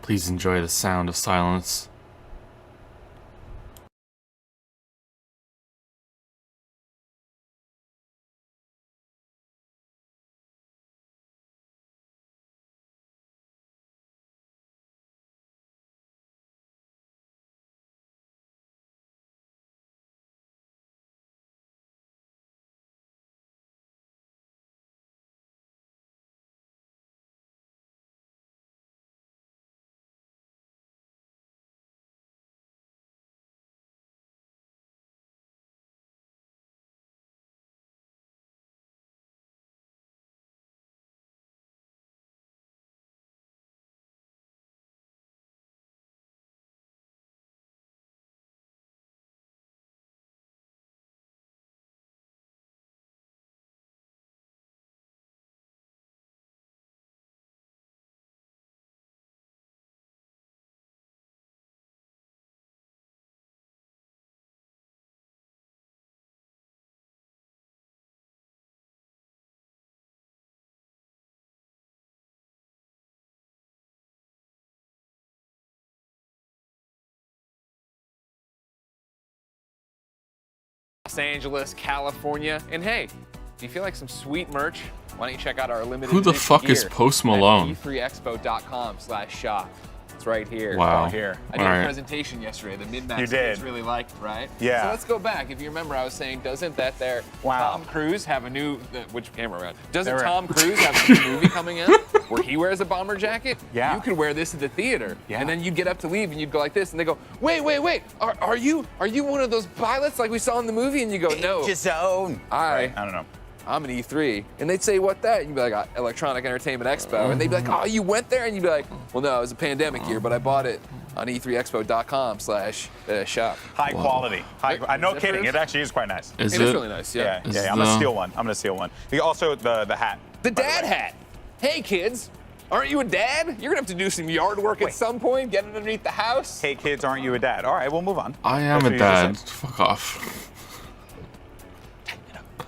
Please enjoy the sound of silence. Los Angeles, California, and hey, if you feel like some sweet merch, why don't you check out our limited Who the edition fuck is gear Post Malone? at e3expo.com/shop. It's right here. Wow. Right here. I did All right. a presentation yesterday. The mid-max You did. kids really liked, right? Yeah. So let's go back. If you remember, I was saying, doesn't that there Wow. Tom Cruise have a new? Which camera around? Doesn't They're Tom Cruise have a new movie coming out where he wears a bomber jacket? Yeah. You could wear this at the theater, Yeah. and then you'd get up to leave, and you'd go like this, and they go, wait, are you one of those pilots like we saw in the movie? And you go, no. Zone. I don't know. I'm an E3. And they'd say, what that? And you'd be like, Electronic Entertainment Expo. And they'd be like, oh, you went there? And you'd be like, well, no, it was a pandemic year, but I bought it on e3expo.com/shop. High quality. I'm no Is that kidding. proof? It actually is quite nice. Is It it? is really nice, yeah. Is I'm gonna the- steal one. I'm gonna steal one. Also, the hat. The by dad way. hat. Hey, kids. Aren't you a dad? You're gonna have to do some yard work at Wait. some point, get underneath the house. Hey kids, aren't you a dad? All right, we'll move on. I am That's a what you just dad. said. Fuck off.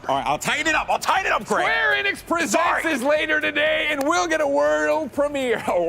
All right, I'll tighten it up. I'll tighten it up, Craig. Square Enix presents Sorry. this later today, and we'll get a world premiere. A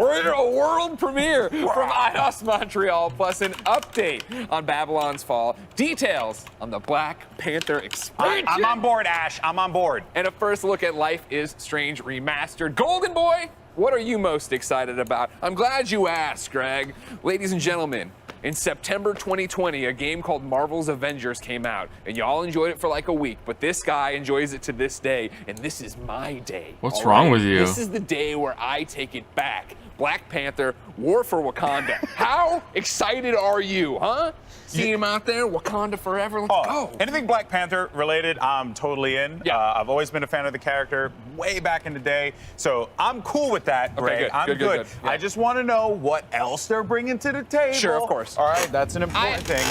world premiere from IOS Montreal, plus an update on Babylon's Fall, details on the Black Panther expansion, I'm on board, Ash. I'm on board. and a first look at Life is Strange Remastered. Golden Boy, what are you most excited about? I'm glad you asked, Greg. Ladies and gentlemen, in September 2020, a game called Marvel's Avengers came out, and y'all enjoyed it for like a week, but this guy enjoys it to this day, and this is my day. What's all wrong with you? This is the day where I take it back. Black Panther, War for Wakanda. How excited are you, huh? Seeing him out there, Wakanda forever, let's go. Anything Black Panther related, I'm totally in. Yeah. I've always been a fan of the character way back in the day, so I'm cool with that, Greg. good, I'm good. Yeah. I just want to know what else they're bringing to the table. Sure, of course. All right, that's an important thing.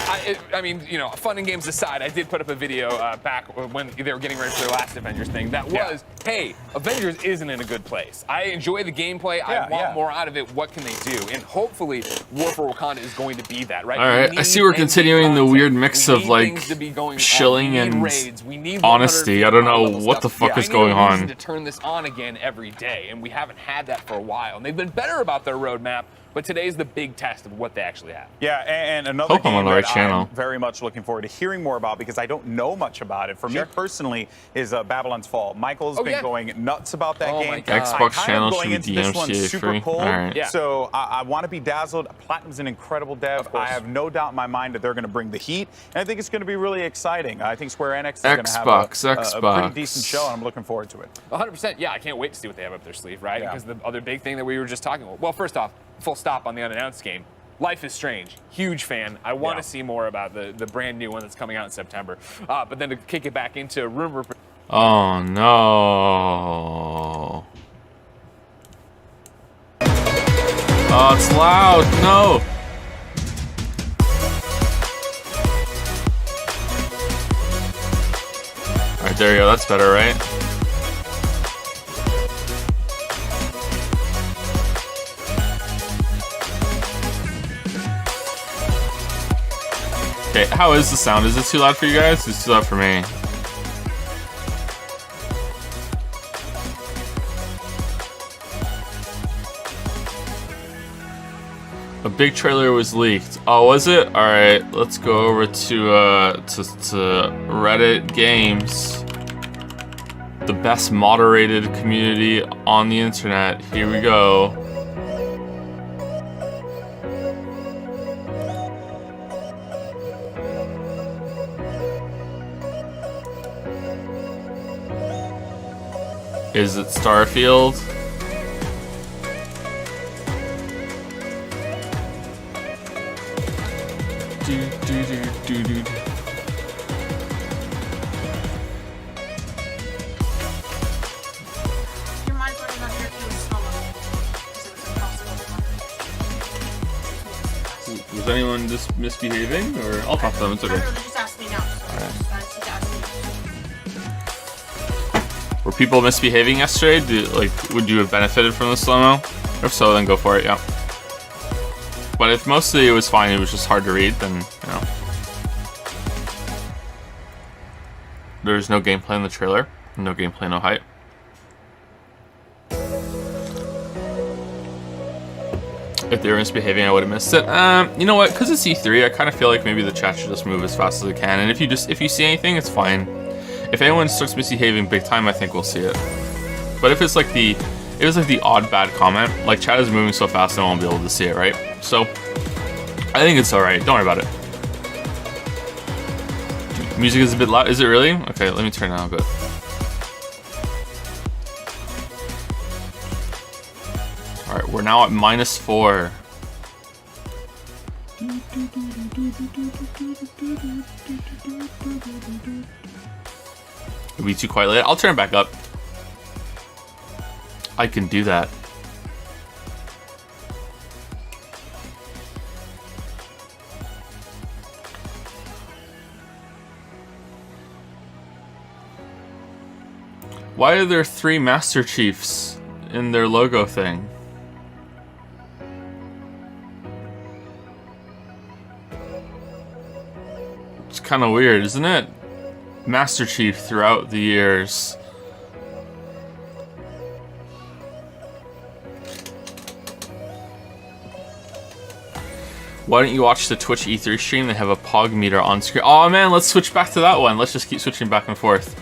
I mean, you know, fun and games aside, I did put up a video back when they were getting ready for their last Avengers thing. That was, hey, Avengers isn't in a good place. I enjoy the gameplay. I want more out of it. What can they do? And hopefully, War for Wakanda is going to be that, right? All right, We I need see we're endgame continuing the content. weird mix We of need like things to be going on. shilling We need and raids. We need honesty. I don't know 150 level what the stuff. fuck is I going need a reason on. to turn this on again every day, and we haven't had that for a while. And they've been better about their roadmap, but today's the big test of what they actually have. Yeah, and another Hope I'm game on the right that channel. I'm very much looking forward to hearing more about because I don't know much about it. For me personally, is Babylon's Fall. Michael's been going nuts about that Oh game. my God. Xbox I'm channel going should into be this one DMCA super free. cold, All right. Yeah. so I want to be dazzled. Platinum's an incredible dev. course. I have no doubt in my mind that they're going to bring the heat, and I think it's going to be really exciting. I think Square Enix is going to have a pretty decent show, and I'm looking forward to it. 100%. Yeah, I can't wait to see what they have up their sleeve, right? Yeah. Because the other big thing that we were just talking about. Well, first off, full stop on the unannounced game. Life is Strange. Huge fan. I want to see more about the brand new one that's coming out in September. But then to kick it back into rumor. Oh no. Oh, it's loud. No. All right, there you go. That's better, right? Okay, how is the sound? Is it too loud for you guys? It's too loud for me. A big trailer was leaked. Oh, was it? All right, let's go over to Reddit Games, the best moderated community on the internet. Here we go. Is it Starfield? Was anyone just misbehaving, or I'll talk to them? It's okay. Just ask me now. Were people misbehaving yesterday? Would you have benefited from the slow-mo? If so, then go for it, yeah. But if mostly it was fine, it was just hard to read, then, you know. There's no gameplay in the trailer. No gameplay, no hype. If they were misbehaving, I would have missed it. You know what? Because it's E3, I kind of feel like maybe the chat should just move as fast as it can. And if you see anything, it's fine. If anyone starts misbehaving big time, I think we'll see it. But if it's like it was like the odd bad comment, like chat is moving so fast, I won't be able to see it, right? So I think it's all right. Don't worry about it. Music is a bit loud. Is it really? Okay, let me turn it down a bit. All right, we're now at -4. It'll be too quiet later. I'll turn it back up. I can do that. Why are there 3 Master Chiefs in their logo thing? It's kind of weird, isn't it? Master Chief throughout the years. Why don't you watch the Twitch E3 stream? They have a Pog meter on screen. Oh man, let's switch back to that one. Let's just keep switching back and forth.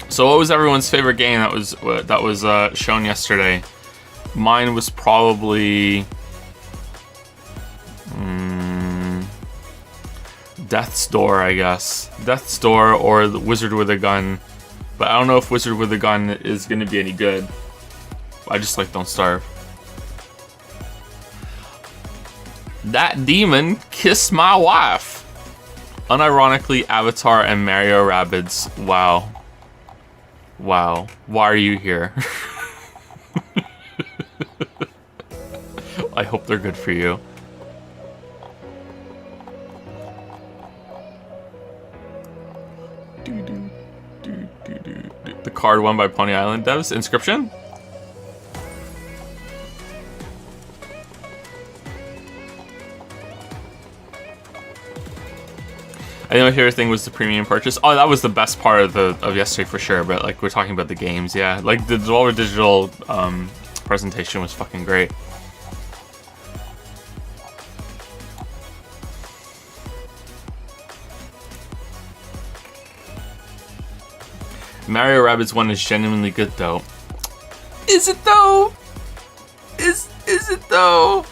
So what was everyone's favorite game that was shown yesterday? Mine was probably Death's Door, I guess. Death's Door or the Wizard with a Gun. But I don't know if Wizard with a Gun is going to be any good. I just like Don't Starve. That demon kissed my wife. Unironically, Avatar and Mario Rabbids. Wow. Wow. Why are you here? I hope they're good for you. The card won by Pony Island devs. Inscription? I think my favorite thing was the premium purchase. Oh, that was the best part of yesterday for sure. But like we're talking about the games, yeah. Like the Devolver Digital presentation was fucking great. Mario Rabbids 1 is genuinely good though. Is it though? Is it though?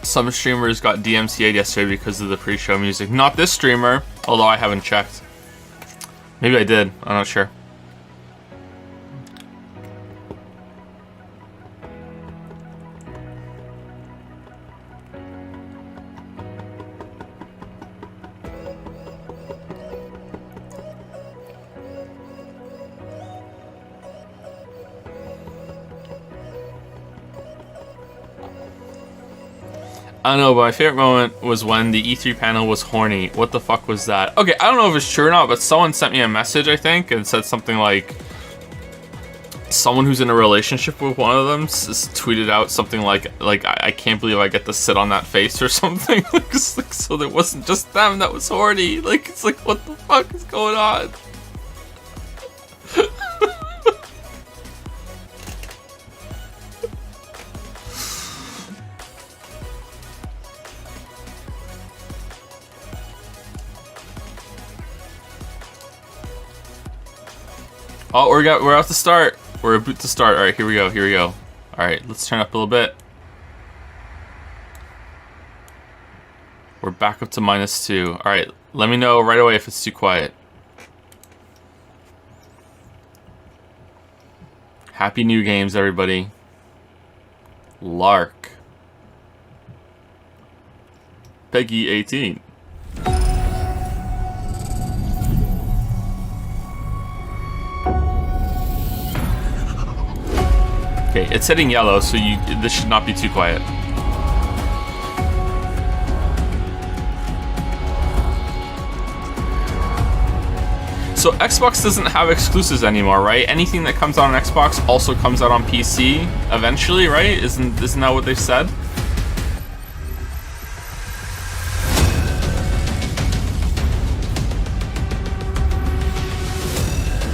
Some streamers got DMCA'd yesterday because of the pre-show music. Not this streamer, although I haven't checked. Maybe I did, I'm not sure. I don't know, but my favorite moment was when the E3 panel was horny. What the fuck was that? Okay, I don't know if it's true or not, but someone sent me a message, I think, and said something like... Someone who's in a relationship with one of them tweeted out something like I can't believe I get to sit on that face or something. So there wasn't just them that was horny. Like, it's like, what the fuck is going on? Oh, we're out to start. We're about to start. All right, here we go. Here we go. All right, let's turn up a little bit. We're back up to -2. All right, let me know right away if it's too quiet. Happy New Games, everybody. Lark. Peggy 18. Okay, it's hitting yellow, so this should not be too quiet. So Xbox doesn't have exclusives anymore, right? Anything that comes out on Xbox also comes out on PC eventually, right? Isn't that what they've said?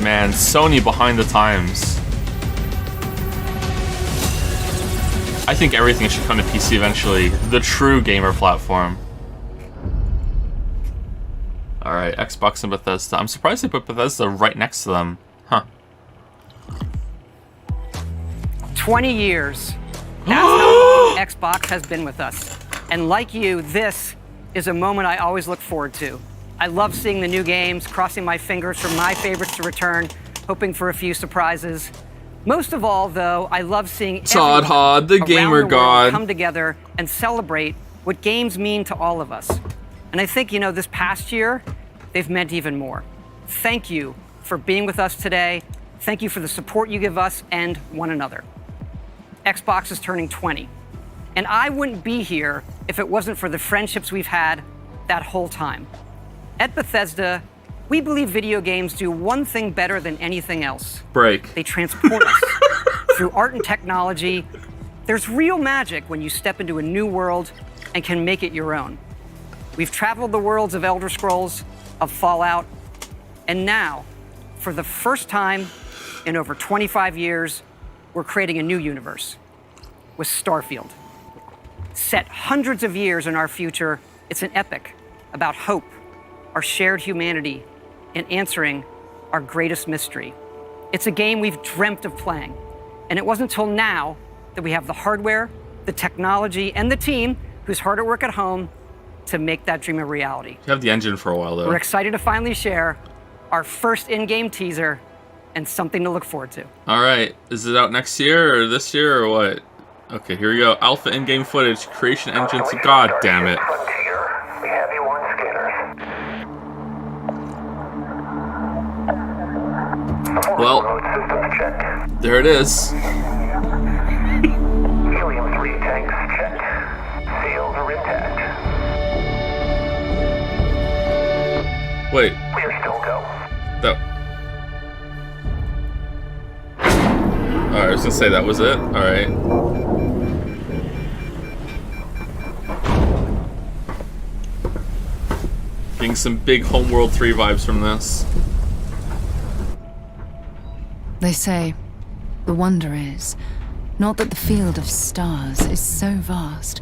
Man, Sony behind the times. I think everything should come to PC eventually. The true gamer platform. Alright, Xbox and Bethesda. I'm surprised they put Bethesda right next to them. Huh. 20 years. That's how long Xbox has been with us. And like you, this is a moment I always look forward to. I love seeing the new games, crossing my fingers for my favorites to return, hoping for a few surprises. Most of all, though, I love seeing Todd Hod, the gamer god, come together and celebrate what games mean to all of us. And I think, this past year, they've meant even more. Thank you for being with us today. Thank you for the support you give us and one another. Xbox is turning 20. And I wouldn't be here if it wasn't for the friendships we've had that whole time. At Bethesda, we believe video games do one thing better than anything else. Break. They transport us through art and technology. There's real magic when you step into a new world and can make it your own. We've traveled the worlds of Elder Scrolls, of Fallout, and now, for the first time in over 25 years, we're creating a new universe with Starfield. Set hundreds of years in our future, it's an epic about hope, our shared humanity, and answering our greatest mystery. It's a game we've dreamt of playing, and it wasn't until now that we have the hardware, the technology, and the team who's hard at work at home to make that dream a reality. You have the engine for a while, though. We're excited to finally share our first in-game teaser and something to look forward to. All right, is it out next year or this year or what? Okay, here we go. Alpha in-game footage, creation engines. God damn it. Well, there it is. Helium-3 tanks checked. Seals are intact. Wait. We're still go. That. Alright, I was gonna say that was it. Alright. Getting some big Homeworld 3 vibes from this. They say, the wonder is, not that the field of stars is so vast,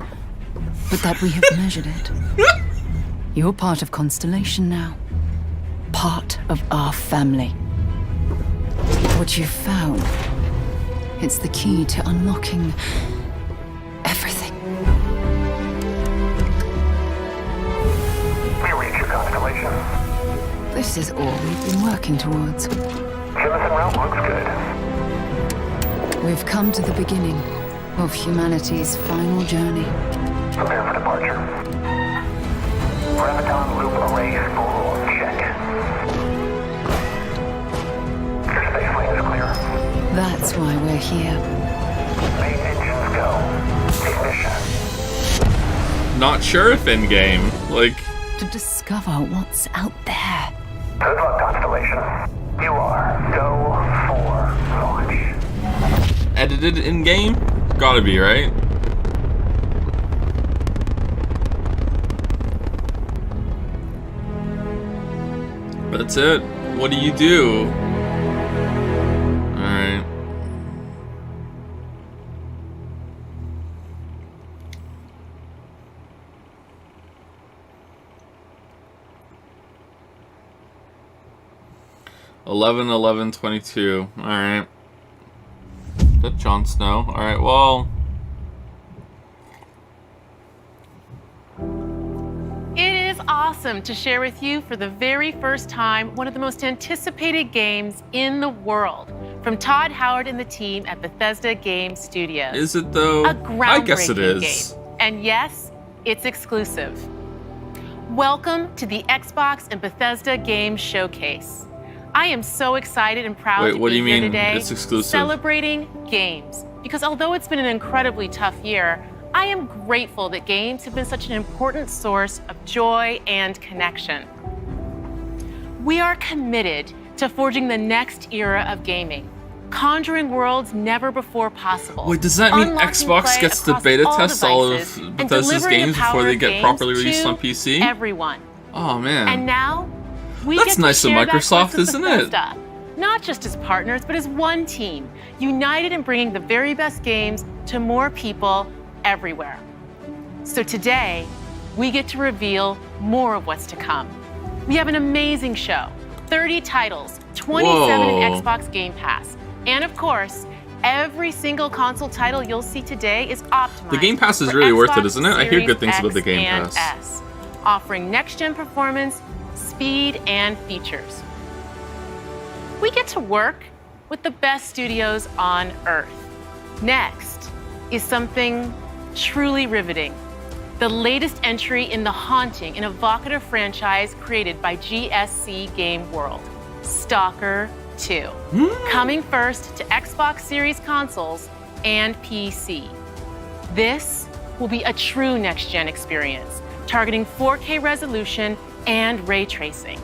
but that we have measured it. You're part of Constellation now. Part of our family. What you've found, it's the key to unlocking everything. We reach your constellation. This is all we've been working towards. Jemison route looks good. We've come to the beginning of humanity's final journey. Prepare for departure. Graviton loop array full. Check. Your space lane is clear. That's why we're here. Main engines go. Ignition. Not sure if in-game. Like... To discover what's out there. Good luck, Constellation. You are go for launch. Edited in-game? Gotta be, right? That's it. What do you do? Alright. 11/11/22. All right. That Jon Snow. All right. Well. It is awesome to share with you for the very first time one of the most anticipated games in the world from Todd Howard and the team at Bethesda Game Studios. Is it though? A groundbreaking I guess it is. game. And yes, it's exclusive. Welcome to the Xbox and Bethesda Game Showcase. I am so excited and proud to what do be you here mean today it's exclusive? celebrating games. Because although it's been an incredibly tough year, I am grateful that games have been such an important source of joy and connection. We are committed to forging the next era of gaming, conjuring worlds never before possible. Wait, does that mean unlocking Xbox play gets to across beta all test all devices, of and Bethesda's delivering the games before power they of get games properly released to on PC? everyone. Oh man. And now, we That's get nice to of share that Microsoft, quest with isn't it? Bethesda, not just as partners, but as one team, united in bringing the very best games to more people everywhere. So today, we get to reveal more of what's to come. We have an amazing show, 30 titles, 27 in Whoa. Xbox Game Pass, and of course, every single console title you'll see today is optimized. The Game Pass is for really worth it, Xbox isn't it? I hear Series good things X about the Game and Pass. S, offering next-gen performance, speed, and features. We get to work with the best studios on Earth. Next is something truly riveting. The latest entry in the haunting and evocative franchise created by GSC Game World, Stalker 2. Coming first to Xbox Series consoles and PC. This will be a true next-gen experience, targeting 4K resolution and ray tracing.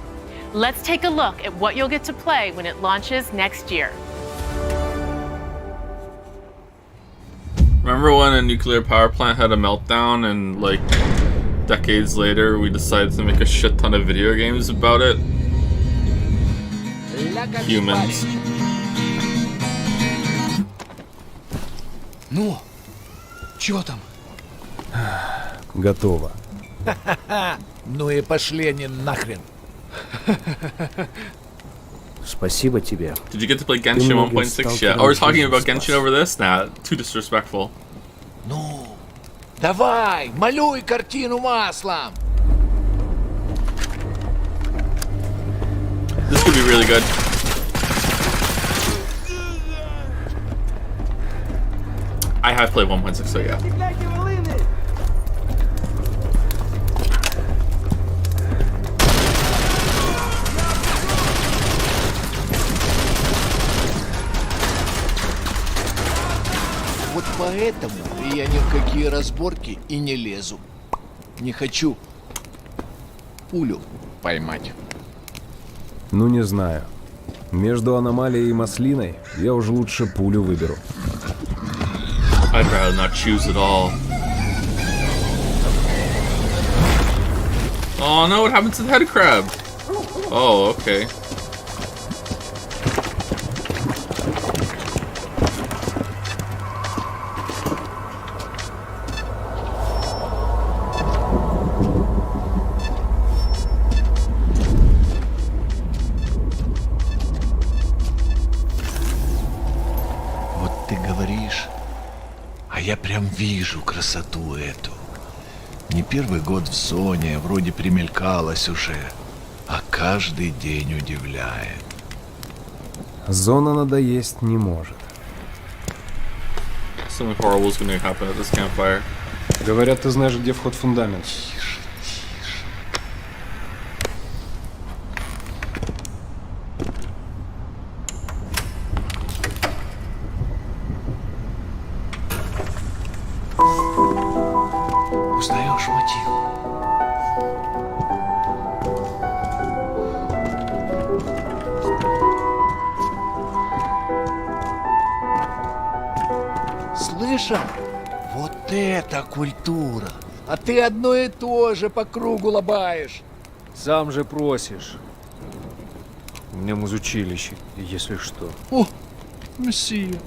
Let's take a look at what you'll get to play when it launches next year. Remember when a nuclear power plant had a meltdown and like decades later we decided to make a shit ton of video games about it? Humans. Ну, чё там? Готово. Ну и пошли они нахрен. Спасибо тебе. Did you get to play Genshin 1.6 yet? Oh, we're talking about Genshin over this? Nah, too disrespectful. Ну, давай, малюй картину маслом. This could be really good. I have played 1.6, so yeah. Вот поэтому я ни в какие разборки и не лезу. Не хочу пулю поймать. Ну, не знаю. Между аномалией и маслиной я уже лучше пулю выберу. I'd rather not choose at all. Oh no, what happened to the head crab? Oh, okay. Вот ты говоришь, а я прям вижу красоту эту. Не первый год в зоне, вроде примелькалась уже, а каждый день удивляет. Зона надоесть не может. Something horrible is going to happen at this campfire. Говорят, ты знаешь, где вход в фундамент. Узнаешь мотив? Слышал? Вот это культура! А ты одно и то же по кругу лобаешь. Сам же просишь. У меня музучилище, если что. О, месье,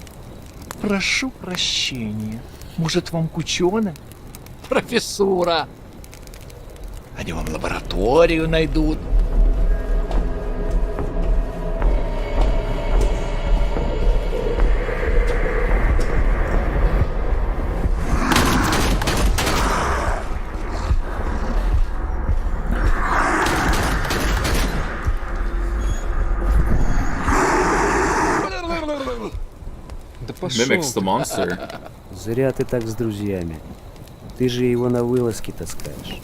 прошу прощения. Может, вам к ученым? Профессура. Они вам лабораторию найдут. Mimics the monster. Зря ты так с друзьями. Ты же его на вылазки таскаешь.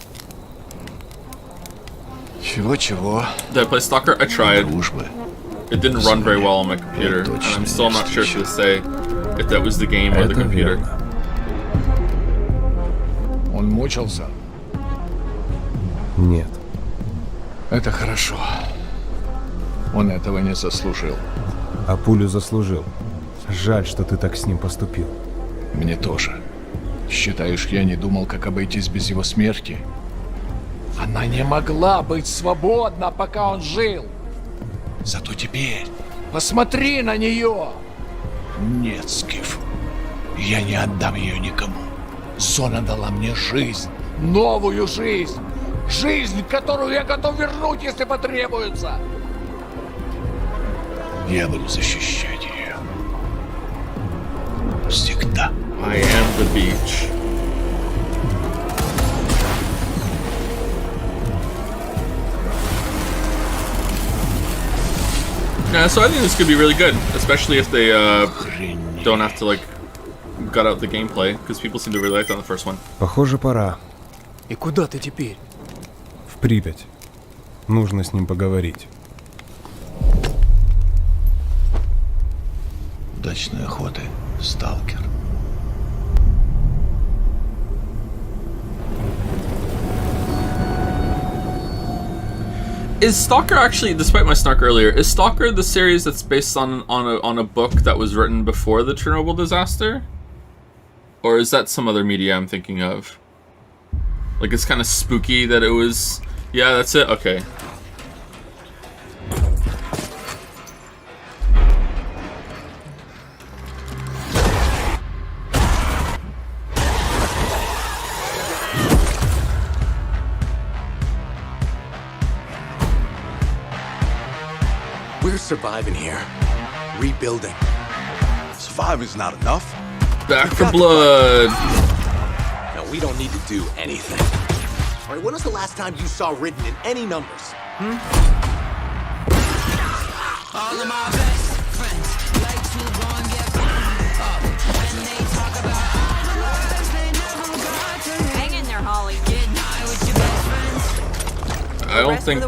Чего-чего? Did I play Stalker? I tried. Дружбы. It didn't run very well on my computer, and I'm still not sure to say if that was the game or the computer. Он мучился? Нет. Это хорошо. Он этого не заслужил. А пулю заслужил. Жаль, что ты так с ним поступил. Мне тоже. Считаешь, я не думал, как обойтись без его смерти? Она не могла быть свободна, пока он жил. Зато теперь посмотри на нее. Нет, Скиф, я не отдам ее никому. Зона дала мне жизнь, новую жизнь. Жизнь, которую я готов вернуть, если потребуется. Я буду защищать ее. Всегда. I am the beach. Yeah, so I think this could be really good, especially if they don't have to like gut out the gameplay, because people seem to really like that on the first one. Похоже, пора. И куда ты теперь? В Припять. Нужно с ним поговорить. Удачной охоты, сталкер. Is Stalker actually, despite my snark earlier, is Stalker the series that's based on a book that was written before the Chernobyl disaster? Or is that some other media I'm thinking of? Like, it's kind of spooky that it was... Yeah, that's it? Okay. We're surviving here. Rebuilding. Surviving's not enough. Back for blood. No, we don't need to do anything. All right, when was the last time you saw written in any numbers? All of my best friends like to go and get up. When they talk about all the lives they never got to live. Hang in there, Holly. Get high with your best friends. I don't think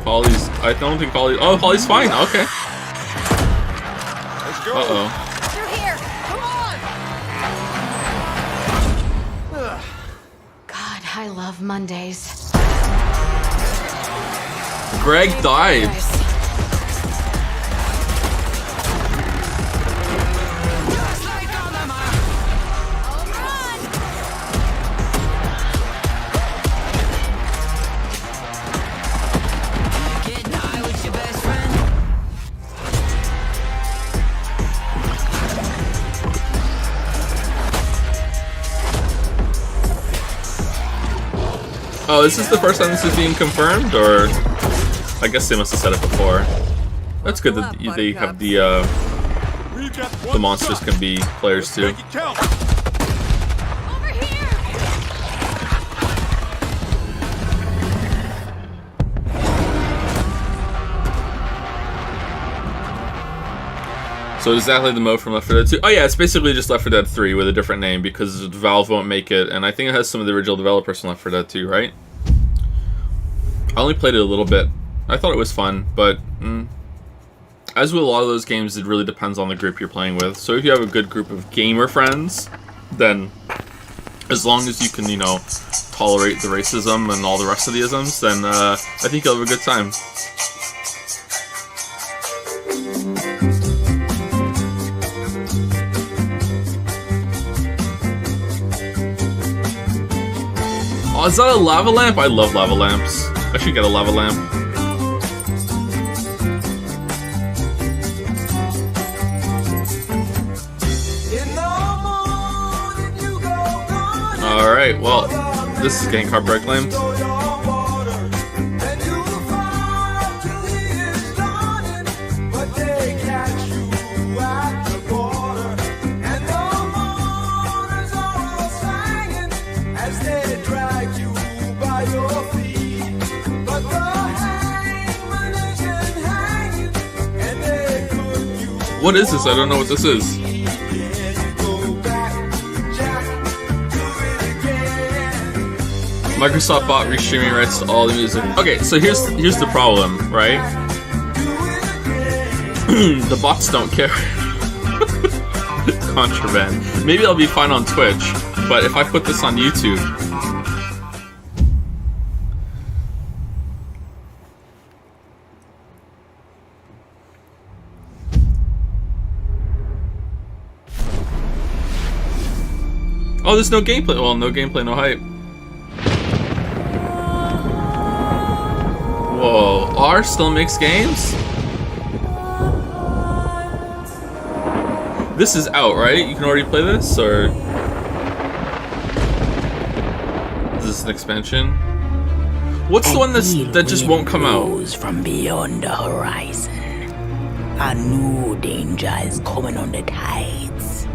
Polly's... I don't think Polly... Oh, Polly's fine. Okay. Let's go. Uh-oh. Through here. Come on. God, I love Mondays. Greg died. Oh, is this the first time this is being confirmed, or I guess they must have said it before. That's good that they have the monsters can be players too. So exactly the mode from Left 4 Dead 2. Oh yeah, it's basically just Left 4 Dead 3 with a different name because Valve won't make it, and I think it has some of the original developers from Left 4 Dead 2, right? I only played it a little bit. I thought it was fun, but as with a lot of those games, it really depends on the group you're playing with. So if you have a good group of gamer friends, then as long as you can, you know, tolerate the racism and all the rest of the isms, then I think you'll have a good time. Oh, is that a lava lamp? I love lava lamps. I should get a lava lamp. Alright, well, this is getting card reclaimed. What is this? I don't know what this is. Microsoft bought restreaming rights to all the music. Okay, so here's the problem, right? The bots don't care. Contraband. Maybe I'll be fine on Twitch, but if I put this on YouTube. Oh, there's no gameplay. Well, no gameplay, no hype. Whoa, R still makes games? This is out, right? You can already play this, or is this an expansion? What's the one that just won't come out? From beyond the horizon, a new danger is coming on the tides,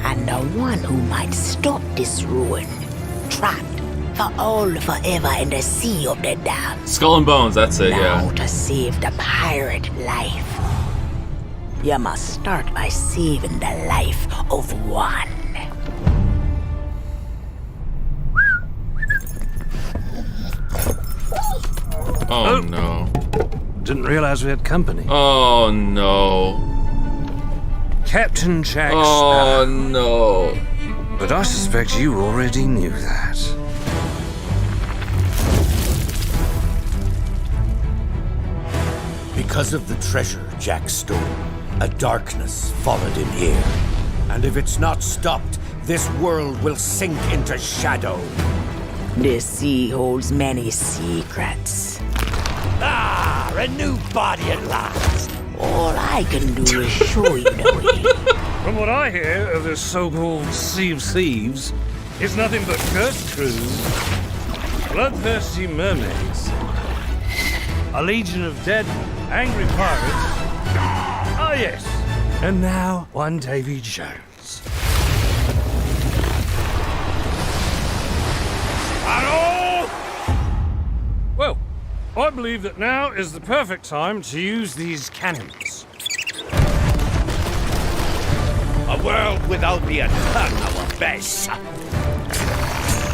and the one who might stop this ruin, trapped for all forever in the sea of the damned. Skull and Bones, that's it, now, yeah. to save the pirate life, you must start by saving the life of one. Oh no. Didn't realize we had company. Oh no. Captain Jack Oh Sparrow. no. But I suspect you already knew that. Because of the treasure Jack stole, a darkness followed him here. And if it's not stopped, this world will sink into shadow. This sea holds many secrets. Ah, a new body at last. All I can do is show you the way. From what I hear of this so-called Sea of Thieves, it's nothing but cursed crews, bloodthirsty mermaids, a legion of dead, angry pirates. Oh yes, and now one Davy Jones. Hello! Well, I believe that now is the perfect time to use these cannons. A world without the eternal abyss.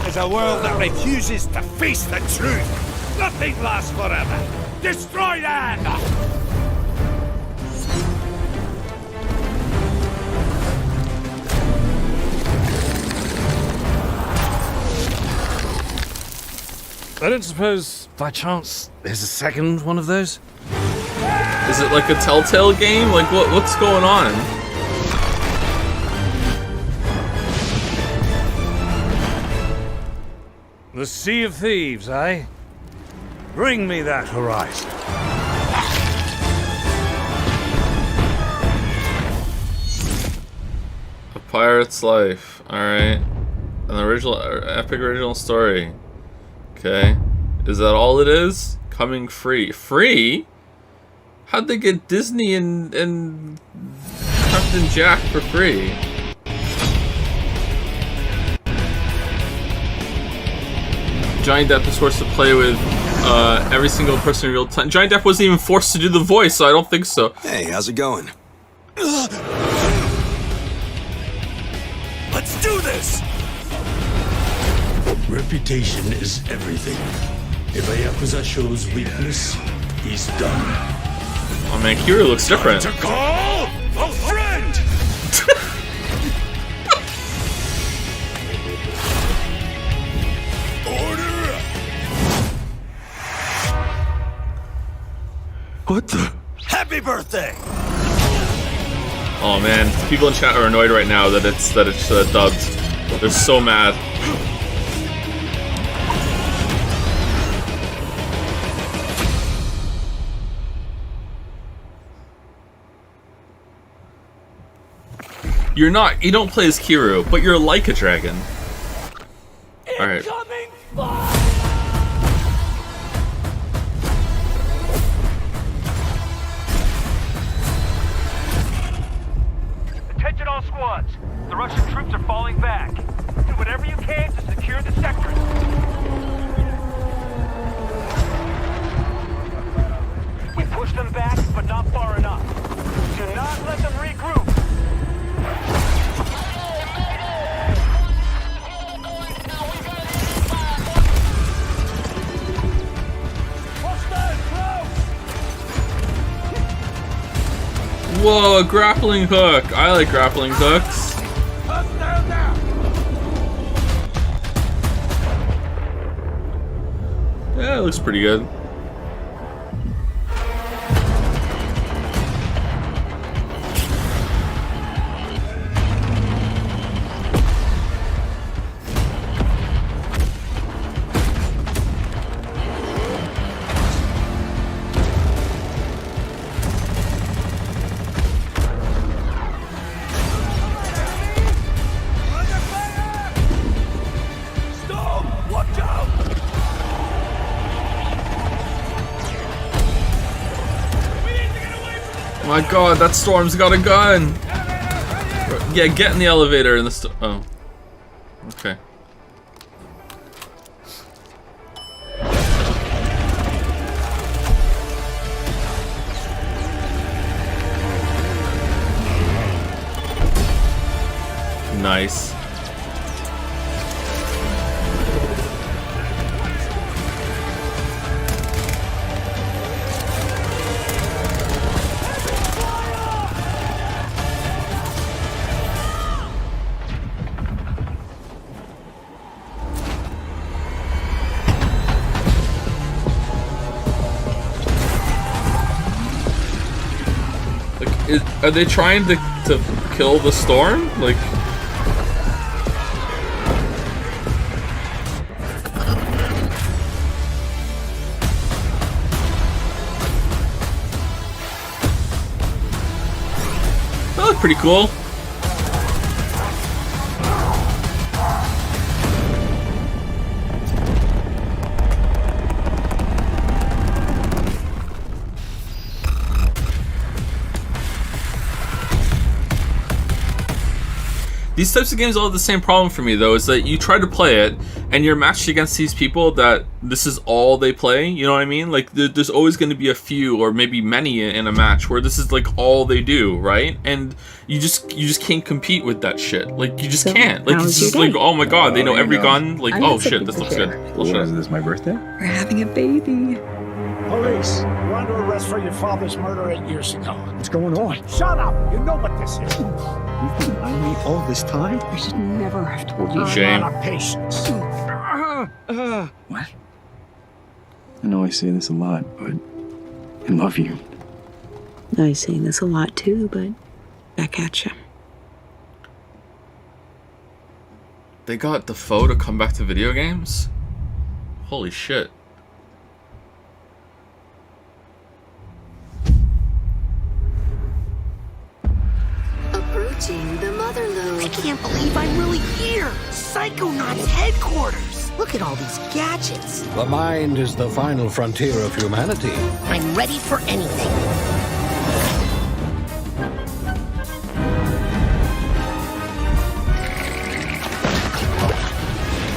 Is a world that refuses to face the truth. Nothing lasts forever. Destroy that! I don't suppose, by chance, there's a second one of those? Is it like a Telltale game? Like what's going on? The Sea of Thieves, eh? Bring me that horizon. A Pirate's Life. Alright. An original, epic original story. Okay. Is that all it is? Coming free. Free? How'd they get Disney and Captain Jack for free? Johnny Depp is forced to play with every single person in real time. Johnny Depp wasn't even forced to do the voice, so I don't think so. Hey, how's it going? Let's do this! Reputation is everything. If a Yakuza shows weakness, he's done. Oh man, Kira looks different. To call a friend! Order up! What the? Happy birthday! Oh man, people in chat are annoyed right now that it's dubbed. They're so mad. You don't play as Kiru, but you're like a dragon. Alright. Attention all squads. The Russian troops are falling back. Do whatever you can to secure the sector. We push them back, but not far enough. Do not let them regroup. Oh, a grappling hook. I like grappling hooks. Yeah, it looks pretty good. My god, that Storm's got a gun! Yeah, get in the elevator in the oh. Okay. Nice. Are they trying to kill the Storm? Like... That looked pretty cool. These types of games all have the same problem for me, though, is that you try to play it, and you're matched against these people that this is all they play, you know what I mean? Like, there's always going to be a few, or maybe many in a match, where this is, like, all they do, right? And you just can't compete with that shit. Like, you just can't. Like, it's just like, oh my god, they know every gun. Like, oh shit, this looks good. What is this, my birthday? We're having a baby. Police, you're under arrest for your father's murder 8 years ago. What's going on? Shut up! You know what this is. You've been lying to me all this time? I should never have told you. Shame. I'm out of patience. What? I know I say this a lot, but I love you. I say this a lot too, but back at you. They got Defoe to come back to video games? Holy shit. Approaching the Motherlode. I can't believe I'm really here. Psychonauts headquarters. Look at all these gadgets. The mind is the final frontier of humanity. I'm ready for anything.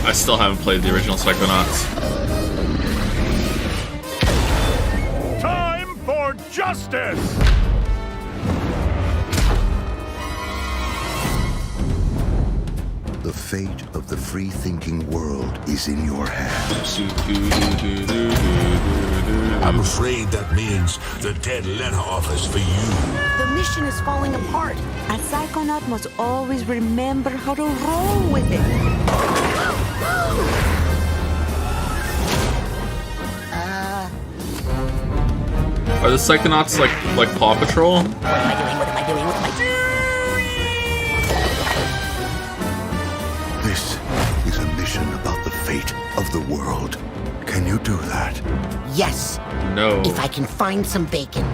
I still haven't played the original Psychonauts. Time for justice! The fate of the free-thinking world is in your hands. I'm afraid that means the dead letter office for you. The mission is falling apart. A psychonaut must always remember how to roll with it. Are the Psychonauts like Paw Patrol? What am I doing? This is a mission about the fate of the world. Can you do that? Yes. No. If I can find some bacon.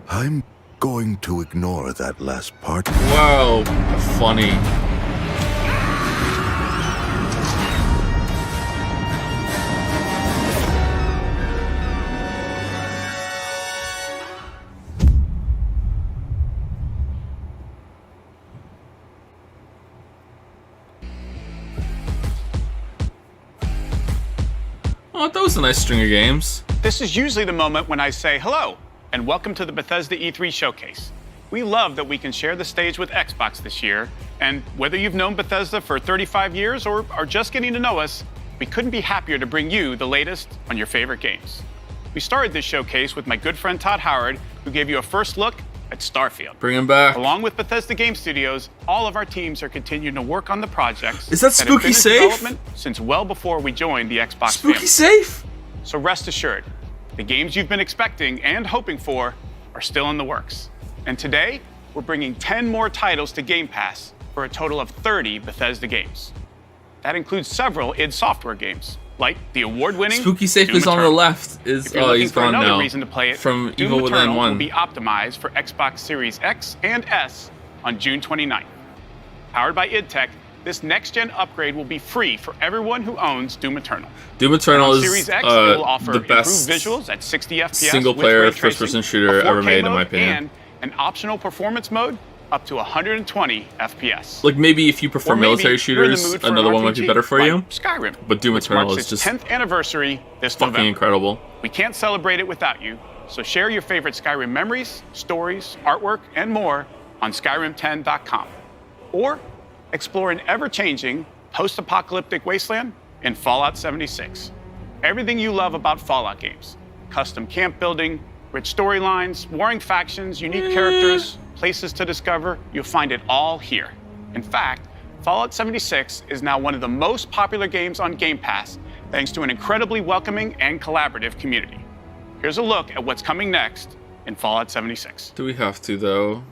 I'm going to ignore that last part. Wow, funny. Oh, that was a nice string of games. This is usually the moment when I say hello and welcome to the Bethesda E3 Showcase. We love that we can share the stage with Xbox this year, and whether you've known Bethesda for 35 years or are just getting to know us, we couldn't be happier to bring you the latest on your favorite games. We started this showcase with my good friend Todd Howard, who gave you a first look at Starfield. Bring him back. Along with Bethesda Game Studios, all of our teams are continuing to work on the projects. Is that have Spooky been in safe? development since well before we joined the Xbox Spooky family. safe? So rest assured, the games you've been expecting and hoping for are still in the works. And today, we're bringing 10 more titles to Game Pass for a total of 30 Bethesda games. That includes several id Software games, like the award-winning Spooky Safe Doom is on the Eternal. left. If you're looking He's for gone another now. reason to play it, From Doom Evil Within Eternal 1. will be optimized for Xbox Series X and S on June 29th. Powered by id Tech, this next-gen upgrade will be free for everyone who owns Doom Eternal. Doom Eternal And on is Series X, it will offer the best improved visuals at 60 FPS single-player with ray tracing, first-person shooter a 4K ever made, in mode, my opinion. and an optional performance mode up to 120 FPS. Like, maybe if you prefer Or maybe military you're in the shooters, mood for an another one might be RPG, better for like you. Skyrim, But Doom which Eternal marks is its just 10th anniversary this fucking November. incredible. We can't celebrate it without you, so share your favorite Skyrim memories, stories, artwork, and more on Skyrim10.com. Or explore an ever-changing, post-apocalyptic wasteland in Fallout 76. Everything you love about Fallout games. Custom camp building, rich storylines, warring factions, unique characters, places to discover, you'll find it all here. In fact, Fallout 76 is now one of the most popular games on Game Pass, thanks to an incredibly welcoming and collaborative community. Here's a look at what's coming next in Fallout 76. Do we have to, though?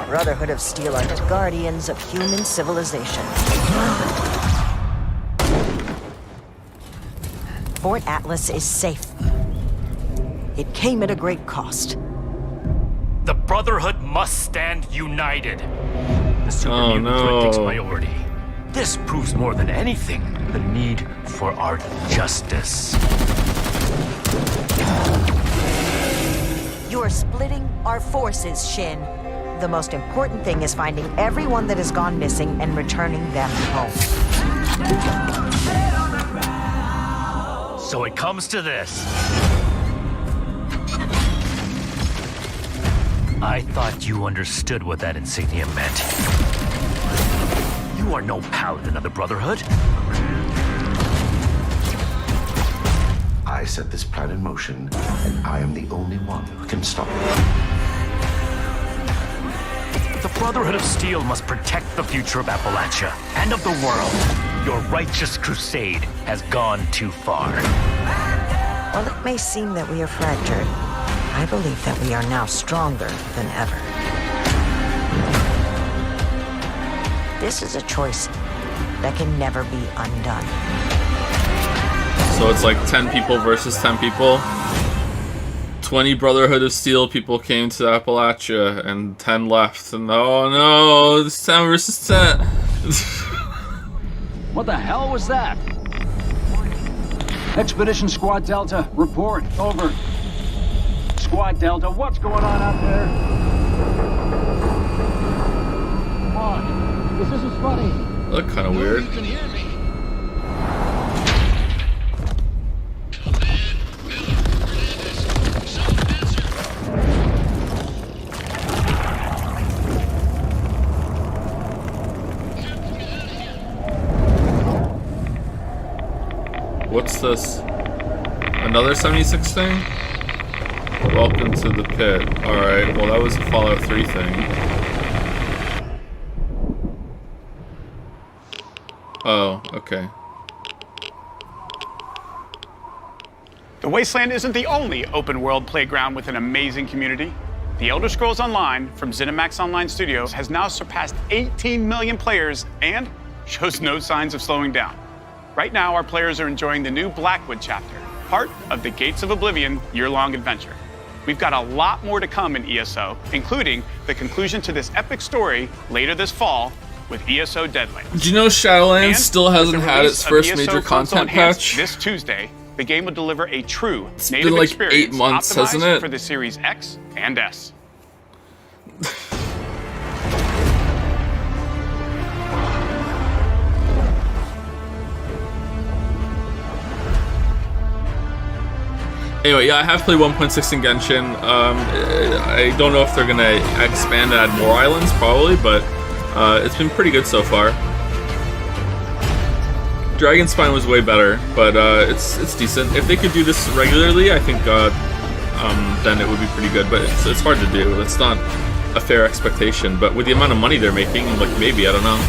Brotherhood of Steel are the guardians of human civilization. Fort Atlas is safe. It came at a great cost. The Brotherhood must stand united. The supermutant Oh, threat takes no. priority. This proves more than anything the need for our justice. You are splitting our forces, Shin. The most important thing is finding everyone that has gone missing and returning them home. So it comes to this. I thought you understood what that insignia meant. You are no paladin of the Brotherhood. I set this plan in motion, and I am the only one who can stop it. The Brotherhood of Steel must protect the future of Appalachia and of the world. Your righteous crusade has gone too far. While it may seem that we are fractured, I believe that we are now stronger than ever. This is a choice that can never be undone. So it's like 10 people versus 10 people. 20 Brotherhood of Steel people came to Appalachia, and 10 left. And oh no, it's 10 versus 10. What the hell was that? Expedition Squad Delta, report. Over. Squad Delta, what's going on out there? Come on. This isn't funny. Look kind of weird. You can hear me. What's this? Another 76 thing? Welcome to the pit. Alright, well that was a Fallout 3 thing. Oh, okay. The Wasteland isn't the only open-world playground with an amazing community. The Elder Scrolls Online from ZeniMax Online Studios has now surpassed 18 million players and shows no signs of slowing down. Right now, our players are enjoying the new Blackwood chapter, part of the Gates of Oblivion year-long adventure. We've got a lot more to come in ESO, including the conclusion to this epic story later this fall with ESO Deadlands. Do you know Shadowlands And still with hasn't the had release its of first ESO major Console content Enhanced patch? This Tuesday, the game will deliver a true native been like experience 8 months, optimized hasn't it? for the Series X and S. Anyway, yeah, I have played 1.6 in Genshin. I don't know if they're gonna expand and add more islands, probably, but it's been pretty good so far. Dragon Spine was way better, but it's decent. If they could do this regularly, I think then it would be pretty good. But it's hard to do. It's not a fair expectation. But with the amount of money they're making, like maybe, I don't know.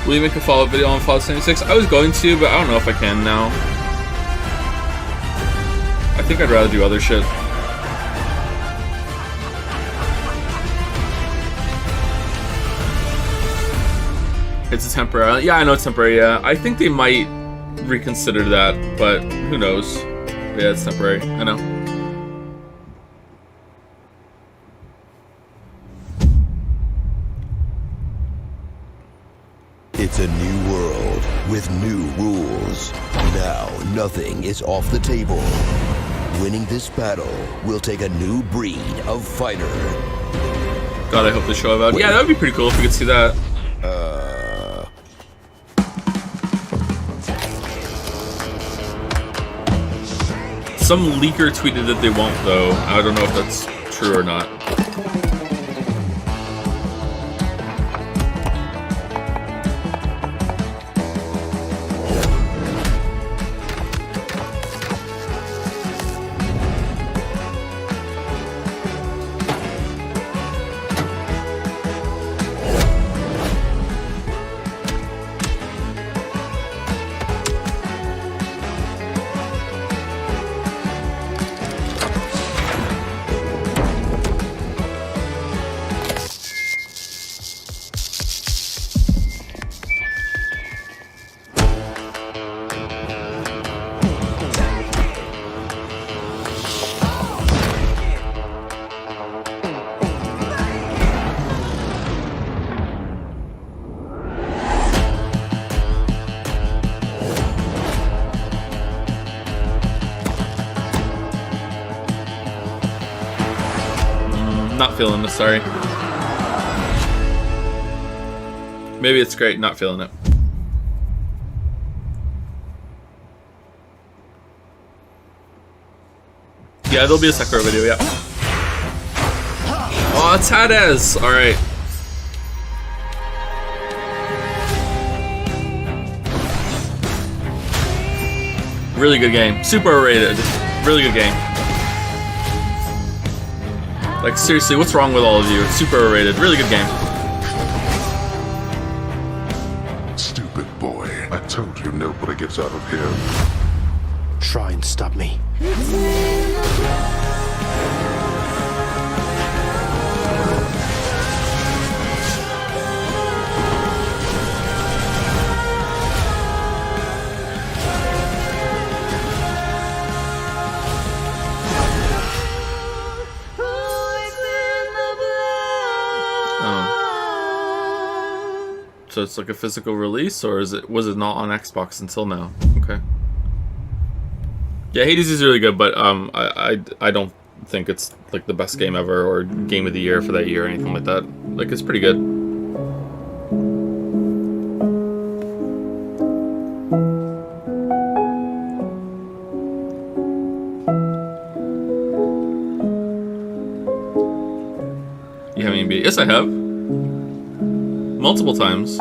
Will you make a follow-up video on Fallout 76? I was going to, but I don't know if I can now. I think I'd rather do other shit. It's a temporary. Yeah, I know it's temporary. Yeah, I think they might reconsider that, but who knows? Yeah, it's temporary. I know. It's a new world with new rules. Now, nothing is off the table. Winning this battle will take a new breed of fighter. God, I hope they show about. Yeah, that would be pretty cool if we could see that. Some leaker tweeted that they won't, though. I don't know if that's true or not. Not feeling this, sorry. Maybe it's great, not feeling it. Yeah, there'll be a Sekiro video, yeah. Oh, it's Hades! Alright. Really good game. Super rated. Really good game. Like, seriously, what's wrong with all of you? It's super rated. Really good game. Stupid boy. I told you nobody gets out of here. Try and stop me. So it's like a physical release, or was it not on Xbox until now? Okay. Yeah, Hades is really good, but I don't think it's like the best game ever or game of the year for that year or anything like that. Like, it's pretty good. You haven't even beat it? Yes, I have. Multiple times.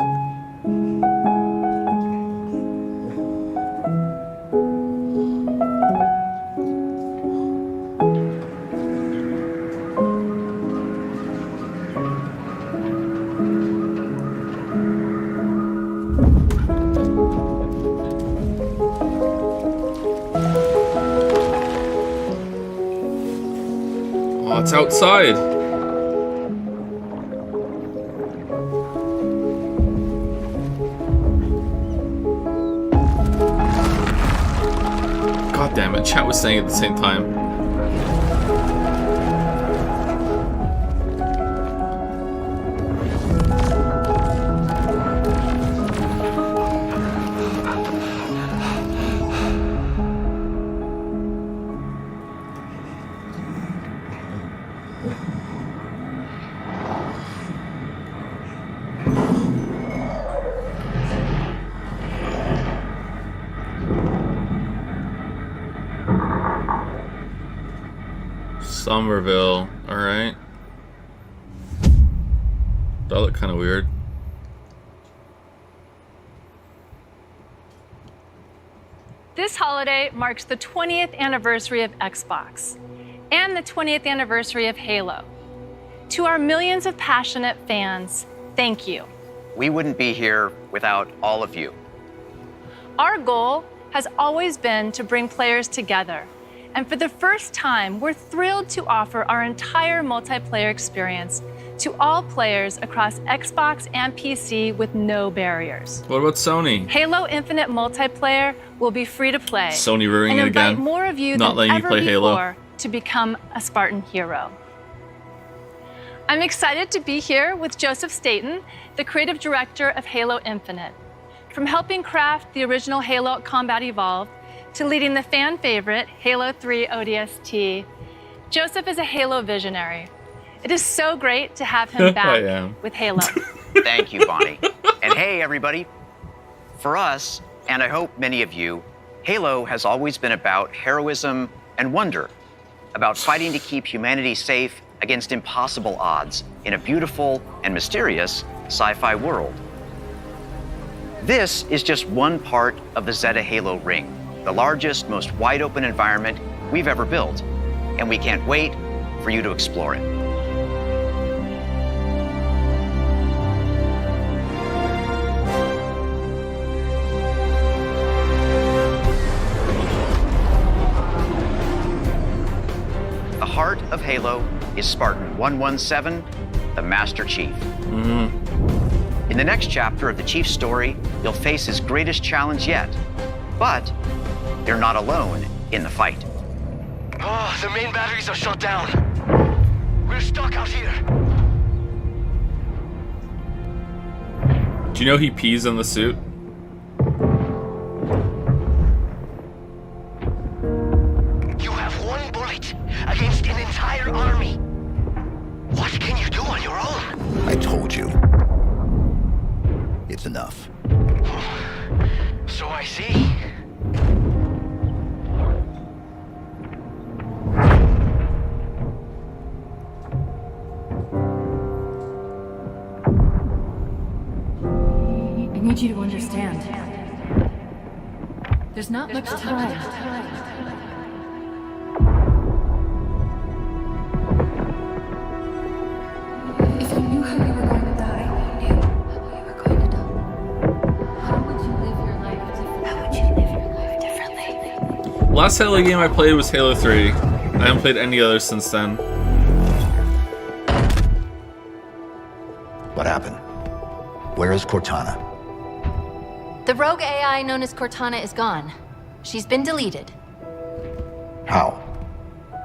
Oh, it's outside. God damn it, chat was saying at the same time. Somerville, alright. That looked kind of weird. This holiday marks the 20th anniversary of Xbox and the 20th anniversary of Halo. To our millions of passionate fans, thank you. We wouldn't be here without all of you. Our goal has always been to bring players together. And for the first time, we're thrilled to offer our entire multiplayer experience to all players across Xbox and PC with no barriers. What about Sony? Halo Infinite multiplayer will be free to play. Sony ruining and it again. invite more of you Not than letting you ever play before Halo. to become a Spartan hero. I'm excited to be here with Joseph Staten, the creative director of Halo Infinite. From helping craft the original Halo Combat Evolved to leading the fan favorite Halo 3 ODST, Joseph is a Halo visionary. It is so great to have him back with Halo. Thank you, Bonnie. And hey, everybody. For us, and I hope many of you, Halo has always been about heroism and wonder, about fighting to keep humanity safe against impossible odds in a beautiful and mysterious sci-fi world. This is just one part of the Zeta Halo ring, the largest, most wide-open environment we've ever built, and we can't wait for you to explore it. The heart of Halo is Spartan 117, the Master Chief. In the next chapter of the Chief's story, you'll face his greatest challenge yet. But you're not alone in the fight. Oh, the main batteries are shut down. We're stuck out here. Do you know he pees in the suit? You have one bullet against an entire army. What can you do on your own? I told you. It's enough. So I see. I need you to understand. There's not much time. If you knew how you were going to die, you knew how you were going to die. How would you live your life differently? How would you live your life differently? Last Halo game I played was Halo 3. I haven't played any others since then. What happened? Where is Cortana? The rogue AI known as Cortana is gone. She's been deleted. How?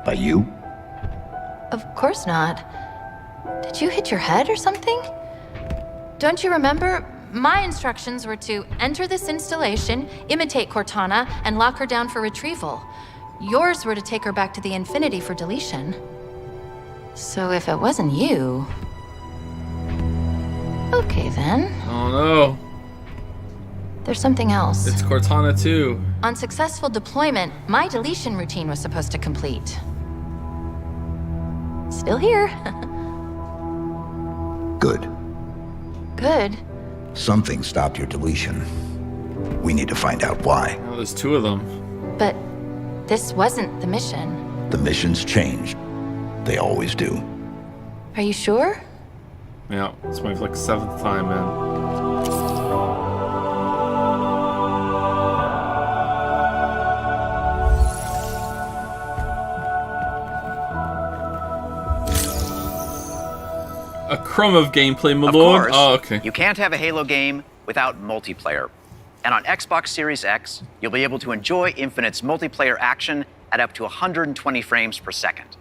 By you? Of course not. Did you hit your head or something? Don't you remember? My instructions were to enter this installation, imitate Cortana, and lock her down for retrieval. Yours were to take her back to the Infinity for deletion. So if it wasn't you... Okay then. Oh no. There's something else. It's Cortana too. On successful deployment, my deletion routine was supposed to complete. Still here. Good. Good. Something stopped your deletion. We need to find out why. Oh, there's two of them. But this wasn't the mission. The missions changed. They always do. Are you sure? Yeah, it's my like 7th time, man. A crumb of gameplay, my Of lord. course, Oh, okay. you can't have a Halo game without multiplayer. And on Xbox Series X, you'll be able to enjoy Infinite's multiplayer action at up to 120 frames per second.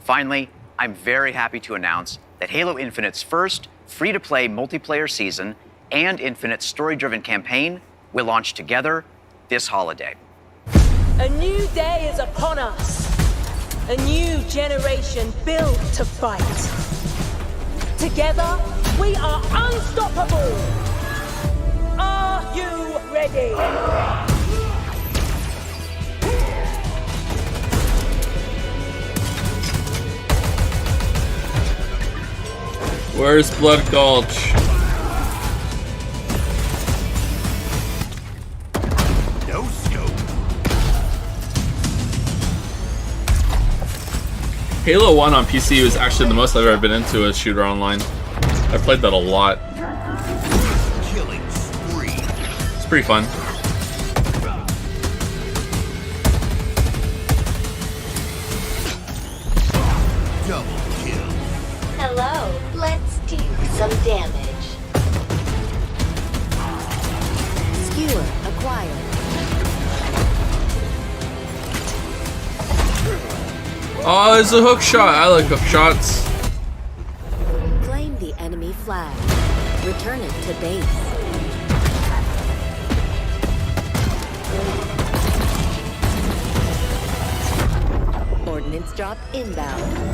Finally, I'm very happy to announce that Halo Infinite's first free-to-play multiplayer season and Infinite's story-driven campaign will launch together this holiday. A new day is upon us. A new generation built to fight. Together, we are unstoppable. Are you ready? Where's Blood Gulch? No scope. Halo 1 on PC was actually the most I've ever been into a shooter online. I played that a lot. Killing spree. It's pretty fun. Double kill. Hello, let's do some damage. Skewer acquired. Oh, it's a hook shot. I like hook shots. Claim the enemy flag. Return it to base. Ordnance drop inbound.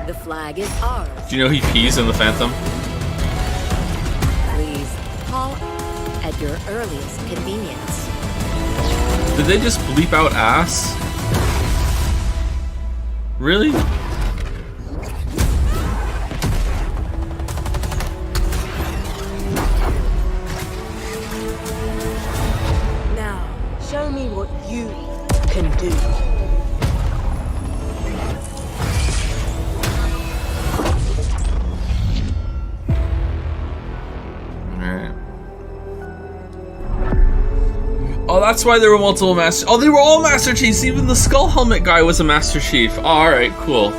The flag is ours. Do you know he pees in the Phantom? Please call at your earliest convenience. Did they just bleep out ass? Really? Now, show me what you can do. Alright. Oh, that's why there were multiple Master... Oh, they were all Master Chiefs! Even the Skull Helmet guy was a Master Chief. Oh, alright, cool.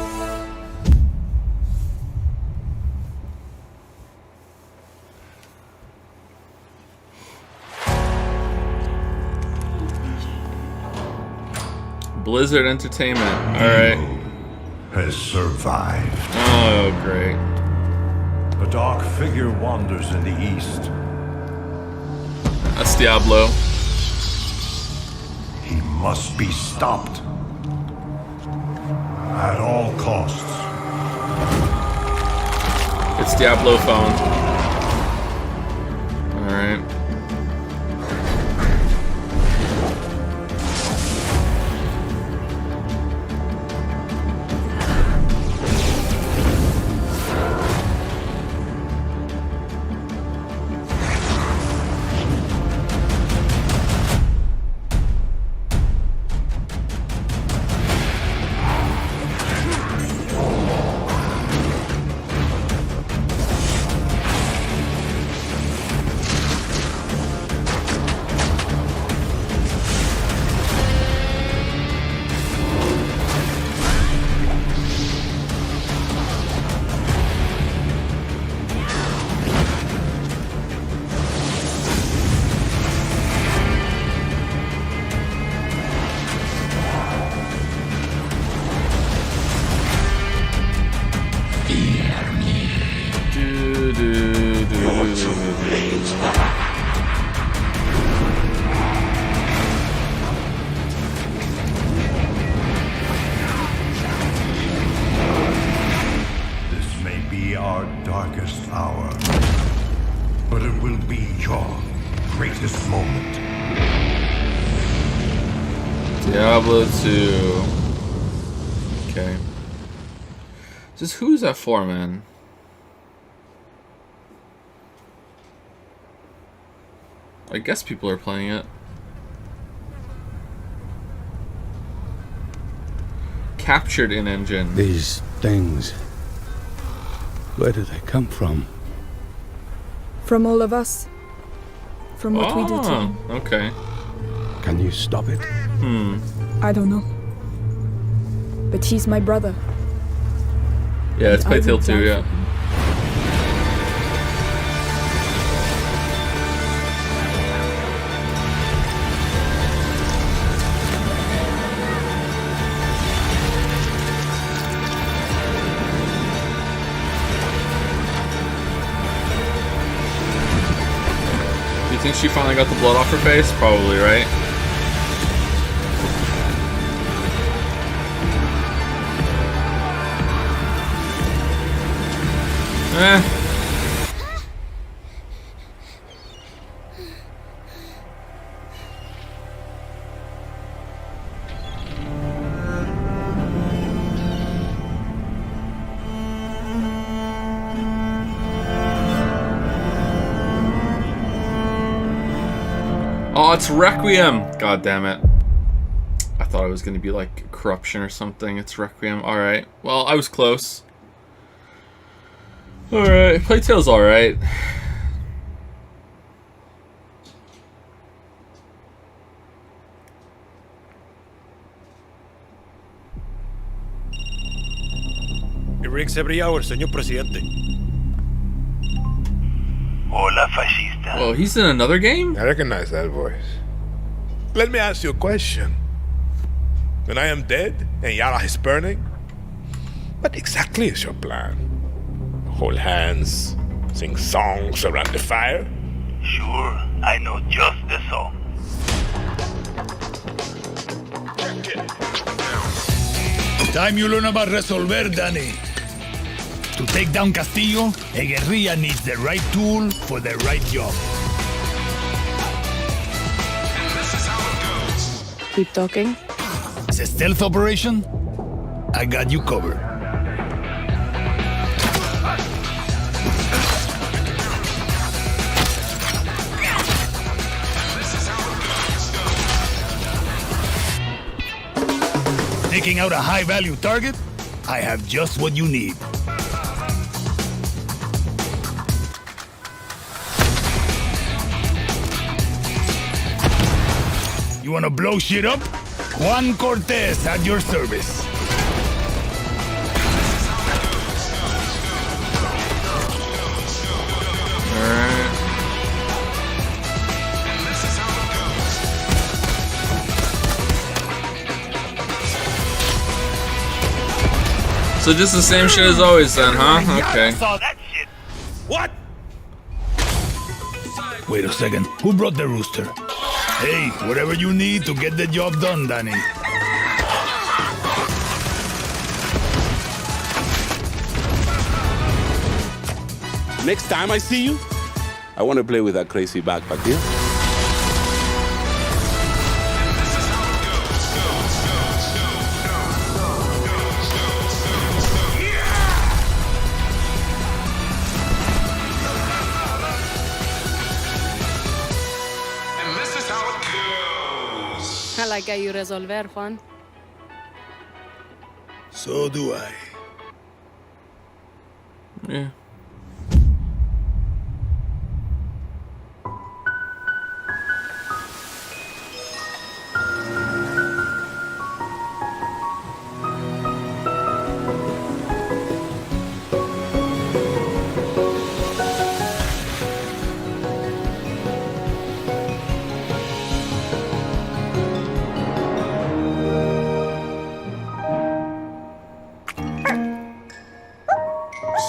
Blizzard Entertainment. Alright. Has survived. Oh, great. A dark figure wanders in the east. That's Diablo. He must be stopped. At all costs. It's Diablo phone. Alright. This may be our darkest hour, but it will be your greatest moment. Diablo 2. Okay. Just who's that for, man? I guess people are playing it. Captured in engine. These things. Where do they come from? From all of us. From what we do to Oh, him. okay. Can you stop it? I don't know. But he's my brother. Yeah, it's And I Playtale would 2, die yeah. for him. Do you think she finally got the blood off her face? Probably, right? Eh. it's Requiem. God damn it. I thought it was going to be like Corruption or something. It's Requiem. Alright. Well, I was close. Alright. Plague Tale's alright. It rings every hour, señor presidente. Hola, fascista. Oh, he's in another game? I recognize that voice. Let me ask you a question. When I am dead and Yara is burning, what exactly is your plan? Hold hands, sing songs around the fire? Sure, I know just the song. Time you learn about resolver, Danny. To take down Castillo, a guerrilla needs the right tool for the right job. Keep talking. It's a stealth operation. I got you covered. Taking out a high-value target? I have just what you need. You wanna blow shit up? Juan Cortez at your service. So just the same shit as always then, huh? Okay. What? Wait a second. Who brought the rooster? Hey, whatever you need to get the job done, Danny. Next time I see you, I want to play with that crazy backpack here. I like how you resolver, Juan. So do I. Yeah.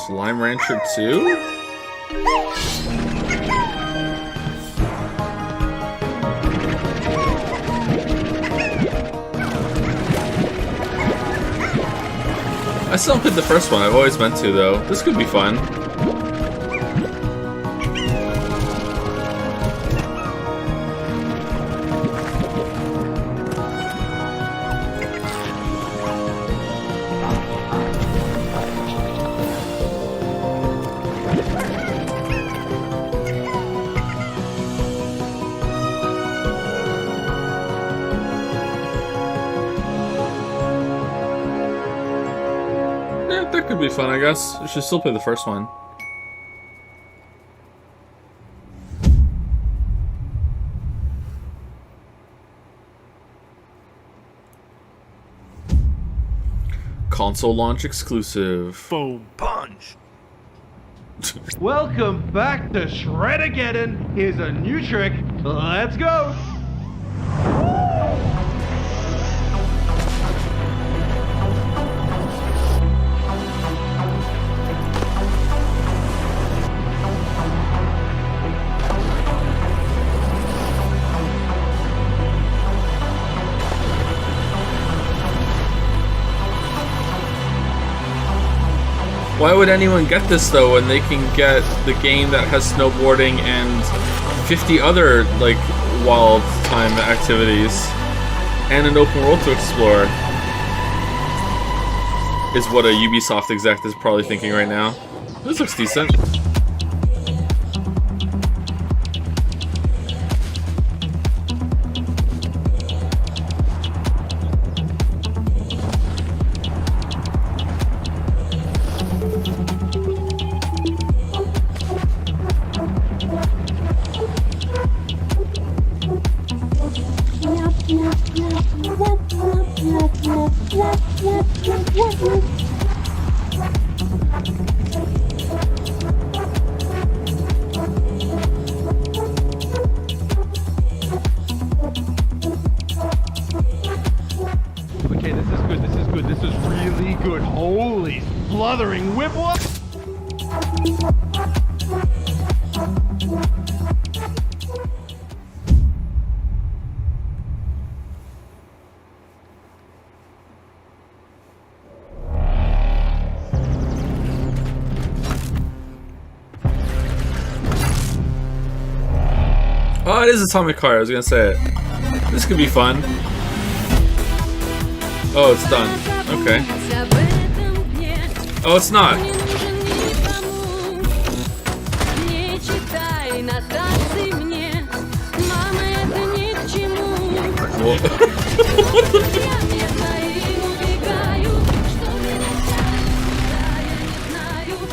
Slime Rancher 2? I still haven't played the first one. I've always meant to, though. This could be fun. That could be fun, I guess. I should still play the first one. Console launch exclusive. Boom punch. Welcome back to Shred-ageddon. Here's a new trick. Let's go. Why would anyone get this though when they can get the game that has snowboarding and 50 other like wild time activities and an open world to explore? Is what a Ubisoft exec is probably thinking right now. This looks decent. Okay, this is good. This is good. This is really good. Holy sluthering whipple! Oh, it is Atomic Heart. I was gonna say it. This could be fun. Oh, it's done. Okay. Oh, it's not.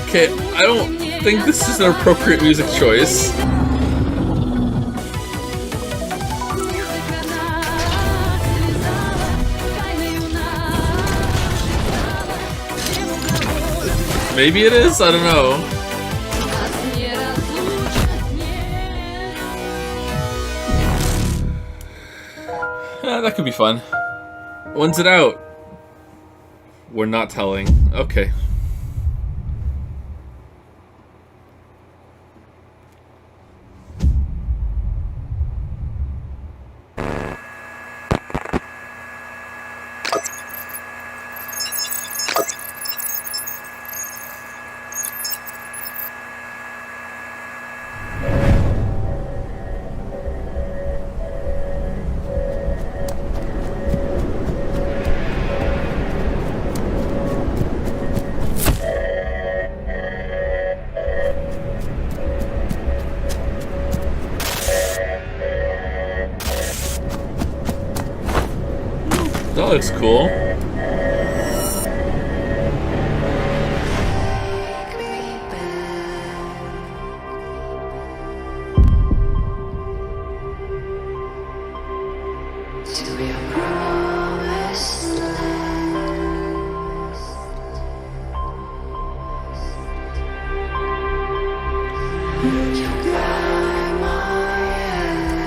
Okay, I don't think this is an appropriate music choice. Maybe it is? I don't know. That could be fun. When's it out? We're not telling. Okay. That looks cool.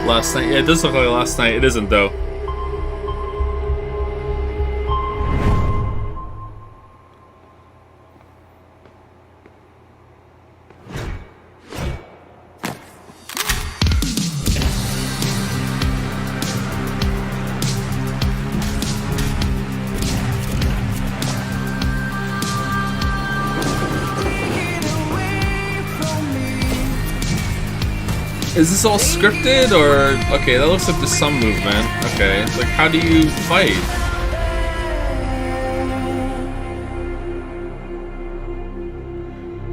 Last night? Yeah, it does look like last night. It isn't though. Is this all scripted or... Okay, that looks like there's some movement. Okay, like how do you fight?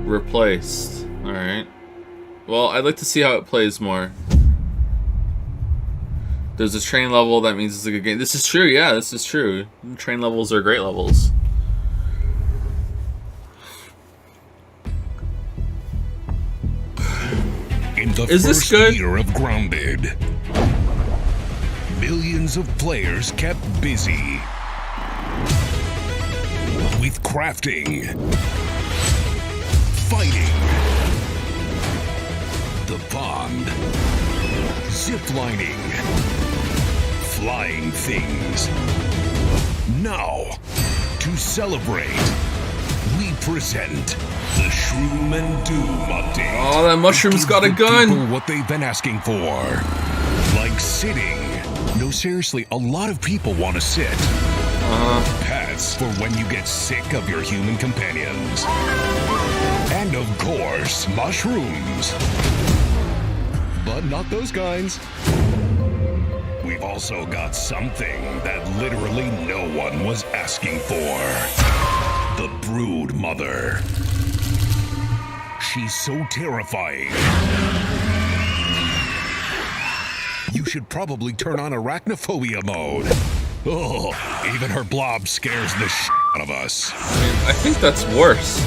Replaced. Alright. Well, I'd like to see how it plays more. There's a train level, that means it's a good game. This is true, yeah, this is true. Train levels are great levels. In the Is this first good? year of Grounded, millions of players kept busy with crafting, fighting, the pond, ziplining, flying things. Now, to celebrate, we present the Shroom and Doom update. Oh, that mushroom's got a gun. People what they've been asking for, like sitting. No, seriously, a lot of people want to sit. Pets for when you get sick of your human companions, and of course, mushrooms. But not those kinds. We've also got something that literally no one was asking for. The Brood Mother. She's so terrifying. You should probably turn on arachnophobia mode. Oh, even her blob scares the shit out of us. I think that's worse.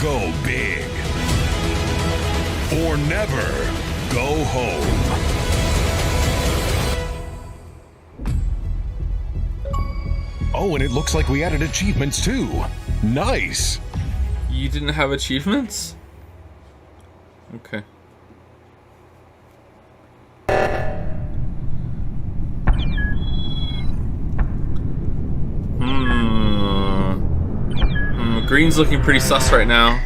Go big. Or never go home. Oh, and it looks like we added achievements too. Nice. You didn't have achievements? Okay. Green's looking pretty sus right now.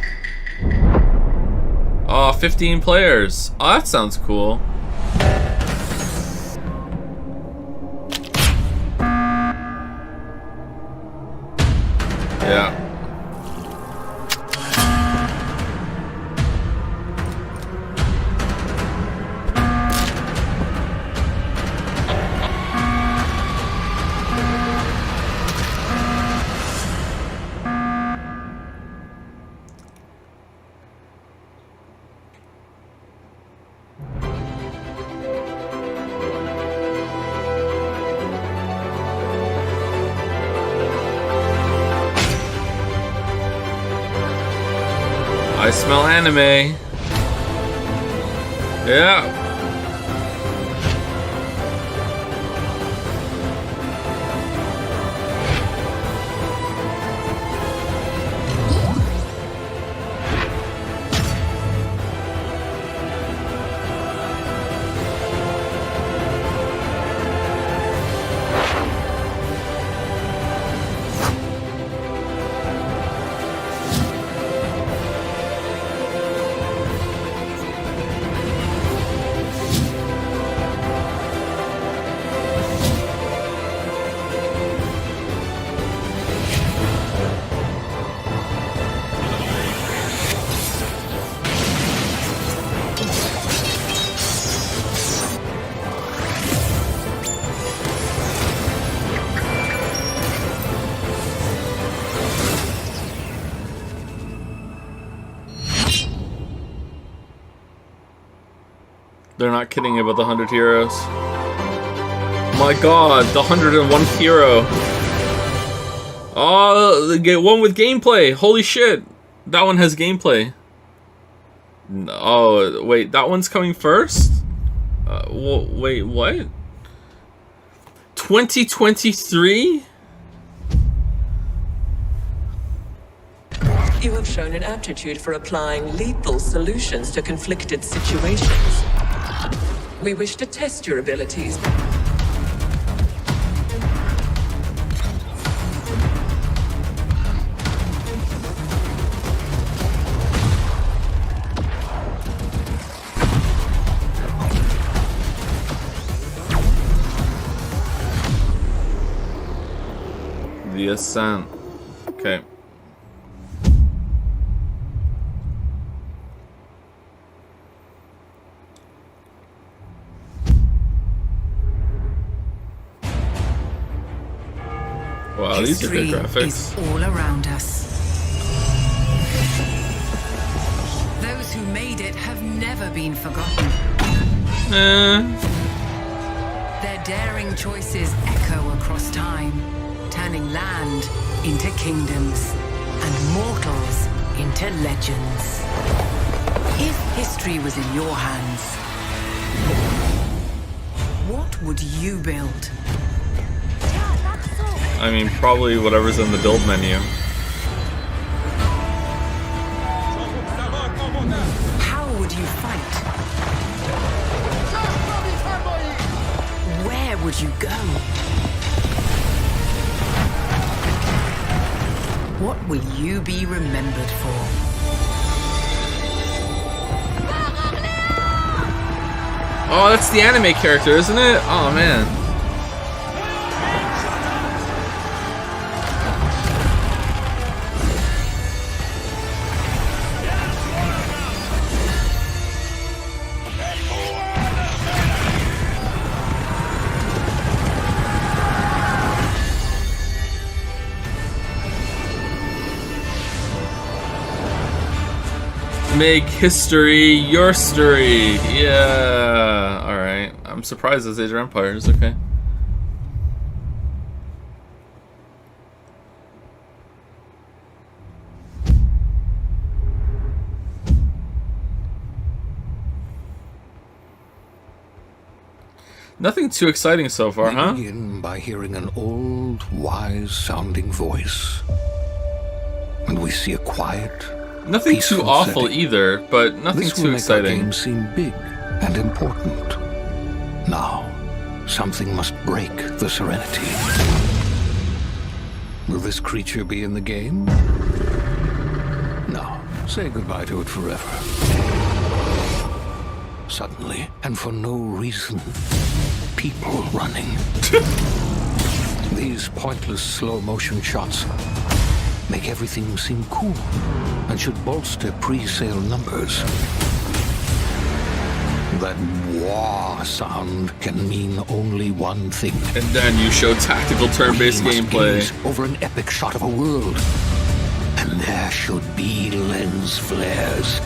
Oh, 15 players. Oh, that sounds cool. Yeah. I smell anime. Yeah. They're not kidding about the 100 heroes. My god, the 101 hero. Oh, they get one with gameplay. Holy shit. That one has gameplay. Oh, wait, that one's coming first? Wait, what? 2023? You have shown an aptitude for applying lethal solutions to conflicted situations. We wish to test your abilities. The Ascent. Okay. Wow, these are good graphics. Is all around us. Those who made it have never been forgotten. Their daring choices echo across time, turning land into kingdoms and mortals into legends. If history was in your hands, what would you build? I mean, probably whatever's in the build menu. How would you fight? Where would you go? What will you be remembered for? Oh, that's the anime character, isn't it? Oh, man. Make history your story. Yeah. Alright. I'm surprised it's Age of Empires. Okay. Nothing too exciting so far, huh? We begin by hearing an old, wise-sounding voice. And we see a quiet, nothing too awful setting. either, but nothing this too will exciting. Make our game seem big and important. Now, something must break the serenity. Will this creature be in the game? No. Say goodbye to it forever. Suddenly, and for no reason, people running. These pointless slow-motion shots make everything seem cool and should bolster pre-sale numbers. That wah sound can mean only one thing. And then you show tactical turn-based gameplay over an epic shot of a world. And there should be lens flares.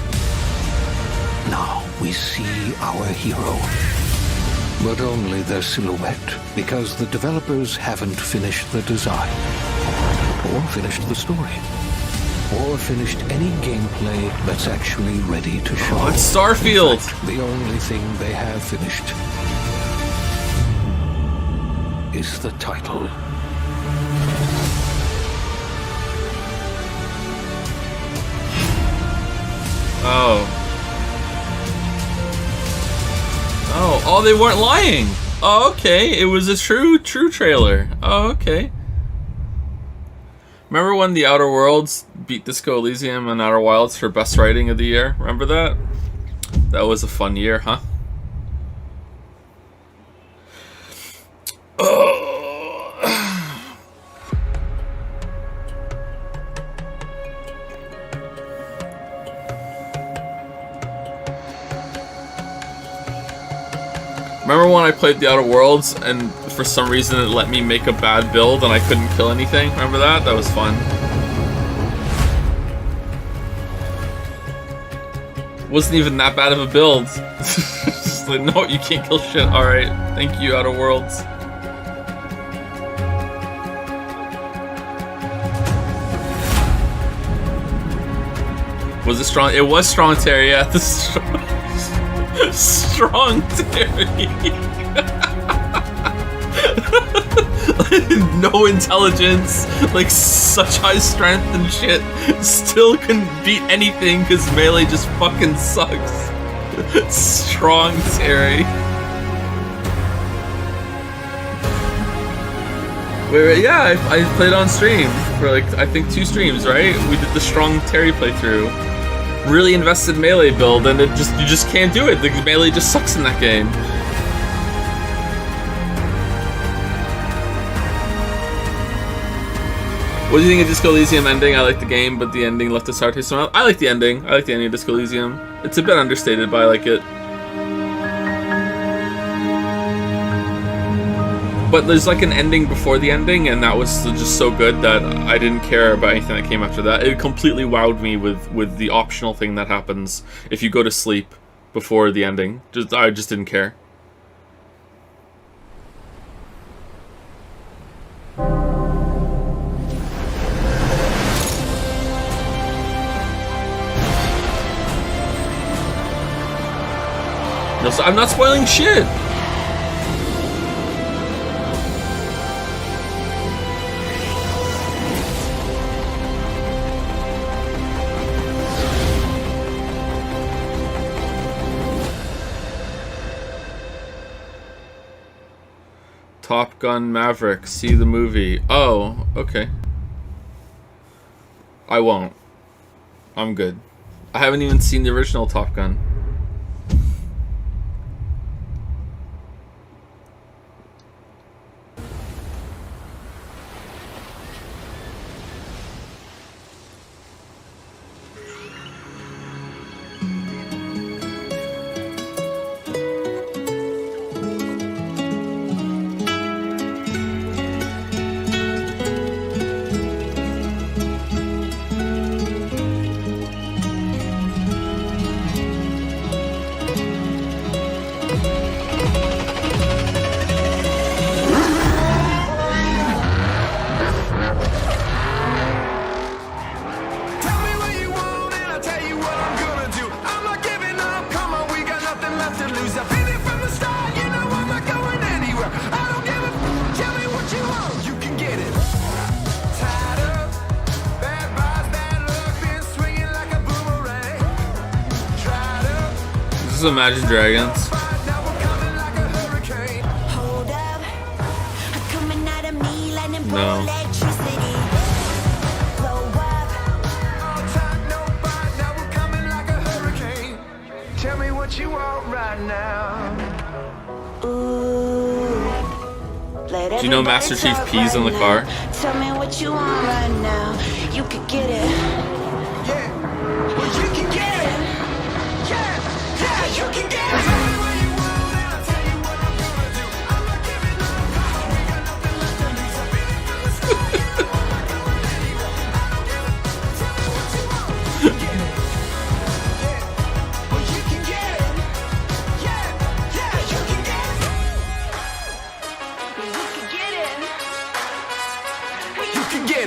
Now we see our hero. But only their silhouette, because the developers haven't finished the design, or finished the story, or finished any gameplay that's actually ready to show. Oh, it's Starfield! In fact, the only thing they have finished is the title. Oh, they weren't lying. Oh, okay. It was a true trailer. Oh, okay. Remember when The Outer Worlds beat Disco Elysium and Outer Wilds for best writing of the year? Remember that? That was a fun year, huh? Remember when I played The Outer Worlds and for some reason it let me make a bad build and I couldn't kill anything? Remember that? That was fun. Wasn't even that bad of a build. Just like, no, you can't kill shit. Alright, thank you, Outer Worlds. Was it strong? It was strong, Terry. Yeah, the strong Terry. No intelligence, like such high strength and shit. Still couldn't beat anything because melee just fucking sucks. Strong Terry. Wait, yeah, I played on stream for like, I think 2 streams, right? We did the strong Terry playthrough. Really invested melee build, and you just can't do it. The melee just sucks in that game. What do you think of Disco Elysium ending? I like the game, but the ending left a sour taste in my mouth. I like the ending. I like the ending of Disco Elysium. It's a bit understated, but I like it. But there's like an ending before the ending, and that was just so good that I didn't care about anything that came after that. It completely wowed me with the optional thing that happens if you go to sleep before the ending. I just didn't care. No, so I'm not spoiling shit. Top Gun Maverick, see the movie. Oh, okay. I won't. I'm good. I haven't even seen the original Top Gun. of Imagine Dragons. No. Tell me what you want right now. Do you know Master Chief pees in the car? Tell me what you want right now. You could get it. Yeah. Well, you can get it. Yeah. Yeah, you can get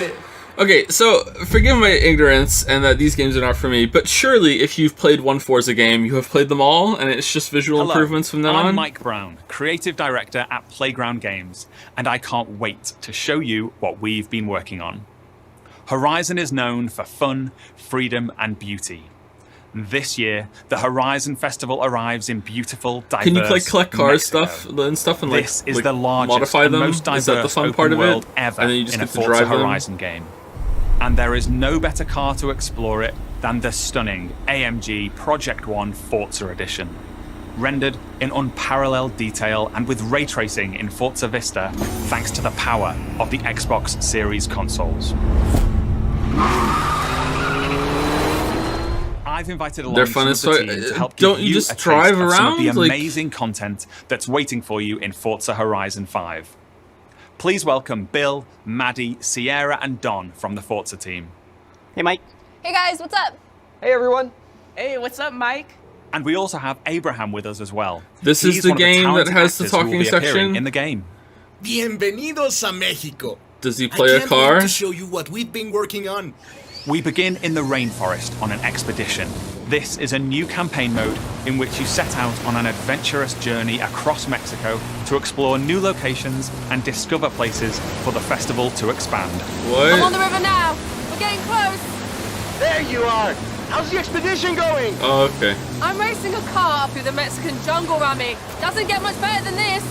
it. Okay, so forgive my ignorance and that these games are not for me, but surely if you've played one Forza game, you have played them all, and it's just visual improvements from then on? I'm Mike Brown, Creative Director at Playground Games, and I can't wait to show you what we've been working on. Horizon is known for fun, freedom, and beauty. This year, the Horizon Festival arrives in beautiful, diverse Can you collect cars Mexico. and stuff and like, This is like the largest modify and them? most diverse Is that the fun open part of world it? ever And then you just in a get to Forza drive them? Horizon game. And there is no better car to explore it than the stunning AMG Project One Forza Edition. Rendered in unparalleled detail and with ray tracing in Forza Vista, thanks to the power of the Xbox Series consoles. I've invited along They're fun some of the as team to help don't give you you just a taste drive of some of the around? Like- amazing content that's waiting for you in Forza Horizon 5. Please welcome Bill, Maddie, Sierra, and Don from the Forza team. Hey, Mike. Hey guys, what's up? Hey, everyone. Hey, what's up, Mike? And we also have Abraham with us as well. This is He's the one of game that talented has the actors who will talking be appearing section? in the game. Bienvenidos a Mexico. Does he play a I can't car? wait to show you what we've been working on. We begin in the rainforest on an expedition. This is a new campaign mode in which you set out on an adventurous journey across Mexico to explore new locations and discover places for the festival to expand. I'm on the river now. We're getting close. There you are. How's the expedition going? Oh, okay. I'm racing a car through the Mexican jungle, Rami. Doesn't get much better than this.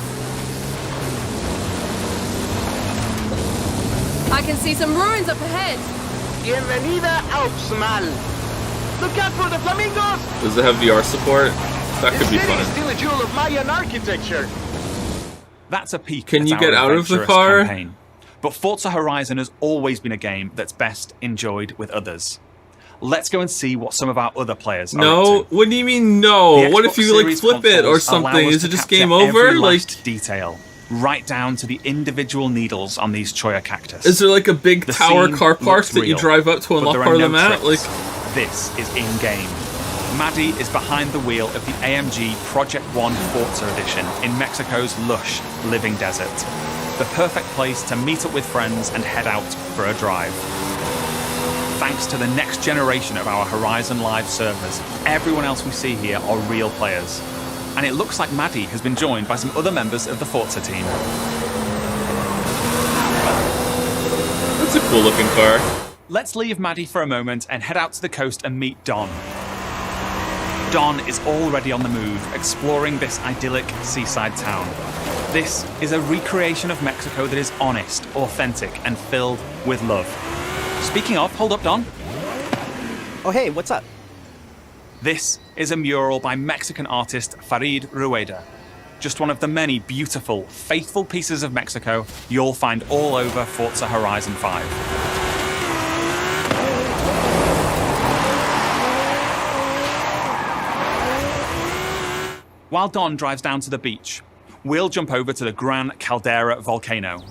I can see some ruins up ahead. Bienvenida Alpsmal. Look out for the flamingos. Does it have VR support? That could be This city fun. is still a jewel of Mayan architecture. That's a peek Can at you our get out of the adventurous car? campaign. But Forza Horizon has always been a game that's best enjoyed with others. Let's go and see what some of our other players are up No, to. what do you mean no? The What if Xbox you like Series flip it or consoles allow something? us Is to it just capture game over? every Like, last detail, right down to the individual needles on these Choya cactus. is there like a big The tower scene car park looks that you real, drive up to but unlock there are part of the no map? Like, tricks. This is in-game. Maddie is behind the wheel of the AMG Project One Forza Edition in Mexico's lush living desert. The perfect place to meet up with friends and head out for a drive. Thanks to the next generation of our Horizon Live servers, everyone else we see here are real players. And it looks like Maddie has been joined by some other members of the Forza team. that's a cool looking car. Let's leave Maddie for a moment and head out to the coast and meet Don. Don is already on the move, exploring this idyllic seaside town. This is a recreation of Mexico that is honest, authentic, and filled with love. Speaking of, hold up, Don. Oh, hey, what's up? This is a mural by Mexican artist Farid Rueda. Just one of the many beautiful, faithful pieces of Mexico you'll find all over Forza Horizon 5. While Don drives down to the beach, we'll jump over to the Gran Caldera volcano.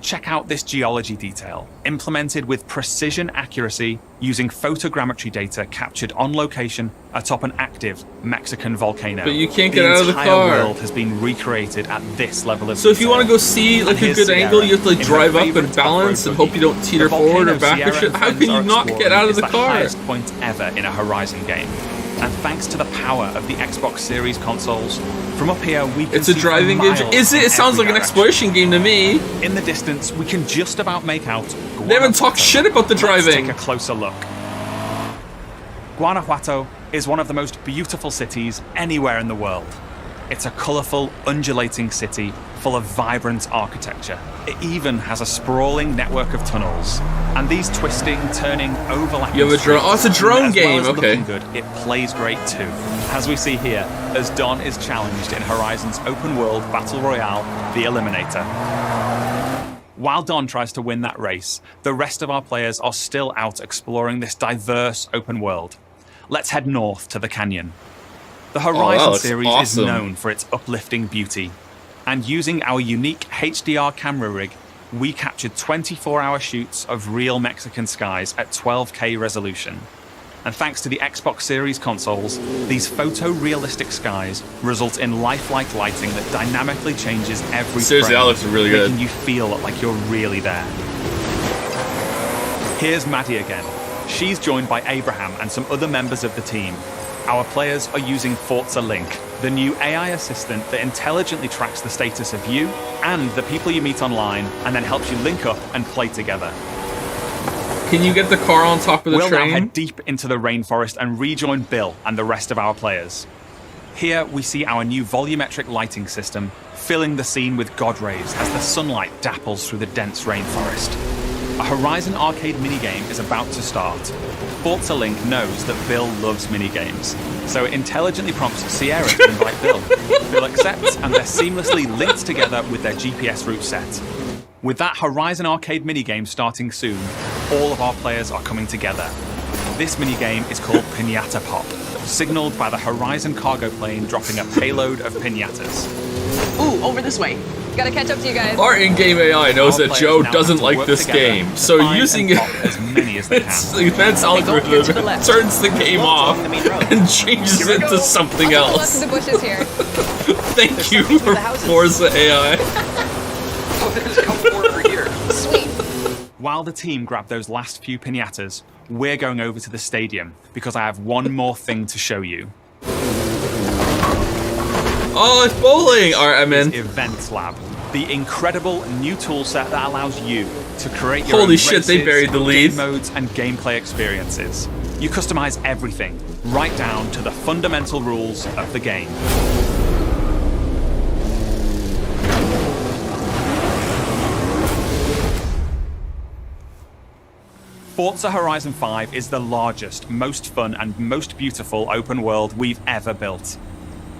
Check out this geology detail, implemented with precision accuracy using photogrammetry data captured on location atop an active Mexican volcano. But you can't get out of the car. The entire world has been recreated at this level of So if you detail. want to go see like And a here's good Sierra angle, you have to like in drive her up and favourite balance and off-road hope you don't teeter The forward or volcano back or Sierra shit. and How friends can you are not get exploring out of is the car? highest point ever in a Horizon game. And thanks to the power of the Xbox Series consoles, from up here we can It's a see driving game. miles Is it? in It sounds every like an direction. exploration game to me. In the distance, we can just about make out They haven't talked shit about the Let's driving. take a closer look. Guanajuato is one of the most beautiful cities anywhere in the world. It's a colourful, undulating city full of vibrant architecture. It even has a sprawling network of tunnels. And these twisting, turning, overlapping You have a drone. Oh, it's a drone streets, game. as well as Okay. looking good, it plays great too. As we see here, as Don is challenged in Horizon's open world battle royale, The Eliminator. While Don tries to win that race, the rest of our players are still out exploring this diverse open world. Let's head north to the canyon. The Horizon series is known for its uplifting beauty. And using our unique HDR camera rig, we captured 24-hour shoots of real Mexican skies at 12K resolution. And thanks to the Xbox Series consoles, these photorealistic skies result in lifelike lighting that dynamically changes every Seriously, frame, that looks really good. making you feel like you're really there. Here's Maddie again. She's joined by Abraham and some other members of the team. Our players are using Forza Link, the new AI assistant that intelligently tracks the status of you and the people you meet online and then helps you link up and play together. Can you get the car on top of the We'll train? now head deep into the rainforest and rejoin Bill and the rest of our players. Here we see our new volumetric lighting system filling the scene with God rays as the sunlight dapples through the dense rainforest. A Horizon arcade minigame is about to start. Forza Link knows that Bill loves minigames, so it intelligently prompts Sierra to invite Bill. Bill accepts, and they're seamlessly linked together with their GPS route set. With that Horizon arcade minigame starting soon, all of our players are coming together. This minigame is called Piñata Pop, signaled by the Horizon cargo plane dropping a payload of piñatas. Ooh, over this way. Gotta catch up to you guys. Our in-game AI knows that Joe doesn't like this game, so using it, as many as they its advanced algorithm turns the game off and changes it to something else. The bushes here. Thank you for Forza AI. Sweet. While the team grab those last few piñatas, we're going over to the stadium because I have one more thing to show you. Oh, it's bowling! Alright, I'm in. Events Lab, the incredible new toolset that allows you to create your Holy own shit, they races, buried the lead. game modes, and gameplay experiences. You customize everything, right down to the fundamental rules of the game. Forza Horizon 5 is the largest, most fun, and most beautiful open world we've ever built.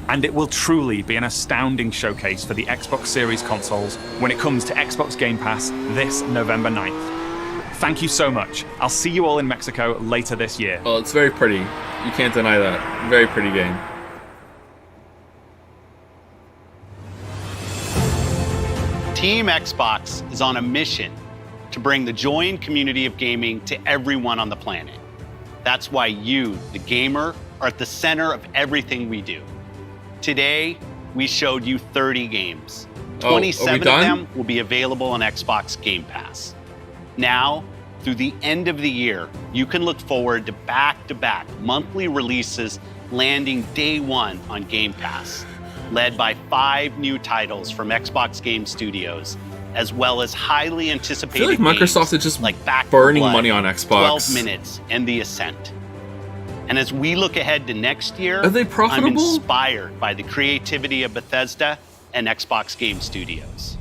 And it will truly be an astounding showcase for the Xbox Series consoles when it comes to Xbox Game Pass this November 9th. Thank you so much. I'll see you all in Mexico later this year. Oh, it's very pretty. You can't deny that. Very pretty game. Team Xbox is on a mission to bring the joy and community of gaming to everyone on the planet. That's why you, the gamer, are at the center of everything we do. Today, we showed you 30 games. 27 of them will be available on Xbox Game Pass. Now, through the end of the year, you can look forward to back-to-back monthly releases landing day one on Game Pass, led by 5 new titles from Xbox Game Studios, as well as highly anticipated I feel like Microsoft is just burning money on Xbox. 12 Minutes and The Ascent. And as we look ahead to next year, Are they profitable? I'm inspired by the creativity of Bethesda and Xbox Game Studios.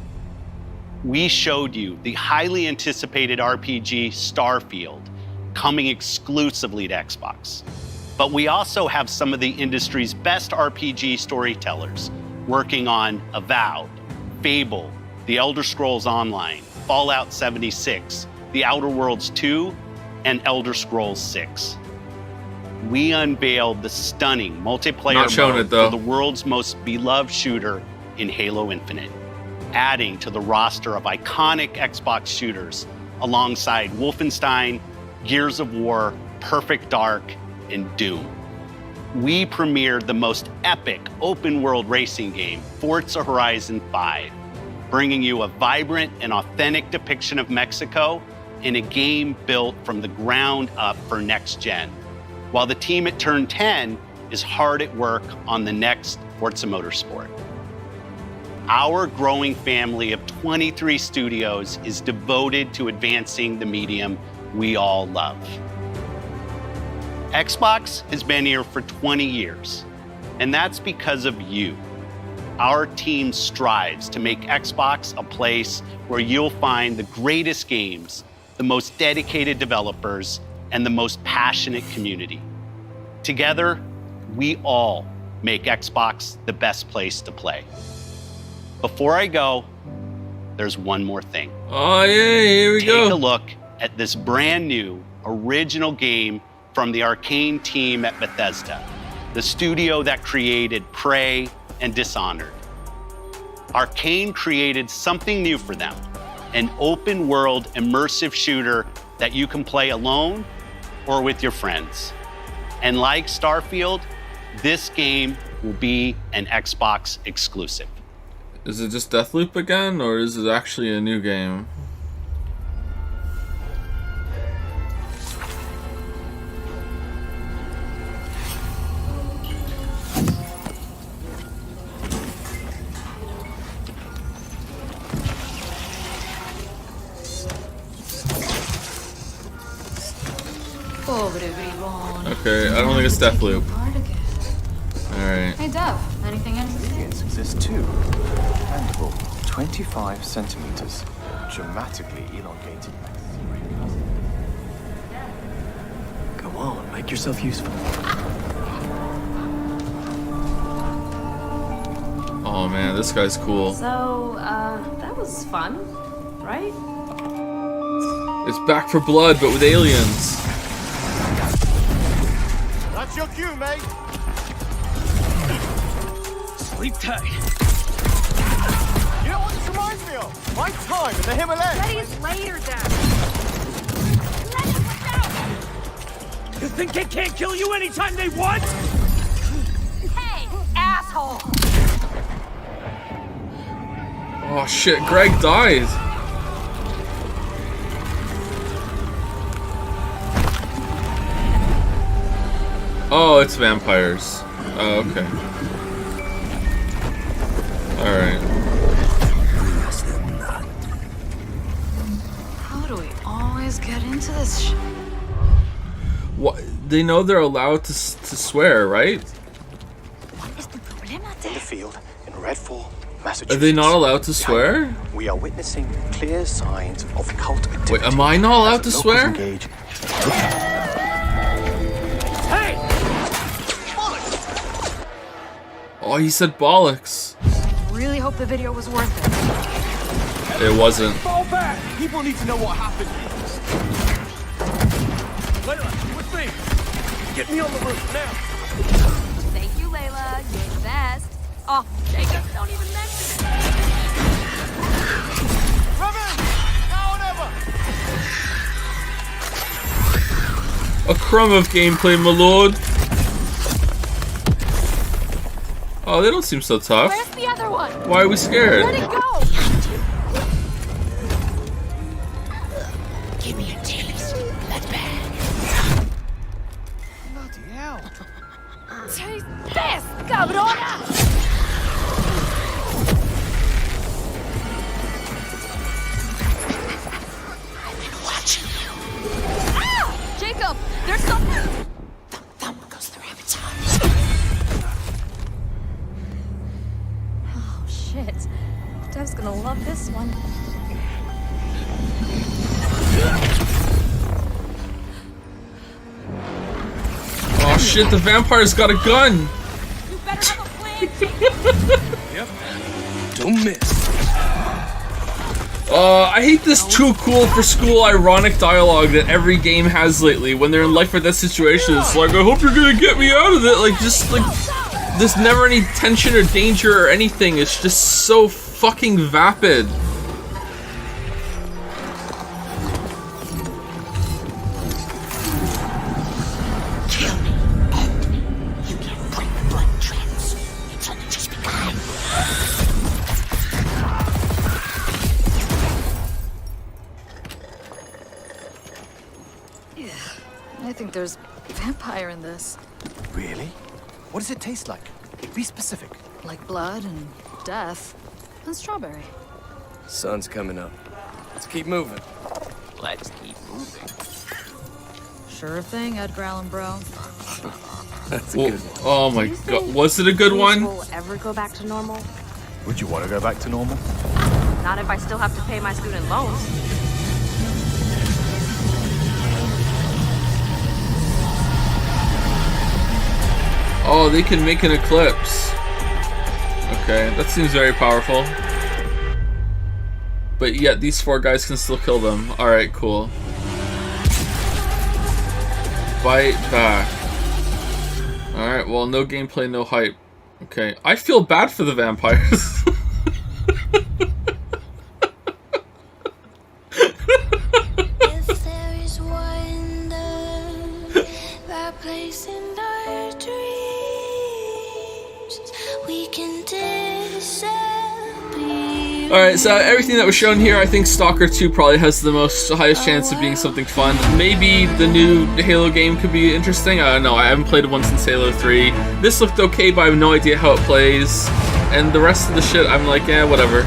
We showed you the highly anticipated RPG Starfield coming exclusively to Xbox. But we also have some of the industry's best RPG storytellers working on Avowed, Fable, The Elder Scrolls Online, Fallout 76, The Outer Worlds 2, and Elder Scrolls 6. We unveiled the stunning multiplayer mode for the world's most beloved shooter in Halo Infinite, adding to the roster of iconic Xbox shooters alongside Wolfenstein, Gears of War, Perfect Dark, and Doom. We premiered the most epic open-world racing game, Forza Horizon 5, bringing you a vibrant and authentic depiction of Mexico in a game built from the ground up for next gen, while the team at Turn 10 is hard at work on the next Forza Motorsport. Our growing family of 23 studios is devoted to advancing the medium we all love. Xbox has been here for 20 years, and that's because of you. Our team strives to make Xbox a place where you'll find the greatest games, the most dedicated developers, and the most passionate community. Together, we all make Xbox the best place to play. Before I go, there's one more thing. Oh yeah, here we go. Take a look at this brand new original game from the Arcane team at Bethesda, the studio that created Prey and Dishonored. Arcane created something new for them, an open world immersive shooter that you can play alone or with your friends. And like Starfield, this game will be an Xbox exclusive. Is it just Deathloop again, or is it actually a new game? Okay, I don't think it's Deathloop. Alright. Hey, Dev, anything interesting? Aliens exist too. Mandible, 25 centimeters. Dramatically elongated. Go on, make yourself useful. Oh man, this guy's cool. So, that was fun, right? It's Back for Blood, but with aliens. That's your cue, mate. Sleep tight. You know what this reminds me of? My time in the Himalayas. Ready's later, Dad. You think they can't kill you anytime they want? Hey, asshole! Oh shit, Greg died. Oh, it's vampires. Oh, okay. Alright. How do we always get into this shit? What? They know they're allowed to swear, right? In the field, in Redfall, Massachusetts. Are they not allowed to swear? We are witnessing clear signs of cult activity. Wait, am I not allowed to swear? Engage. Hey! Oh, he said bollocks. Really hope the video was worth it. It wasn't. Fall back! People need to know what happened. Layla, you with me? Get me on the roof now. Thank you, Layla. You're the best. Oh, Jacob, don't even mention it. Come in! Now or never! A crumb of gameplay, my lord. Oh, they don't seem so tough. Where's the other one? Why are we scared? Let it go! Give me a taste. That's bad. Bloody hell. Taste this, cabrona! Watching you. Ah! Jacob, there's something! Thumb goes through rabbit's arms. Oh, shit. Dev's gonna love this one. Oh shit, the vampire's got a gun! You better have a plan, Yep. Don't miss. I hate this too cool for school ironic dialogue that every game has lately when they're in life or death situations. It's like, I hope you're gonna get me out of it. Like, just like, there's never any tension or danger or anything. It's just so fucking vapid. Kill me. End me. You can't break the blood trends. It's only just begun. I think there's vampire in this. Really? What does it taste like? Be specific. Like blood and death. And strawberry. Sun's coming up. Let's keep moving. Let's keep moving. Sure thing, Edgar Allan Bro. That's a good one. Oh my god, was it a good one? Will ever go back to normal? Would you want to go back to normal? Not if I still have to pay my student loans. Oh, they can make an eclipse. Okay, that seems very powerful. But yet these 4 guys can still kill them. Alright, cool. Bite back. Alright, well, no gameplay, no hype. Okay, I feel bad for the vampires. If there is wonder, that place in our dreams, we can disappear. Alright, so everything that was shown here, I think Stalker 2 probably has the highest chance of being something fun. Maybe the new Halo game could be interesting. I don't know, I haven't played one since Halo 3. This looked okay, but I have no idea how it plays. And the rest of the shit, I'm like, yeah, whatever.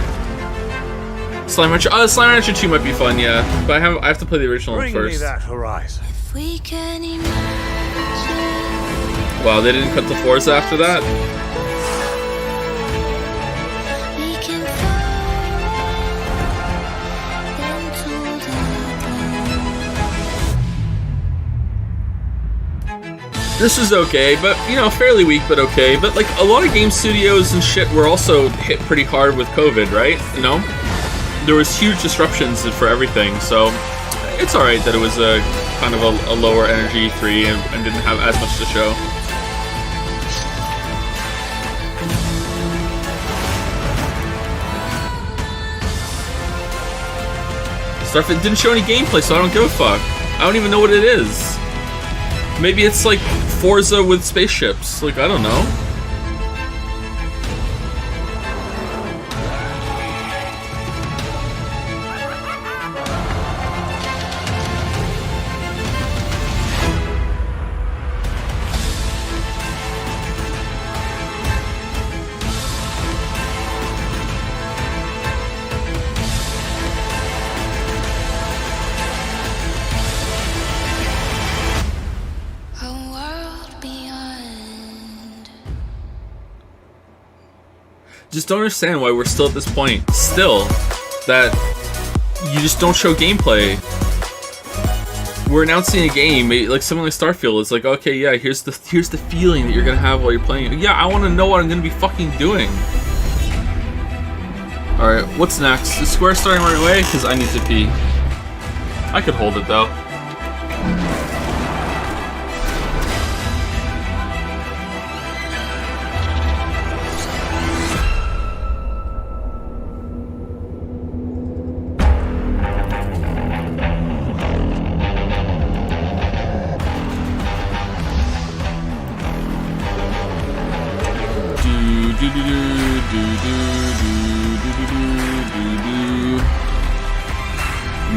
Slime Rancher 2 might be fun, yeah. But I have to play the original Bring first. me that horizon. We can imagine. Wow, they didn't cut the Forza after that? We can This is okay, but, you know, fairly weak, but okay. But, like, a lot of game studios and shit were also hit pretty hard with COVID, right? You know? There was huge disruptions for everything, so it's alright that it was a kind of a lower energy 3 and didn't have as much to show. Starfield didn't show any gameplay, so I don't give a fuck. I don't even know what it is. Maybe it's like Forza with spaceships. Like, I don't know. Just don't understand why we're still at this point. Still, that you just don't show gameplay. We're announcing a game, like something like Starfield. It's like, okay, yeah, here's the feeling that you're gonna have while you're playing. Yeah, I want to know what I'm gonna be fucking doing. All right, what's next? Is Square starting right away? Because I need to pee. I could hold it though.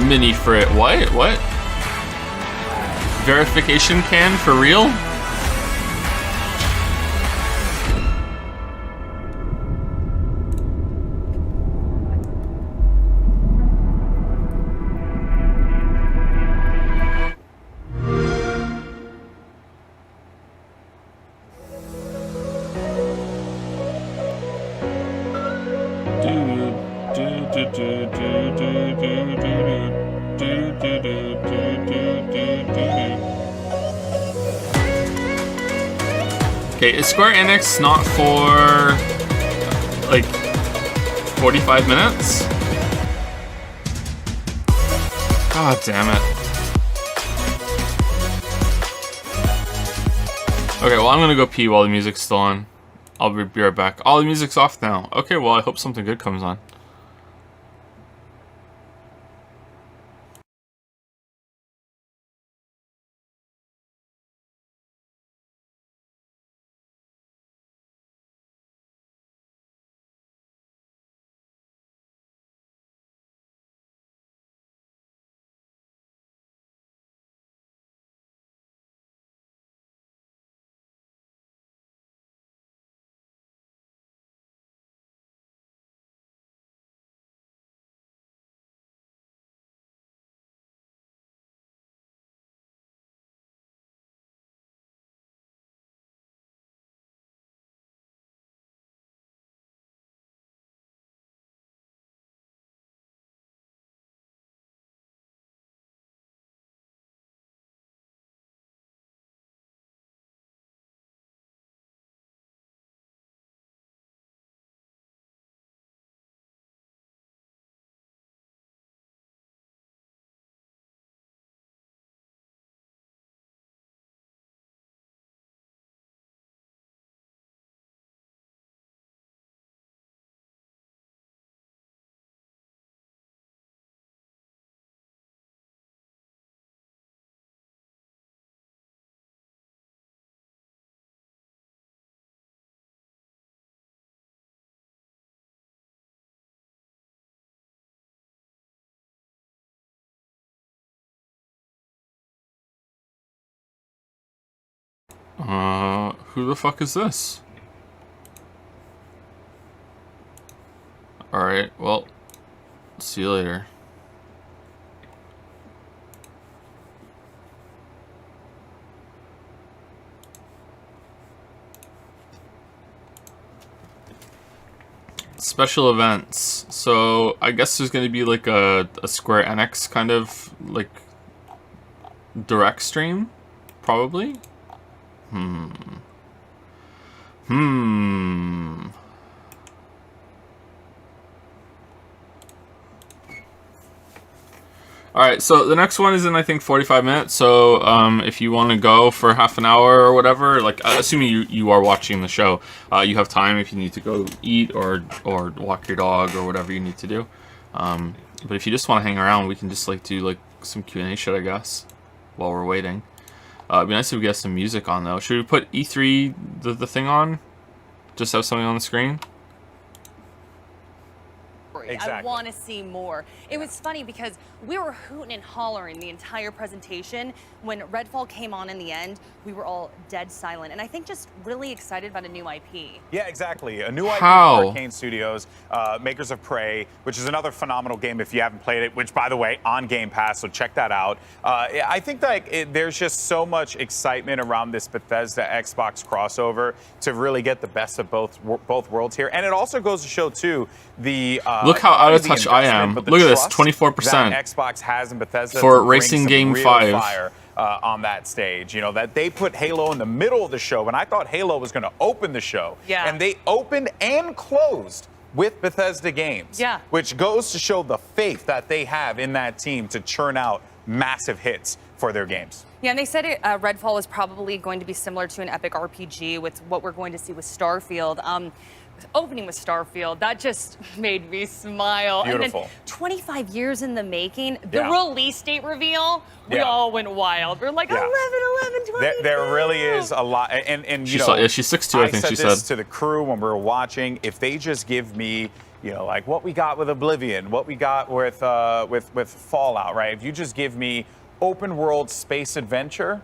Mini frit. What? What? Verification can for real? Okay, is Square Enix not for like 45 minutes? God damn it. Okay, well I'm gonna go pee while the music's still on. I'll be right back. Oh, the music's off now. Okay, well I hope something good comes on. Who the fuck is this? Alright, well, see you later. Special events. So I guess there's going to be like a Square Enix kind of like direct stream, probably. Alright, so the next one is in, I think, 45 minutes, so if you want to go for half an hour or whatever, like, assuming you are watching the show, you have time if you need to go eat or walk your dog or whatever you need to do. But if you just want to hang around, we can just, like, do, like, some Q&A shit, I guess, while we're waiting. It'd be nice if we get some music on, though. Should we put E3, the thing on? Just have something on the screen? Exactly. I want to see more. It was funny because we were hooting and hollering the entire presentation. When Redfall came on in the end, we were all dead silent. And I think just really excited about a new IP. Yeah, exactly. A new IP from Arcane Studios, makers of Prey, which is another phenomenal game if you haven't played it, which, by the way, on Game Pass, so check that out. I think that there's just so much excitement around this Bethesda Xbox crossover to really get the best of both worlds here. And it also goes to show, too, the... Look how out of touch I am. Look at this, 24% Xbox has in Bethesda for Racing Game 5. Fire, on that stage, you know, that they put Halo in the middle of the show, and I thought Halo was going to open the show. Yeah. And they opened and closed with Bethesda games. Yeah. Which goes to show the faith that they have in that team to churn out massive hits for their games. Yeah, and they said Redfall was probably going to be similar to an epic RPG with what we're going to see with Starfield. Opening with Starfield, that just made me smile. Beautiful. And then 25 years in the making, the release date reveal, we all went wild. We're like, 11, 22. There really is a lot. And you she's know, she's 6'2", I think she said. I said this to the crew when we were watching. If they just give me, you know, like what we got with Oblivion, what we got with Fallout, right? If you just give me open world space adventure,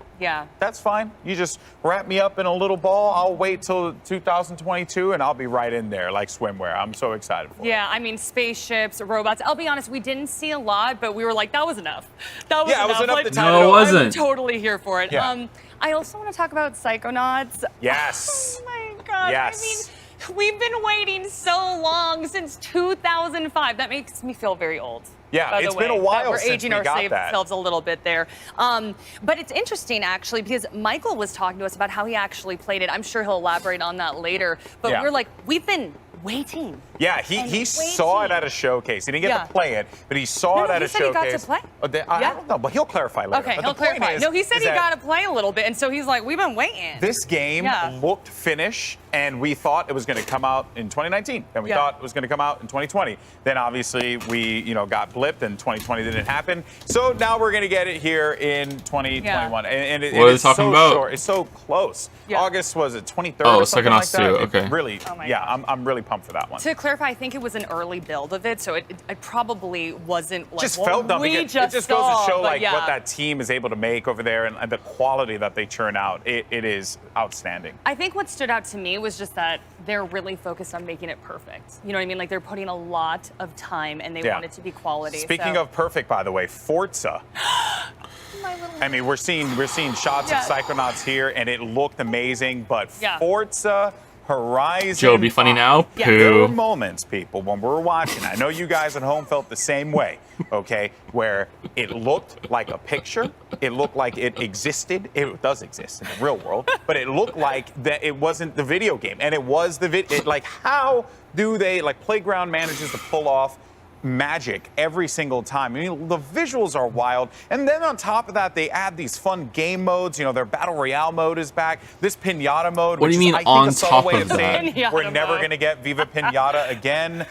that's fine. You just wrap me up in a little ball. I'll wait till 2022 and I'll be right in there like swimwear. I'm so excited for it. Yeah, I mean, spaceships, robots. I'll be honest, we didn't see a lot, but we were like, that was enough. That was enough. It was enough like, to tie it it wasn't. I'm totally here for it. Yeah. I also want to talk about Psychonauts. Yes. Oh my God. Yes. I mean, we've been waiting so long, since 2005. That makes me feel very old. Yeah, it's been a while we're since aging we got that. ourselves a little bit there. But it's interesting, actually, because Michael was talking to us about how he actually played it. I'm sure he'll elaborate on that later. But we're like, we've been waiting. Yeah, he saw it at a showcase. He didn't get to play it, but he saw it at a showcase. He got to play? I don't know, but he'll clarify later. Okay, but he'll clarify. No, he said he got to play a little bit, and so he's like, we've been waiting. This game looked finished, and we thought it was going to come out in 2019. Then we thought it was going to come out in 2020. Then obviously we, got blipped, and 2020 didn't happen. So now we're going to get it here in 2021. And what are they talking about? Short. It's so close. August, was it 23rd? Oh, or something like Psychonauts that? 2. Okay. Really, I'm really pumped for that one. To clarify, I think it was an early build of it, so it probably wasn't like just felt dumb. It just goes to show what that team is able to make over there and the quality that they churn out. It is outstanding. I think what stood out to me was just that they're really focused on making it perfect. You know what I mean? Like they're putting a lot of time and they want it to be quality. Speaking of perfect, by the way, Forza. I mean, we're seeing shots of Psychonauts here, and it looked amazing. But Forza Horizon. Joe, be funny now. Yeah, there were moments, people, when we were watching. I know you guys at home felt the same way, okay? Where it looked like a picture. It looked like it existed. It does exist in the real world, but it looked like that it wasn't the video game, and it was the video. Like, how do they Playground manages to pull off magic every single time? I mean, the visuals are wild, and then on top of that, they add these fun game modes. Their battle royale mode is back. This pinata mode. What do you mean on top of that? We're never going to get Viva Pinata again.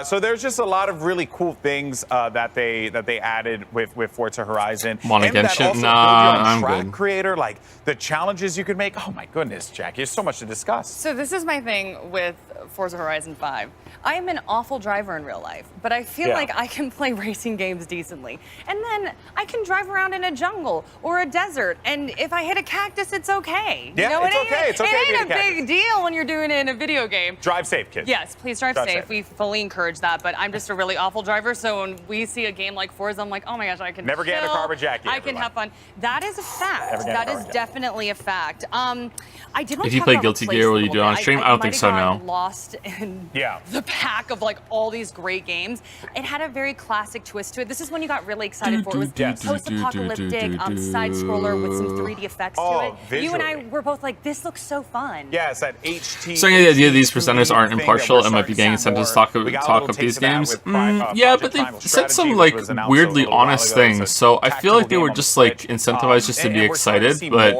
So there's just a lot of really cool things that they added with Forza Horizon. Genshin? Nah, I'm good. Creator, like the challenges you could make. Oh my goodness, Jackie, there's so much to discuss. So this is my thing with Forza Horizon 5. I'm an awful driver in real life, but I feel like I can play racing games decently. And then I can drive around in a jungle or a desert, and if I hit a cactus, it's okay. Yeah, you know, it's okay. It's okay. It ain't a big deal when you're doing it in a video game. Drive safe, kids. Yes, please drive safe. We fully encourage that, but I'm just a really awful driver, so when we see a game like Forza, I'm like, oh my gosh, I can never get in a car with Jackie. I can have fun. That is a fact. That is definitely a fact. I did want If to you talk play about Guilty place Gear, a will you little do it on bit. stream? I don't think so, no. Lost in the pack of like all these great games. It had a very classic twist to it. This is when you got really excited for it. It was post-apocalyptic side scroller with some 3D effects to it. Visually. You and I were both like, this looks so fun. Yes, that HT. So the idea these presenters aren't impartial and might be getting incentives to talk of these games. Yeah, but they said some like weirdly honest things. So I feel like they were just like incentivized just to be excited, but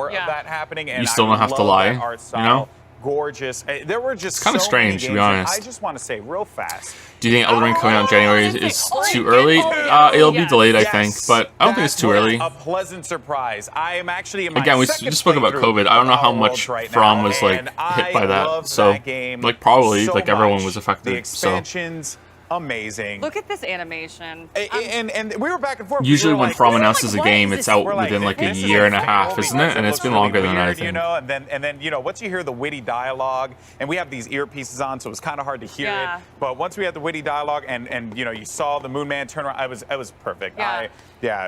you still don't have to lie, you know? Gorgeous. There were just kind of strange, to be honest. I just want to say real fast. Do you think Elden Ring coming out in January is too early? It'll be delayed, I think, but I don't think it's too early. A pleasant surprise. I am actually in my Again, we just spoke about COVID. I don't know how much From was like hit by that. So like probably like everyone was affected. The expansions. Amazing. Look at this animation. And we were back and forth. Usually when From announces a game, it's out within like a year and a half, isn't it? And it's been longer than that, I think. You know, and then you know, once you hear the witty dialogue, and we have these earpieces on, so it was kind of hard to hear it. But once we had the witty dialogue, and you know, you saw the Moon Man turn around, it was perfect.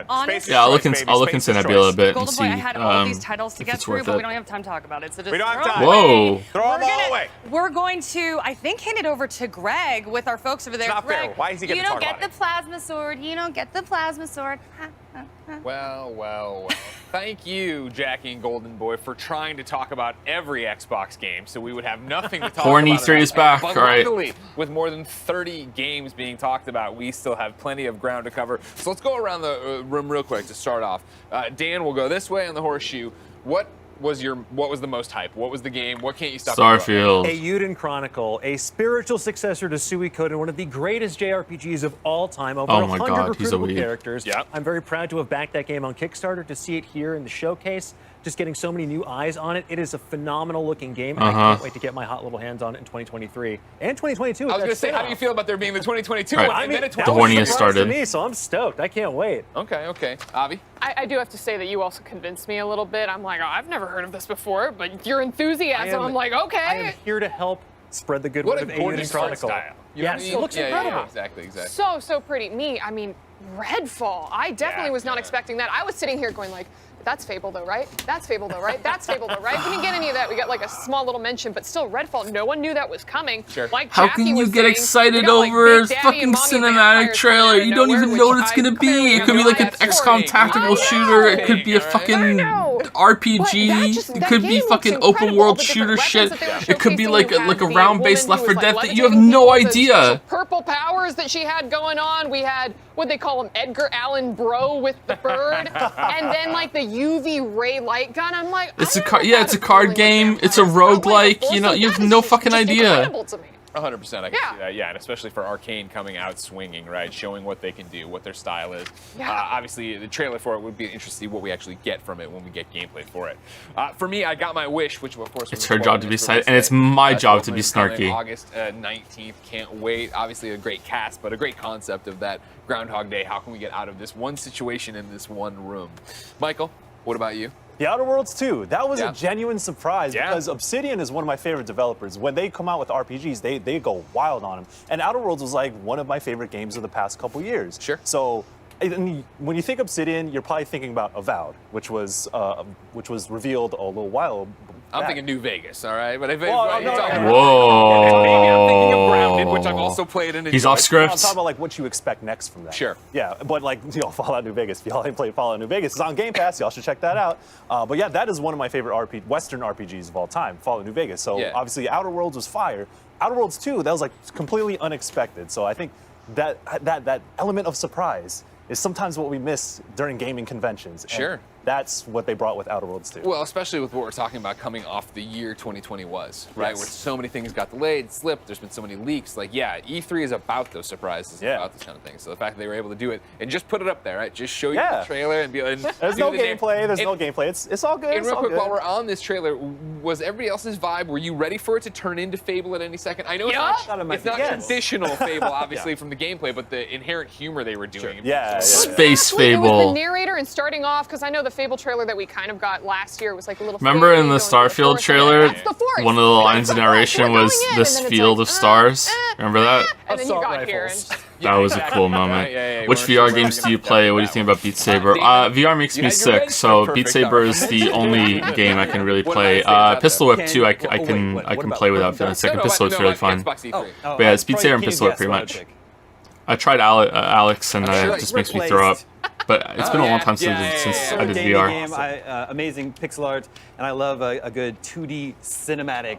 Honestly, I'll look into Nebula a bit and see I had all these titles to get through, but we don't have time to talk about it. So just we don't have time. Whoa! Throw them all away. We're going to, I think, hand it over to Greg with our folks over there. It's not fair. Why is he getting to talk about it? You don't get the plasma sword. You don't get the plasma sword. Well. Thank you, Jackie and Golden Boy, for trying to talk about every Xbox game so we would have nothing to talk about. E3 is back, but alright. luckily, with more than 30 games being talked about, we still have plenty of ground to cover. So let's go around the room real quick to start off. Dan, we'll go this way on the horseshoe. What was the most hype? What was the game? What can't you stop? Starfield. A Euden Chronicle, a spiritual successor to Suikoden, one of the greatest JRPGs of all time. Over 100 recruitable characters. I'm very proud to have backed that game on Kickstarter, to see it here in the showcase. Just getting so many new eyes on it. It is a phenomenal looking game, and I can't wait to get my hot little hands on it in 2023. And 2022. I was going to say, how do you feel about there being the 2022 one? I mean, the horniest started. To me, so I'm stoked. I can't wait. Okay. Avi? I do have to say that you also convinced me a little bit. I'm like, oh, I've never heard of this before, but your enthusiasm, I'm like, okay. I am here to help spread the good word of Euden Chronicle. Yes, it looks incredible. Exactly. So pretty. I mean, Redfall. I definitely was not expecting that. I was sitting here going like, that's Fable though, right? That's Fable though, right? That's Fable though, right? We didn't get any of that. We got like a small little mention, but still Redfall, no one knew that was coming. Sure. Like How can you get excited over a fucking cinematic trailer? You don't even know what it's gonna be. It could be like an XCOM tactical shooter. It could be a fucking RPG. It could be fucking open world shooter shit. It could be like a round-based Left 4 Dead thing. You have no idea. Purple powers that she had going on. We had, what they call him, Edgar Allan Bro with the bird. And then like the UV ray light gun. I'm like, it's a card game. It's a roguelike. You know, you have no fucking idea. 100%, I can see that, and especially for Arcane coming out swinging, right, showing what they can do, what their style is. Obviously, the trailer for it would be interesting to see what we actually get from it when we get gameplay for it. For me, I got my wish, which of course was it's her job to be excited, and it's my job to be snarky. August 19th, can't wait. Obviously, a great cast, but a great concept of that Groundhog Day. How can we get out of this one situation in this one room? Michael, what about you? The Outer Worlds 2, that was a genuine surprise because Obsidian is one of my favorite developers. When they come out with RPGs, they go wild on them. And Outer Worlds was like one of my favorite games of the past couple years. Sure. So when you think Obsidian, you're probably thinking about Avowed, which was revealed a little while back. I'm thinking New Vegas, all right? But Whoa. I'm thinking of Grounded, which I've also played and enjoyed. He's off script. I'm talking about like what you expect next from that. Sure. Yeah, but like Fallout New Vegas. If y'all ain't played Fallout New Vegas, it's on Game Pass. Y'all should check that out. But yeah, that is one of my favorite Western RPGs of all time, Fallout New Vegas. So obviously Outer Worlds was fire. Outer Worlds 2, that was like completely unexpected. So I think that element of surprise is sometimes what we miss during gaming conventions. Sure. that's what they brought with Outer Worlds 2. Well, especially with what we're talking about coming off the year 2020 was, right? Yes. Where so many things got delayed, slipped, there's been so many leaks. Like, yeah, E3 is about those surprises, about this kind of thing. So the fact that they were able to do it and just put it up there, right? Just show you the trailer and be like, there's no gameplay, there's no gameplay. It's all good. And real quick, while we're on this trailer, was everybody else's vibe, were you ready for it to turn into Fable at any second? I know it's not traditional Fable, obviously, from the gameplay, but the inherent humor they were doing. Space With the Fable. narrator and starting off, because I know the Fable trailer that we kind of got last year was like a little. Remember in the Starfield trailer, one of the lines of narration was "this field of stars." Remember that? And then you got here. That was a cool moment. Which VR games do you play? What do you think about Beat Saber? VR makes me sick, so Beat Saber is the only game I can really play. Pistol Whip 2, I can play without feeling sick, and Pistol Whip's really fun. But yeah, it's Beat Saber and Pistol Whip pretty much. I tried Alex, and it just makes me throw up. But it's been a long time since I did VR. Game, amazing pixel art, and I love a good 2D cinematic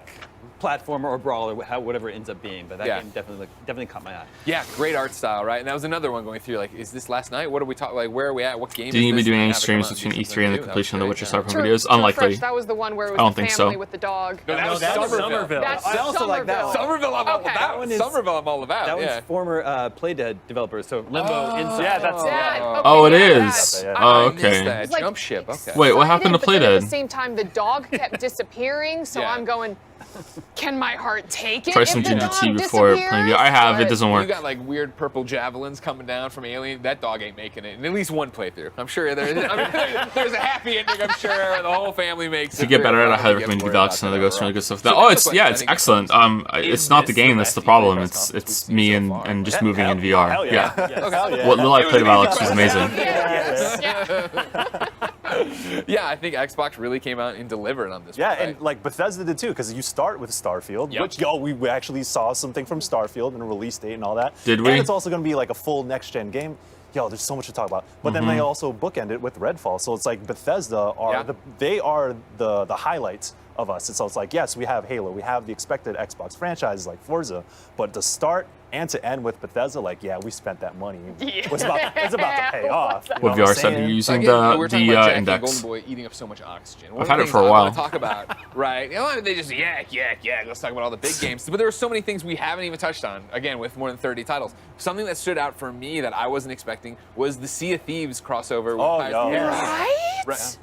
platformer or brawler, whatever it ends up being. But that game definitely caught my eye. Yeah, great art style, right? And that was another one going through. Like, is this last night? What are we talking? Like, where are we at? What game? Do you be doing any streams between E3 and the completion of the Witcher Cyberpunk videos? Unlikely. That was the one where it was I don't the think family so. with the dog. No, that was Somerville. That's I also like that one. Somerville, I'm all about. Somerville, I'm all about. That one's former Playdead developers, so Limbo Inside. Yeah, that's Oh, it is. Oh, okay. Jump ship. Okay. Wait, what happened to But then at Playdead? the same time, the dog kept disappearing, so I'm going, can my heart take it? Try some Ginger tea before playing VR. I have, it doesn't work. You got like weird purple javelins coming down from Alien. That dog ain't making it in at least one playthrough. I'm sure there's a happy ending. I'm sure the whole family makes it. To get better at it, I highly recommend Galaxy and other Ghost really good stuff. Oh, it's excellent. It's not the game that's the problem. It's me and just moving in VR. Hell yeah. What little I played of Alex was amazing. Yeah, I think Xbox really came out and delivered on this. Yeah, one, right? and like Bethesda did too, because you start with Starfield, which we actually saw something from Starfield and a release date and all that. Did we? And it's also going to be like a full next-gen game. There's so much to talk about. But then they also bookend it with Redfall, so it's like Bethesda are the highlights of us. So it's like, yes, we have Halo, we have the expected Xbox franchises like Forza, but to start and to end with Bethesda, like, we spent that money. It's about to pay off. What VR set are you using the Index? Golden Boy eating up so much oxygen. I've had it for a while. I want to talk about, right? They just yak. Let's talk about all the big games. But there are so many things we haven't even touched on. Again, with more than 30 titles. Something that stood out for me that I wasn't expecting was the Sea of Thieves crossover. With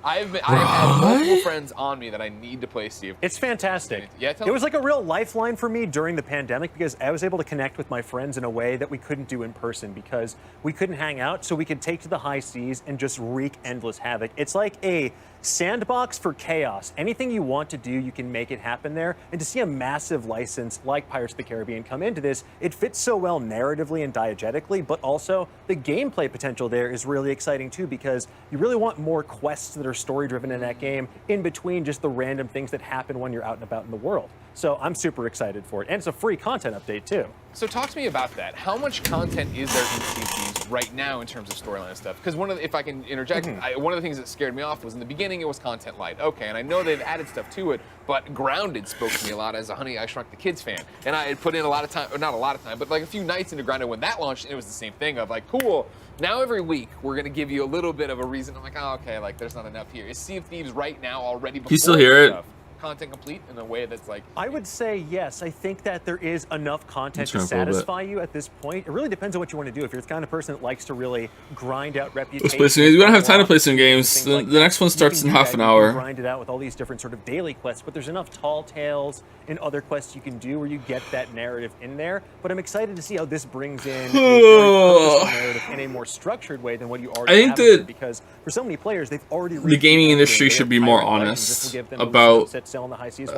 I've had multiple friends on me that I need to play Sea of Thieves. It's fantastic. Yeah, it was like a real lifeline for me during the pandemic because I was able to connect with my friends in a way that we couldn't do in person because we couldn't hang out, so we could take to the high seas and just wreak endless havoc. It's like a sandbox for chaos. Anything you want to do, you can make it happen there. And to see a massive license like Pirates of the Caribbean come into this, it fits so well narratively and diegetically, but also the gameplay potential there is really exciting too because you really want more quests that are story-driven in that game in between just the random things that happen when you're out and about in the world. So I'm super excited for it. And it's a free content update too. So talk to me about that. How much content is there in Sea of Thieves right now in terms of storyline and stuff? Because if I can interject, one of the things that scared me off was in the beginning it was content light. Okay, and I know they've added stuff to it, but Grounded spoke to me a lot as a Honey, I Shrunk the Kids fan. And I had put in a lot of time, or not a lot of time, but like a few nights into Grounded when that launched, and it was the same thing of like, cool, now every week we're going to give you a little bit of a reason. I'm like, oh, okay, like there's not enough here. Is Sea of Thieves right now already before you still hear it? Content complete in a way that's like... I would say yes. I think that there is enough content to satisfy you at this point. It really depends on what you want to do. If you're the kind of person that likes to really grind out reputation... We don't have time to play some games. The next one starts in half an hour. Grind it out with all these different sort of daily quests, but there's enough tall tales and other quests you can do where you get that narrative in there. But I'm excited to see how this brings in a narrative in a more structured way than what you already have. Because for so many players, they've already... The gaming industry should be more honest about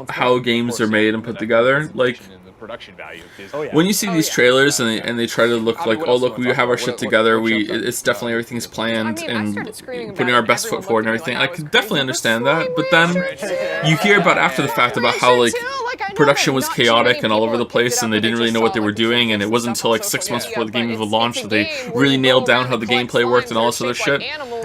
how games are made and put together. Like, production value. When you see these trailers and they try to look like, oh look, we have our shit together. It's definitely everything's planned and putting our best foot forward and everything. I can definitely understand that. But then you hear about after the fact about how like production was chaotic and all over the place, and they didn't really know what they were doing, and it wasn't until like 6 months before the game even launched that they really nailed down how the gameplay worked and all this other shit.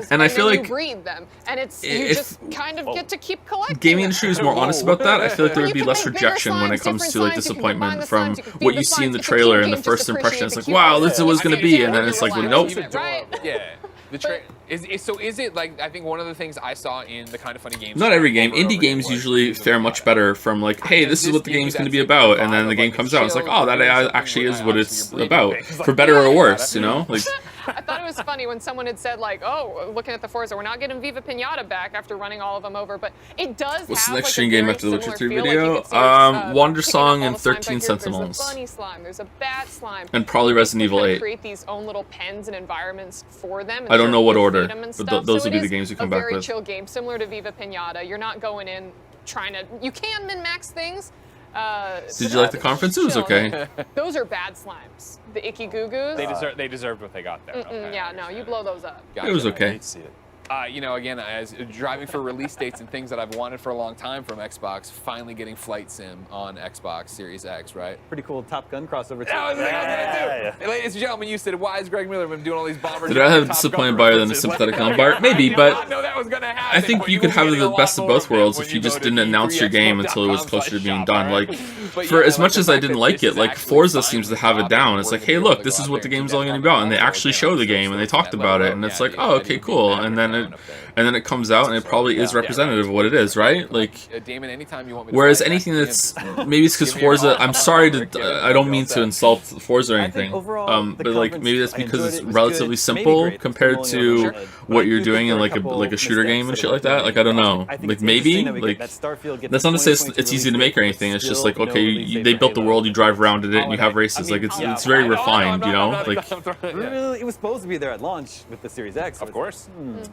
And I feel like you just kind of get to keep collecting. Gaming industry was more honest about that, I feel like there would be less rejection when it comes to like disappointment from what you see in the trailer and the first impression. It's like, wow, this is what it's going to be, and then it's like, well, nope. Yeah. Is it like, I think one of the things I saw in the Kind of Funny games. Not every game. Indie games usually fare much better from like, hey, this is what the game's going to be about, and then the game comes out. It's like, oh, that actually is what it's about, for better or worse, you know? Like. I thought it was funny when someone had said like, oh, looking at the Forza, we're not getting Viva Pinata back after running all of them over, but it does What's have the next like stream game after the Witcher 3 video? Like Wander Song and 13 Sentinels. There's a bunny slime, there's a bat slime. And probably Resident Evil 8. Create these own little pens and environments for them. I don't know what order, but those would be the games you come back with. It's a very chill game, similar to Viva Pinata. You're not going in trying to, you can min-max things. Did you like the conference? It was okay. Those are bad slimes. The icky goo-goos. They deserved what they got there. Okay. Yeah, no, you blow those up. It was okay. You know, again, as driving for release dates and things that I've wanted for a long time from Xbox, finally getting Flight Sim on Xbox Series X, right? Pretty cool Top Gun crossover. Hey, ladies and gentlemen, you said, why is Greg Miller been doing all these bombers? Did I have a disappointing buyer than a sympathetic Lombard? Maybe, but I think you could have the best of both worlds if you just didn't announce your game until it was closer to being done. Like, for as much as I didn't like it, like Forza seems to have it down. It's like, hey, look, this is what the game's all going to be about, and they actually show the game and they talked about it, and it's like, oh, okay, cool, and then it comes out and it probably is representative of what it is, right? Like, Damon, anytime you want me to whereas anything that's maybe it's because Forza. I'm sorry to. I don't mean to insult Forza or anything. But like maybe that's because it's relatively simple compared to what you're doing in like a shooter game and shit like that. Like I don't know. Like maybe like that's not to say it's easy to make or anything. It's just like okay, they built the world, you drive around in it, and you have races. Like it's very refined, you know. Like it was supposed to be there at launch with the Series X. Of course.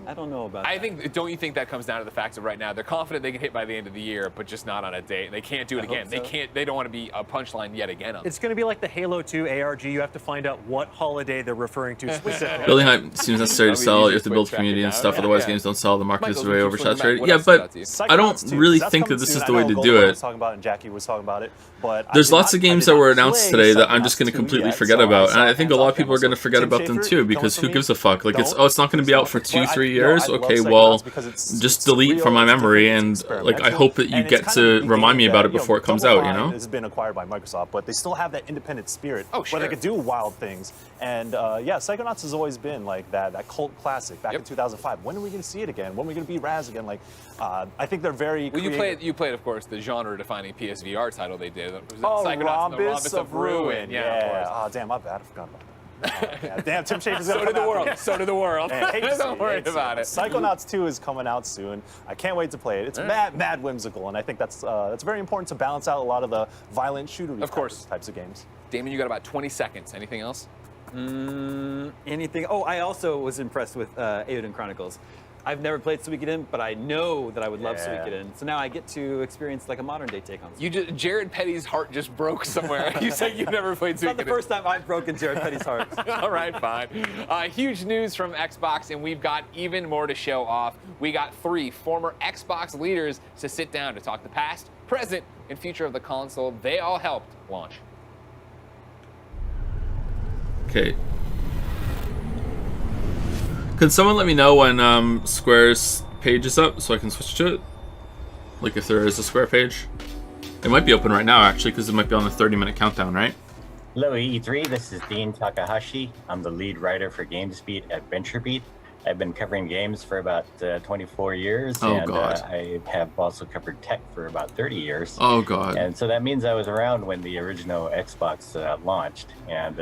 I don't know about. I think. Don't you think that comes down to the fact that right now they're confident they can hit by the end of the year, but just not on a date. They can't do it again. They can't. They don't want to be a punchline yet again. It's going to be like the Halo 2 ARG. You have to find out what holiday they're referring to specifically. Building hype seems necessary to sell. You have to build community and stuff. Otherwise, games don't sell. The market is way oversaturated. Yeah, but I don't really think that this is the way to do it. Talking about and Jackie was talking about it, but there's lots of games that were announced today that I'm just going to completely forget about, and I think a lot of people are going to forget about them too because who gives a fuck? Like it's not going to be out for 2-3 years. Okay, well, just delete from my memory, and like I hope that you get to remind me about it before it comes out. You know, it's been acquired by Microsoft, but they still have that independent spirit where they could do wild things. And yeah, Psychonauts has always been like that cult classic back in 2005. When are we going to see it again? When are we going to be Raz again? Like, I think they're very. Well, you played, of course, the genre-defining PSVR title they did. Rhombus of Ruin. Yeah. Oh, damn, my bad. I forgot about that. Yeah, damn, Tim Schafer's gonna come out. So did the world. Don't worry about it. Psychonauts 2 is coming out soon. I can't wait to play it. It's mad whimsical, and I think that's very important to balance out a lot of the violent shootery types of games. Damon, you got about 20 seconds. Anything else? Anything? Oh, I also was impressed with Eiyuden Chronicles. I've never played Suikoden, but I know that I would love Suikoden. So now I get to experience like a modern-day take on Suikoden. Jared Petty's heart just broke somewhere. You said you've never played Suikoden. It's not the first time I've broken Jared Petty's heart. All right, fine. Huge news from Xbox, and we've got even more to show off. We got 3 former Xbox leaders to sit down to talk the past, present, and future of the console. They all helped launch. Okay. Can someone let me know when Square's page is up so I can switch to it? Like if there is a Square page? It might be open right now actually because it might be on the 30-minute countdown, right? Hello E3, this is Dean Takahashi. I'm the lead writer for GamesBeat at VentureBeat. I've been covering games for about 24 years, and I have also covered tech for about 30 years. Oh, God. And so that means I was around when the original Xbox launched, and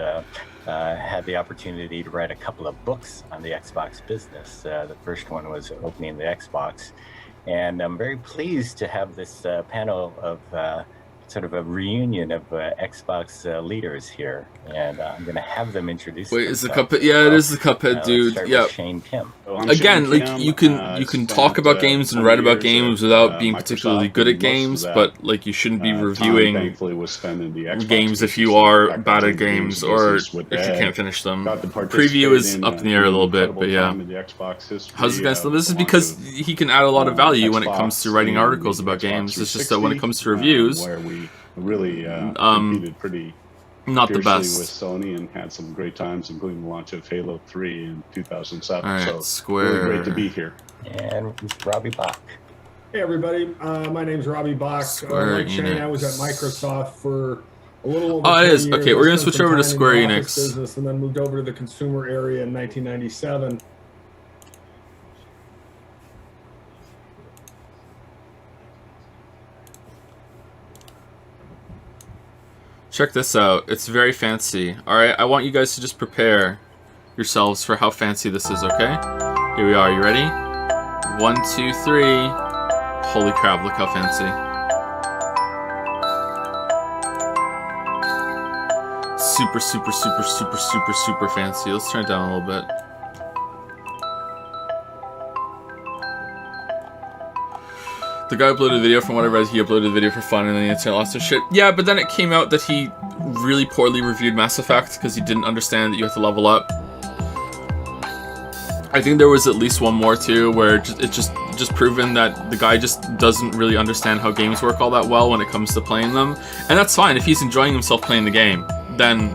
had the opportunity to write a couple of books on the Xbox business. The first one was Opening the Xbox, and I'm very pleased to have this panel of sort of a reunion of Xbox leaders here, and I'm going to have them introduce. Wait, is the Cuphead? Yeah, it is the Cuphead dude. Yeah. Shane Kim. Again, like you can talk about games and write about games without being particularly good at games, but like you shouldn't be reviewing games if you are bad at games or if you can't finish them. Preview is up in the air a little bit, but yeah. How's it guys? This is because he can add a lot of value when it comes to writing articles about games. It's just that when it comes to reviews, really competed pretty not the best with Sony and had some great times, including the launch of Halo 3 in 2007. All right, so Square. Really great to be here. And Robbie Bach. Hey everybody, my name's Robbie Bach. Like Shane, I was at Microsoft for a little over 10 it is. years. Okay, we're gonna switch over to Square Enix. Business and then moved over to the consumer area in 1997. Check this out. It's very fancy. Alright, I want you guys to just prepare yourselves for how fancy this is, okay? Here we are. You ready? 1, 2, 3. Holy crap, look how fancy. Super, super, super, super, super, super fancy. Let's turn it down a little bit. The guy uploaded a video. From what I read, he uploaded a video for fun and then the internet lost their shit. Yeah, but then it came out that he really poorly reviewed Mass Effect because he didn't understand that you have to level up. I think there was at least one more too, where it's just proven that the guy just doesn't really understand how games work all that well when it comes to playing them. And that's fine if he's enjoying himself playing the game. Then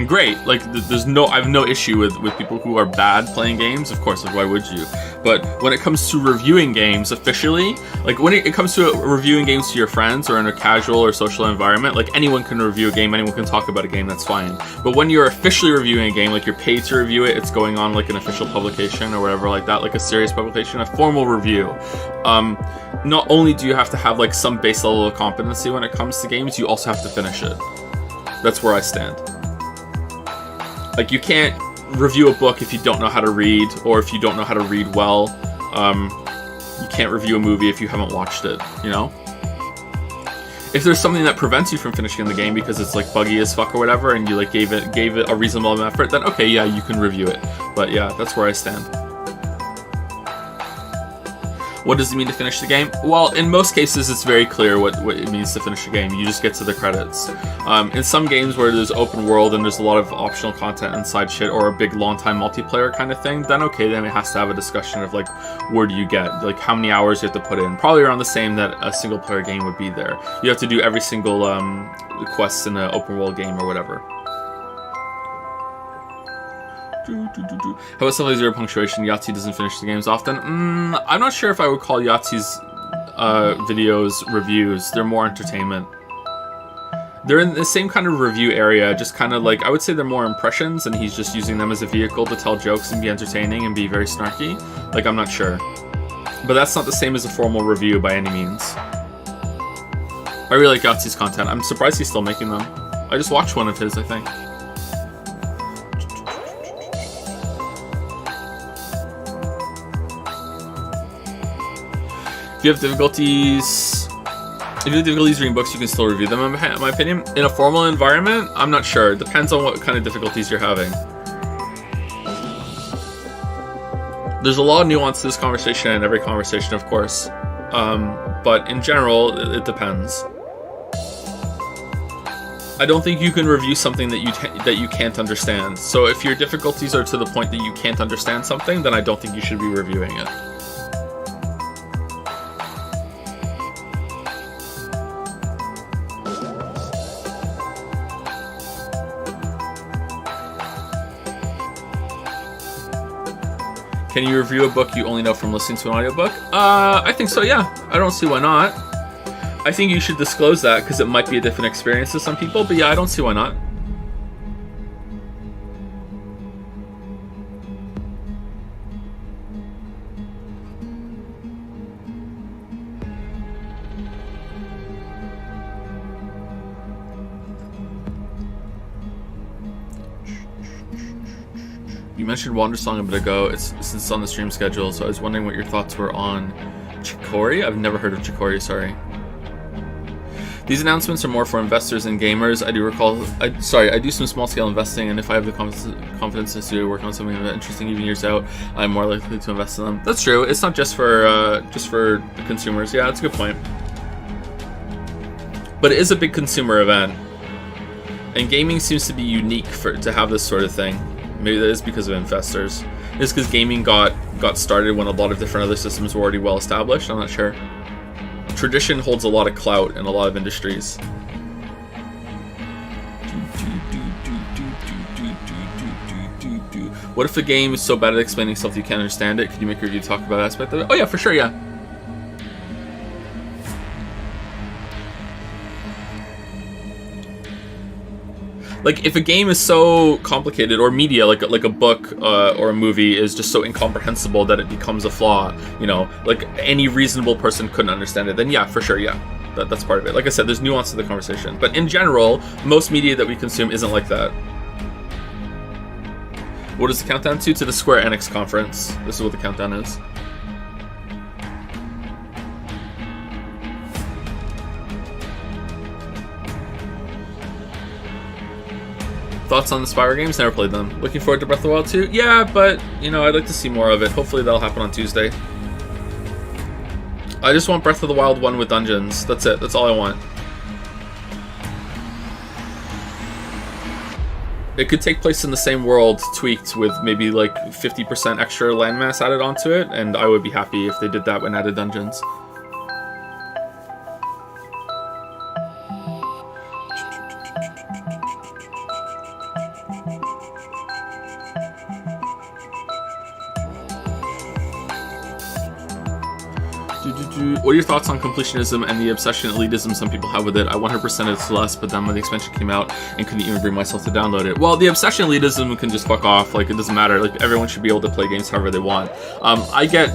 great. Like I have no issue with people who are bad playing games. Of course, like why would you? But when it comes to reviewing games officially, like when it comes to reviewing games to your friends or in a casual or social environment, like anyone can review a game, anyone can talk about a game, that's fine. But when you're officially reviewing a game, like you're paid to review it, it's going on like an official publication or whatever like that, like a serious publication, a formal review. Not only do you have to have like some base level of competency when it comes to games, you also have to finish it. That's where I stand. Like, you can't review a book if you don't know how to read, or if you don't know how to read well. You can't review a movie if you haven't watched it, you know? If there's something that prevents you from finishing the game because it's, like, buggy as fuck or whatever, and you, like, gave it a reasonable amount of effort, then okay, yeah, you can review it. But, yeah, that's where I stand. What does it mean to finish the game? Well, in most cases, it's very clear what it means to finish a game. You just get to the credits. In some games where there's open world and there's a lot of optional content and side shit, or a big long-time multiplayer kind of thing, then okay, then it has to have a discussion of, like, where do you get? Like, how many hours you have to put in. Probably around the same that a single-player game would be there. You have to do every single quest in an open world game or whatever. How about stuff like Zero Punctuation? Yahtzee doesn't finish the games often. I'm not sure if I would call Yahtzee's videos reviews. They're more entertainment. They're in the same kind of review area, just kind of like, I would say they're more impressions, and he's just using them as a vehicle to tell jokes and be entertaining and be very snarky. Like, I'm not sure. But that's not the same as a formal review by any means. I really like Yahtzee's content. I'm surprised he's still making them. I just watched one of his, I think. If you have difficulties reading books, you can still review them, in my opinion. In a formal environment, I'm not sure. It depends on what kind of difficulties you're having. There's a lot of nuance to this conversation and every conversation, of course. But in general, it depends. I don't think you can review something that you can't understand. So if your difficulties are to the point that you can't understand something, then I don't think you should be reviewing it. Can you review a book you only know from listening to an audiobook? I think so, yeah. I don't see why not. I think you should disclose that because it might be a different experience to some people, but yeah, I don't see why not. You mentioned Wandersong a bit ago. It's on the stream schedule, so I was wondering what your thoughts were on Chicory. I've never heard of Chicory, sorry. These announcements are more for investors and gamers. I do some small-scale investing, and if I have the confidence to work on something interesting even years out, I'm more likely to invest in them. That's true. It's not just for the consumers. Yeah, that's a good point. But it is a big consumer event, and gaming seems to be unique to have this sort of thing. Maybe that is because of investors. It's because gaming got started when a lot of different other systems were already well established. I'm not sure. Tradition holds a lot of clout in a lot of industries. What if the game is so bad at explaining stuff that you can't understand it? Could you make a review talk about that aspect of it? Oh yeah, for sure, yeah. Like, if a game is so complicated, or media, like a book or a movie is just so incomprehensible that it becomes a flaw, you know, like any reasonable person couldn't understand it, then yeah, for sure, yeah. That's part of it. Like I said, there's nuance to the conversation. But in general, most media that we consume isn't like that. What is the countdown to? To the Square Enix conference. This is what the countdown is. Thoughts on the Spyro games? Never played them. Looking forward to Breath of the Wild 2? Yeah, but, you know, I'd like to see more of it. Hopefully that'll happen on Tuesday. I just want Breath of the Wild 1 with dungeons. That's it. That's all I want. It could take place in the same world, tweaked with maybe like 50% extra landmass added onto it, and I would be happy if they did that when added dungeons. What are your thoughts on completionism and the obsession elitism some people have with it? I 100% it's less, but then when the expansion came out and couldn't even bring myself to download it. Well, the obsession elitism can just fuck off. Like, it doesn't matter. Like, everyone should be able to play games however they want. I get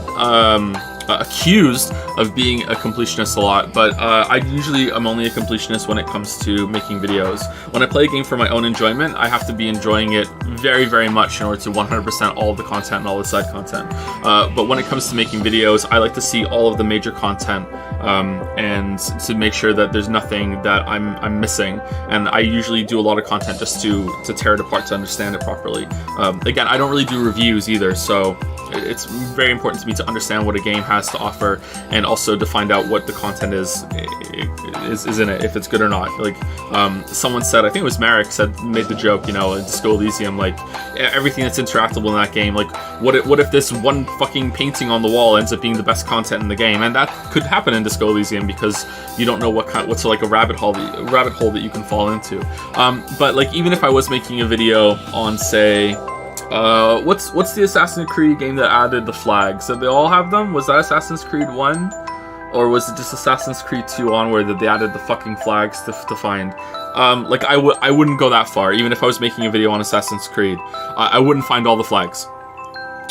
accused of being a completionist a lot, but I usually am only a completionist when it comes to making videos. When I play a game for my own enjoyment, I have to be enjoying it very, very much in order to 100% all of the content and all the side content. But when it comes to making videos, I like to see all of the major content and to make sure that there's nothing that I'm missing. And I usually do a lot of content just to tear it apart to understand it properly. Again, I don't really do reviews either, so it's very important to me to understand what a game has to offer, and also to find out what the content is in it, if it's good or not. Like, someone said, I think it was Marek made the joke, you know, in Disco Elysium, like, everything that's interactable in that game, like, what if this one fucking painting on the wall ends up being the best content in the game? And that could happen in Disco Elysium because you don't know what's like a rabbit hole that you can fall into. But like, even if I was making a video on, say, what's the Assassin's Creed game that added the flags? Did they all have them? Was that Assassin's Creed 1? Or was it just Assassin's Creed 2 onward that they added the fucking flags to find? Like, I wouldn't go that far. Even if I was making a video on Assassin's Creed, I wouldn't find all the flags.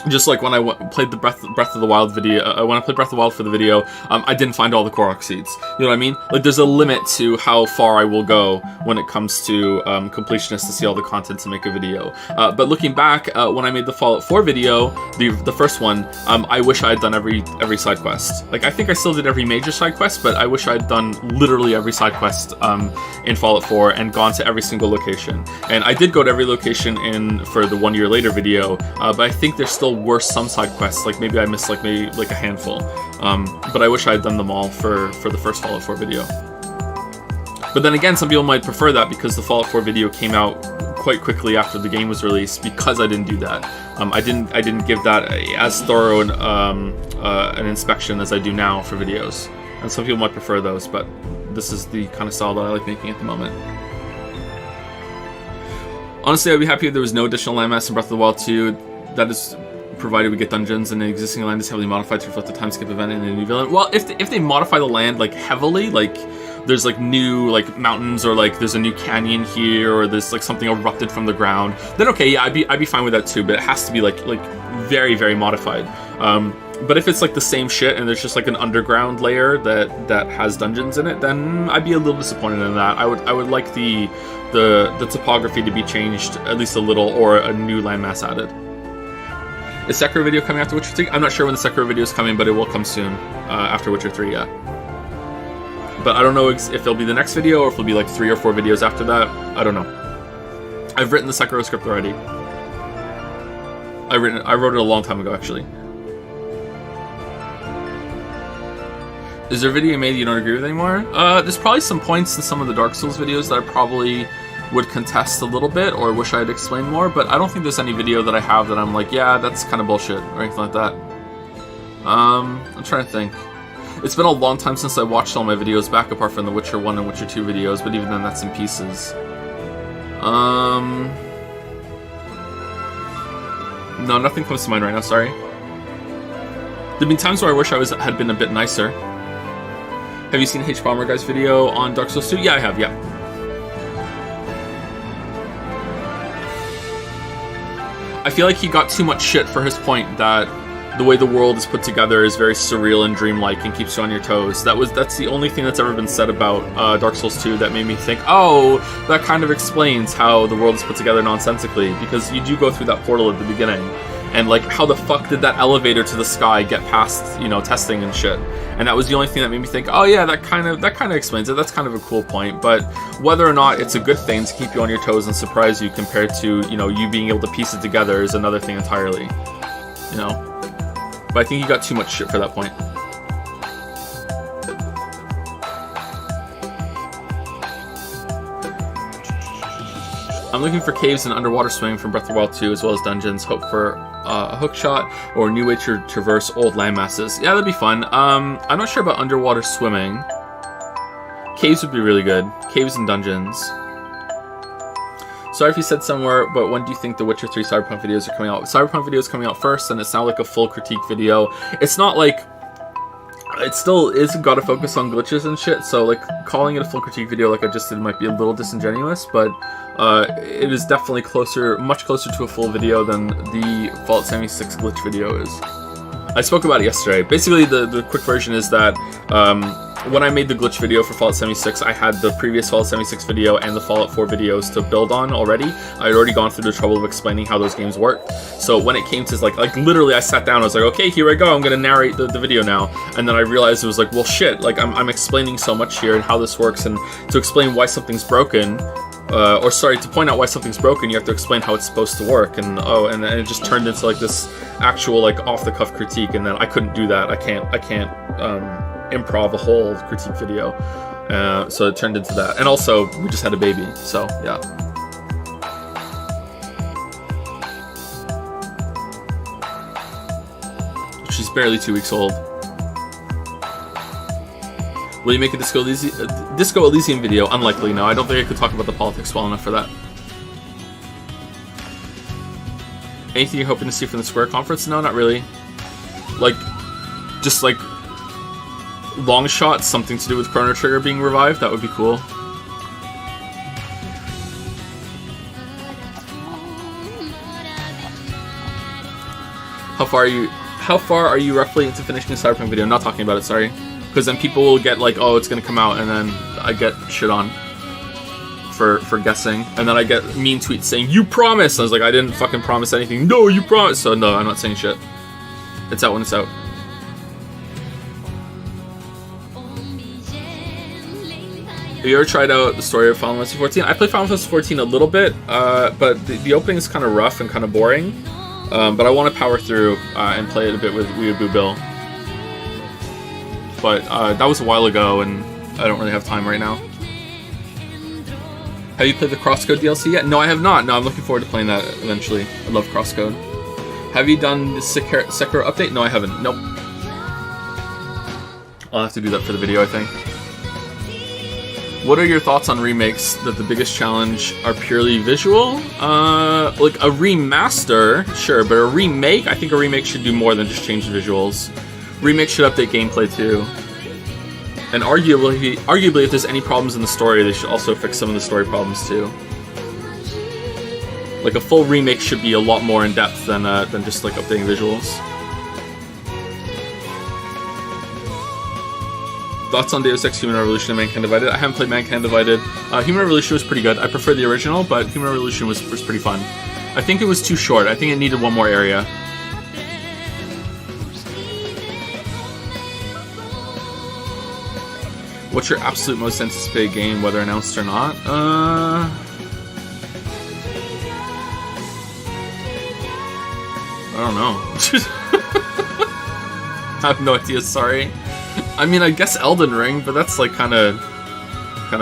Just like when I played the Breath of the Wild video, when I played Breath of the Wild for the video, I didn't find all the Korok seeds. You know what I mean? Like, there's a limit to how far I will go when it comes to completionists to see all the content to make a video. But looking back, when I made the Fallout 4 video, the first one, I wish I had done every side quest. Like, I think I still did every major side quest, but I wish I had done literally every side quest in Fallout 4 and gone to every single location. And I did go to every location for the 1 year later video, but I think there's still were some side quests, like maybe I missed like a handful, but I wish I had done them all for the first Fallout 4 video. But then again, some people might prefer that because the Fallout 4 video came out quite quickly after the game was released, because I didn't do that. I didn't give that as thorough an inspection as I do now for videos, and some people might prefer those, but this is the kind of style that I like making at the moment. Honestly, I'd be happy if there was no additional landmass in Breath of the Wild 2. That is provided we get dungeons and the existing land is heavily modified to reflect the time skip event in the new villain. Well, if they modify the land like heavily, like there's like new like mountains, or like there's a new canyon here, or there's like something erupted from the ground, then okay, yeah, I'd be fine with that too. But it has to be like very, very modified. But if it's like the same shit and there's just like an underground layer that has dungeons in it, then I'd be a little disappointed in that. I would like the topography to be changed at least a little, or a new landmass added. Is Sekiro video coming after Witcher 3? I'm not sure when the Sekiro video is coming, but it will come soon after Witcher 3, yeah. But I don't know if it'll be the next video or if it'll be like 3 or 4 videos after that. I don't know. I've written the Sekiro script already. I wrote it a long time ago, actually. Is there a video you made that you don't agree with anymore? There's probably some points in some of the Dark Souls videos that I probably would contest a little bit, or wish I had explained more, but I don't think there's any video that I have that I'm like, yeah, that's kind of bullshit, or anything like that. I'm trying to think. It's been a long time since I watched all my videos back, apart from the Witcher 1 and Witcher 2 videos, but even then that's in pieces. No, nothing comes to mind right now, sorry. There've been times where I wish I had been a bit nicer. Have you seen H Bomber Guy's video on Dark Souls 2? Yeah, I have, yeah. I feel like he got too much shit for his point that the way the world is put together is very surreal and dreamlike and keeps you on your toes. That's the only thing that's ever been said about Dark Souls 2 that made me think, oh, that kind of explains how the world is put together nonsensically, because you do go through that portal at the beginning, and like, how the fuck did that elevator to the sky get past, you know, testing and shit? And that was the only thing that made me think, oh yeah, that kind of explains it. That's kind of a cool point. But whether or not it's a good thing to keep you on your toes and surprise you compared to, you know, you being able to piece it together is another thing entirely. You know? But I think you got too much shit for that point. I'm looking for caves and underwater swimming from Breath of the Wild 2, as well as dungeons. Hope for a hook shot or a new way to traverse old landmasses. Yeah, that'd be fun. I'm not sure about underwater swimming. Caves would be really good. Caves and dungeons. Sorry if you said somewhere, but when do you think the Witcher 3 Cyberpunk videos are coming out? Cyberpunk videos coming out first, and it's now like a full critique video. It's not like... It still is gotta focus on glitches and shit, so like calling it a full critique video like I just did might be a little disingenuous, but it is definitely much closer to a full video than the Fallout 76 glitch video is. I spoke about it yesterday. Basically, the quick version is that when I made the glitch video for Fallout 76, I had the previous Fallout 76 video and the Fallout 4 videos to build on already. I had already gone through the trouble of explaining how those games work. So when it came to like literally I sat down, I was like, okay, here I go, I'm gonna narrate the video now. And then I realized it was like, well shit, like I'm explaining so much here and how this works, and to explain why something's broken, to point out why something's broken, you have to explain how it's supposed to work, and and then it just turned into like this actual like off-the-cuff critique, and then I couldn't do that. I can't improv a whole critique video, so it turned into that. And also, we just had a baby, so yeah. She's barely 2 weeks old. Will you make a Disco Elysium video? Unlikely, no. I don't think I could talk about the politics well enough for that. Anything you're hoping to see from the Square conference? No, not really. Like, just like long shot, something to do with Chrono Trigger being revived. That would be cool. How far are you roughly into finishing the Cyberpunk video? I'm not talking about it, sorry. Because then people will get like, oh, it's gonna come out, and then I get shit on for guessing, and then I get mean tweets saying, you promised! I was like, I didn't fucking promise anything. No, you promised! So no, I'm not saying shit. It's out when it's out. Have you ever tried out the story of Final Fantasy 14? I played Final Fantasy 14 a little bit, but the opening is kind of rough and kind of boring. But I want to power through and play it a bit with Weeaboo Bill. But that was a while ago, and I don't really have time right now. Have you played the Crosscode DLC yet? No, I have not. No, I'm looking forward to playing that eventually. I love Crosscode. Have you done the Sekiro update? No, I haven't. Nope. I'll have to do that for the video, I think. What are your thoughts on remakes that the biggest challenge are purely visual? Like a remaster, sure, but a remake, I think a remake should do more than just change the visuals. Remake should update gameplay too. And arguably, if there's any problems in the story, they should also fix some of the story problems too. Like a full remake should be a lot more in depth than just like updating visuals. Thoughts on Deus Ex Human Revolution and Mankind Divided? I haven't played Mankind Divided. Human Revolution was pretty good. I prefer the original, but Human Revolution was pretty fun. I think it was too short. I think it needed one more area. What's your absolute most anticipated game, whether announced or not? I don't know. I have no idea, sorry. I mean, I guess Elden Ring, but that's like kind of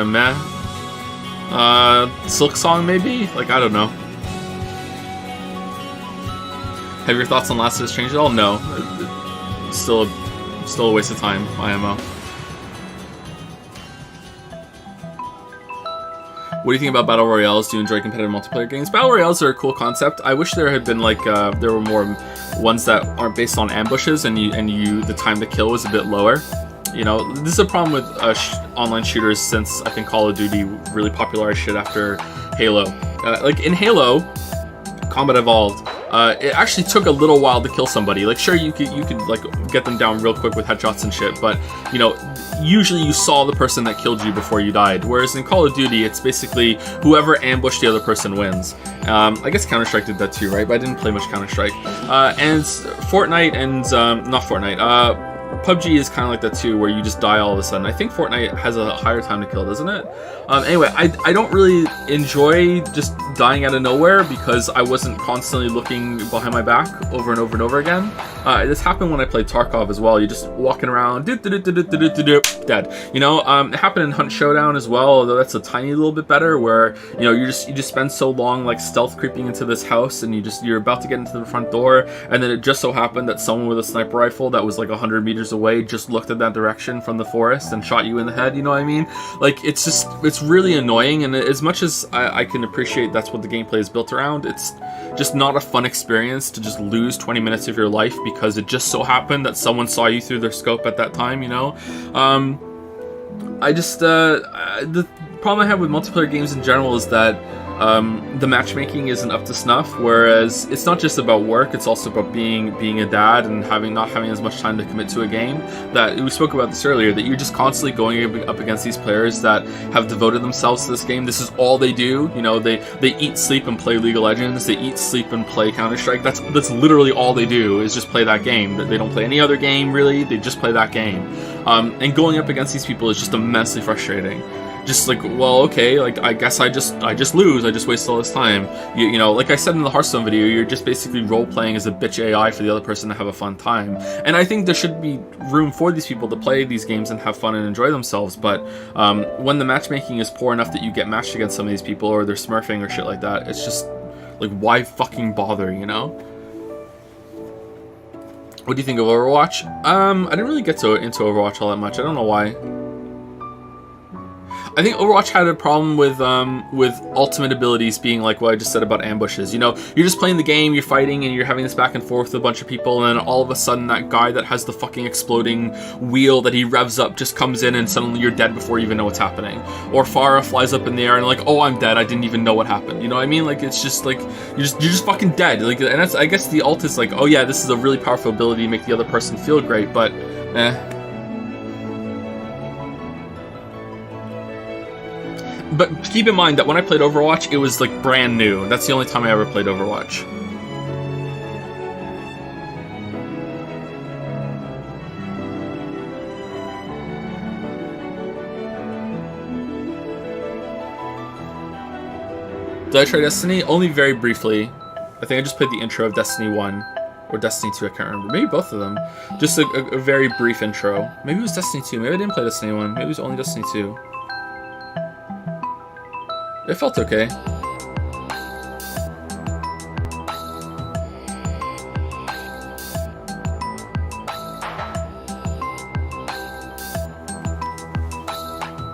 meh. Silk Song maybe? Like, I don't know. Have your thoughts on Last of Us changed at all? No. Still a waste of time, IMO. What do you think about Battle Royales? Do you enjoy competitive multiplayer games? Battle Royales are a cool concept. I wish there had been like, there were more ones that aren't based on ambushes and the time to kill was a bit lower. You know, this is a problem with online shooters since I think Call of Duty really popularized shit after Halo. Like in Halo, Combat Evolved, it actually took a little while to kill somebody. Like, sure, you could like get them down real quick with headshots and shit, but you know, usually you saw the person that killed you before you died. Whereas in Call of Duty, it's basically whoever ambushed the other person wins. I guess Counter-Strike did that too, right? But I didn't play much Counter-Strike. And Fortnite and not Fortnite. PUBG is kind of like that too, where you just die all of a sudden. I think Fortnite has a higher time to kill, doesn't it? Anyway, I don't really enjoy just dying out of nowhere because I wasn't constantly looking behind my back over and over and over again. This happened when I played Tarkov as well. You're just walking around, dead. You know, it happened in Hunt Showdown as well, although that's a tiny little bit better, where you know you just spend so long like stealth creeping into this house, and you're about to get into the front door, and then it just so happened that someone with a sniper rifle that was like 100 meters away just looked at that direction from the forest and shot you in the head. You know what I mean? Like, it's really annoying, and as much as I can appreciate that's what the gameplay is built around, it's just not a fun experience to just lose 20 minutes of your life because it just so happened that someone saw you through their scope at that time, you know? The problem I have with multiplayer games in general is that the matchmaking isn't up to snuff, whereas it's not just about work, it's also about being a dad and not having as much time to commit to a game. That we spoke about this earlier, that you're just constantly going up against these players that have devoted themselves to this game. This is all they do. You know, they eat, sleep, and play League of Legends. They eat, sleep, and play Counter-Strike. That's literally all they do, is just play that game. They don't play any other game, really. They just play that game. And going up against these people is just immensely frustrating. Just like, well, okay, like I guess I just lose. I just waste all this time. You know, like I said in the Hearthstone video, you're just basically role playing as a bitch AI for the other person to have a fun time. And I think there should be room for these people to play these games and have fun and enjoy themselves. But when the matchmaking is poor enough that you get matched against some of these people, or they're smurfing or shit like that, it's just like, why fucking bother? You know? What do you think of Overwatch? I didn't really get into Overwatch all that much. I don't know why. I think Overwatch had a problem with ultimate abilities being like what I just said about ambushes. You know, you're just playing the game, you're fighting, and you're having this back and forth with a bunch of people, and then all of a sudden that guy that has the fucking exploding wheel that he revs up just comes in, and suddenly you're dead before you even know what's happening. Or Pharah flies up in the air and like, oh, I'm dead, I didn't even know what happened. You know what I mean? Like, it's just like, you're just fucking dead. Like, and that's, I guess the ult is like, oh yeah, this is a really powerful ability to make the other person feel great, but But keep in mind that when I played Overwatch, it was like brand new. That's the only time I ever played Overwatch. Did I try Destiny? Only very briefly. I think I just played the intro of Destiny 1. Or Destiny 2, I can't remember. Maybe both of them. Just a very brief intro. Maybe it was Destiny 2. Maybe I didn't play Destiny 1. Maybe it was only Destiny 2. It felt okay.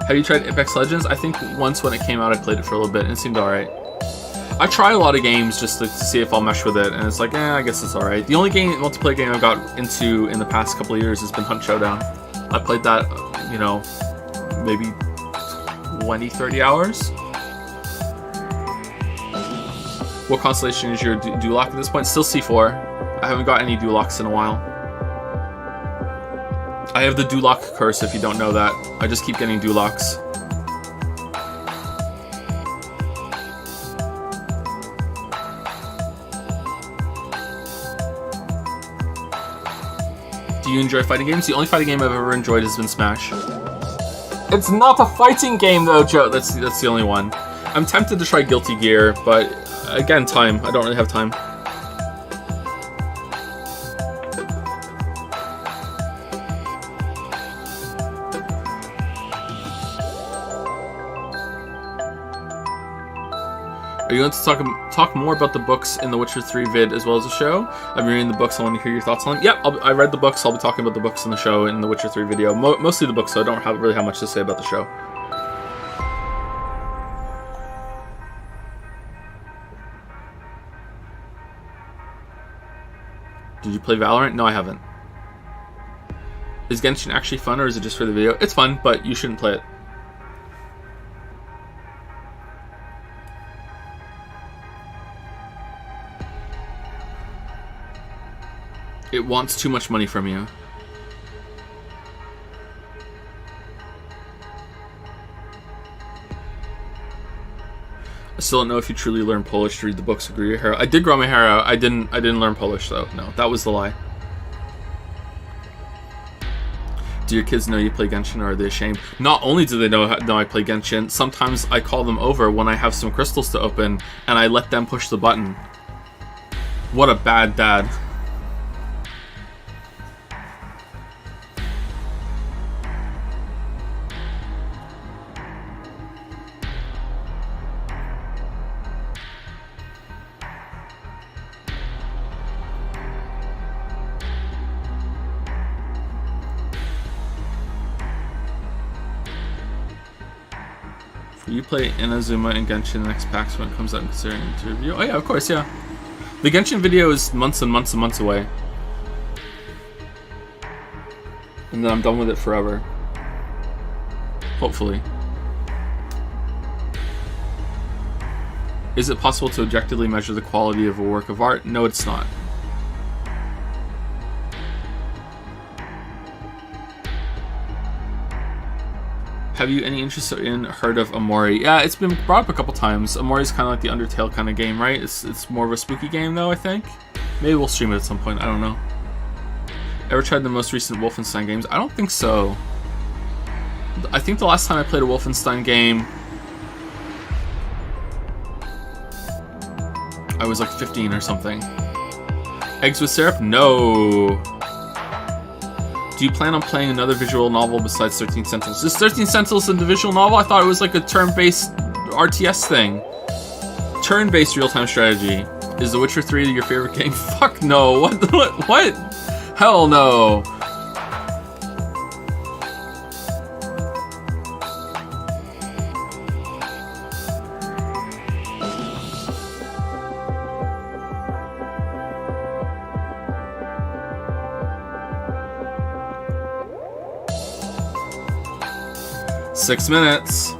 Have you tried Apex Legends? I think once when it came out I played it for a little bit and it seemed alright. I try a lot of games just to see if I'll mesh with it, and it's like, I guess it's alright. The only multiplayer game I've got into in the past couple of years has been Hunt Showdown. I played that, you know, maybe 20-30 hours. What constellation is your Duloc at this point? Still C4. I haven't got any Dulocs in a while. I have the Duloc curse, if you don't know that. I just keep getting Dulocs. Do you enjoy fighting games? The only fighting game I've ever enjoyed has been Smash. It's not a fighting game though, Joe. That's the only one. I'm tempted to try Guilty Gear, but again, time. I don't really have time. Are you going to talk more about the books in the Witcher 3 vid as well as the show? I've been reading the books. I want to hear your thoughts on them. Yep, I read the books. I'll be talking about the books in the show in the Witcher 3 video. Mostly the books, so I don't really have much to say about the show. Did you play Valorant? No, I haven't. Is Genshin actually fun, or is it just for the video? It's fun, but you shouldn't play it. It wants too much money from you. I still don't know if you truly learn Polish to read the books or grow your hair out. I did grow my hair out. I didn't learn Polish though. No, that was the lie. Do your kids know you play Genshin, or are they ashamed? Not only do they know I play Genshin, sometimes I call them over when I have some crystals to open and I let them push the button. What a bad dad. You play Inazuma and Genshin next PAX when it comes out and considering to review? Oh yeah, of course, yeah. The Genshin video is months and months and months away. And then I'm done with it forever. Hopefully. Is it possible to objectively measure the quality of a work of art? No, it's not. Have you any interest in heard of Amori? Yeah, it's been brought up a couple times. Amori's kind of like the Undertale kind of game, right? It's more of a spooky game though, I think. Maybe we'll stream it at some point, I don't know. Ever tried the most recent Wolfenstein games? I don't think so. I think the last time I played a Wolfenstein game, I was like 15 or something. Eggs with syrup? No. Do you plan on playing another visual novel besides 13 Sentinels? Is 13 Sentinels in the visual novel? I thought it was like a turn-based RTS thing. Turn-based real-time strategy. Is The Witcher 3 your favorite game? Fuck no. What? Hell no. Six minutes.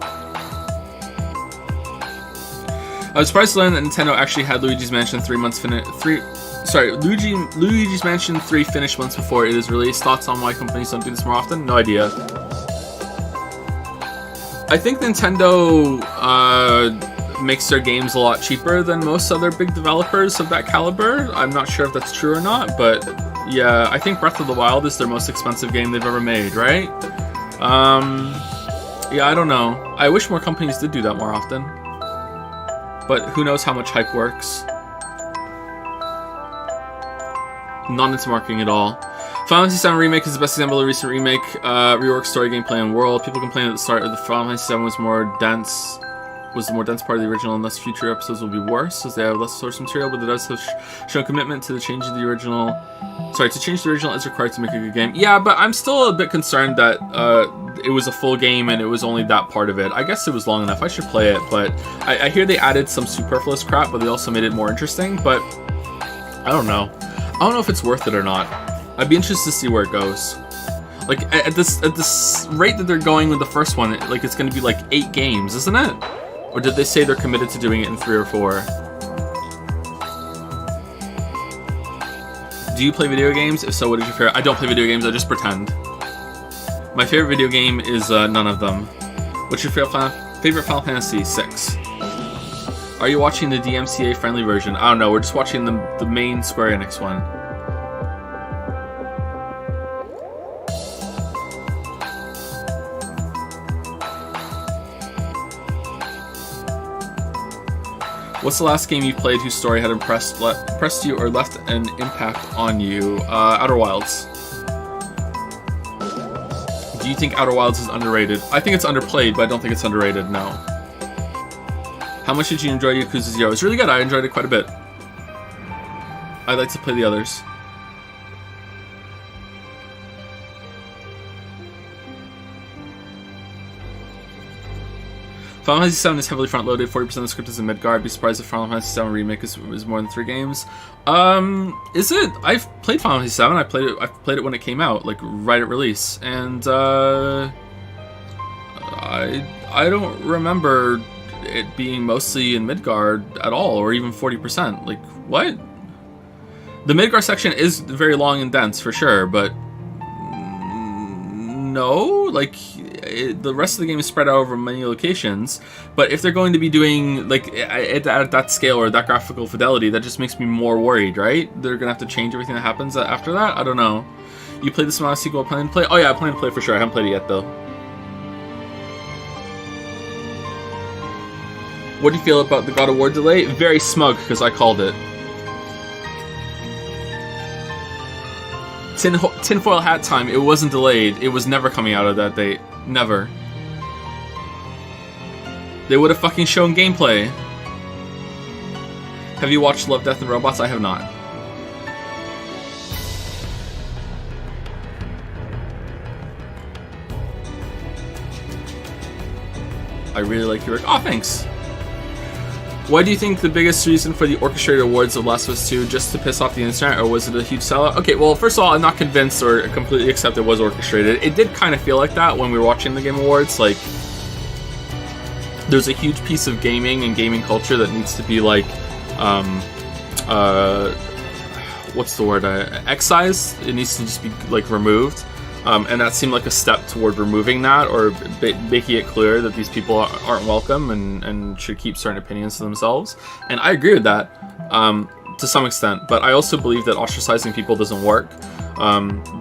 I was surprised to learn that Nintendo actually had Luigi's Mansion 3 months Luigi's Mansion 3 finished months before it is released. Thoughts on why companies don't do this more often? No idea. I think Nintendo makes their games a lot cheaper than most other big developers of that caliber. I'm not sure if that's true or not, but yeah, I think Breath of the Wild is their most expensive game they've ever made, right? Yeah, I don't know. I wish more companies did do that more often. But who knows how much hype works. Not into marketing at all. Final Fantasy VII Remake is the best example of a recent remake. Rework story, gameplay, and world. People complain at the start of the Final Fantasy VII was the more dense part of the original, and thus future episodes will be worse as they have less source material, but it does have shown commitment to the change of the original. To change the original is required to make a good game. Yeah, but I'm still a bit concerned that it was a full game and it was only that part of it. I guess it was long enough. I should play it, but I hear they added some superfluous crap, but they also made it more interesting. But I don't know. I don't know if it's worth it or not. I'd be interested to see where it goes. Like at this rate that they're going with the first one, like it's going to be like 8 games, isn't it? Or did they say they're committed to doing it in 3 or 4? Do you play video games? If so, what is your favorite? I don't play video games, I just pretend. My favorite video game is none of them. What's your favorite Final Fantasy? 6. Are you watching the DMCA friendly version? I don't know, we're just watching the main Square Enix one. What's the last game you played whose story had impressed you or left an impact on you? Outer Wilds. Do you think Outer Wilds is underrated? I think it's underplayed, but I don't think it's underrated, no. How much did you enjoy Yakuza 0? It's really good, I enjoyed it quite a bit. I'd like to play the others. Final Fantasy VII is heavily front-loaded, 40% of the script is in Midgar. I'd be surprised if Final Fantasy VII Remake is more than 3 games. Is it? I've played Final Fantasy VII, I played it when it came out, like right at release, and I don't remember it being mostly in Midgard at all, or even 40%. Like, what? The Midgar section is very long and dense for sure, but no, like the rest of the game is spread out over many locations. But if they're going to be doing like at that scale or that graphical fidelity, that just makes me more worried, right? They're gonna have to change everything that happens after that. I don't know. You played this amount of sequel, planning to play? Oh yeah, I plan to play for sure. I haven't played it yet though. What do you feel about the God of War delay? Very smug because I called it. Tinfoil hat time. It wasn't delayed. It was never coming out of that date. Never. They would have fucking shown gameplay. Have you watched Love, Death, and Robots? I have not. I really like your work. Oh, thanks. Why do you think the biggest reason for the orchestrated awards of Last of Us 2 just to piss off the internet, or was it a huge sellout? Okay, well, first of all, I'm not convinced or completely accept it was orchestrated. It did kind of feel like that when we were watching the Game Awards. Like, there's a huge piece of gaming and gaming culture that needs to be like, what's the word? Excised. It needs to just be like removed. And that seemed like a step toward removing that, or making it clear that these people aren't welcome and should keep certain opinions to themselves. And I agree with that to some extent, but I also believe that ostracizing people doesn't work.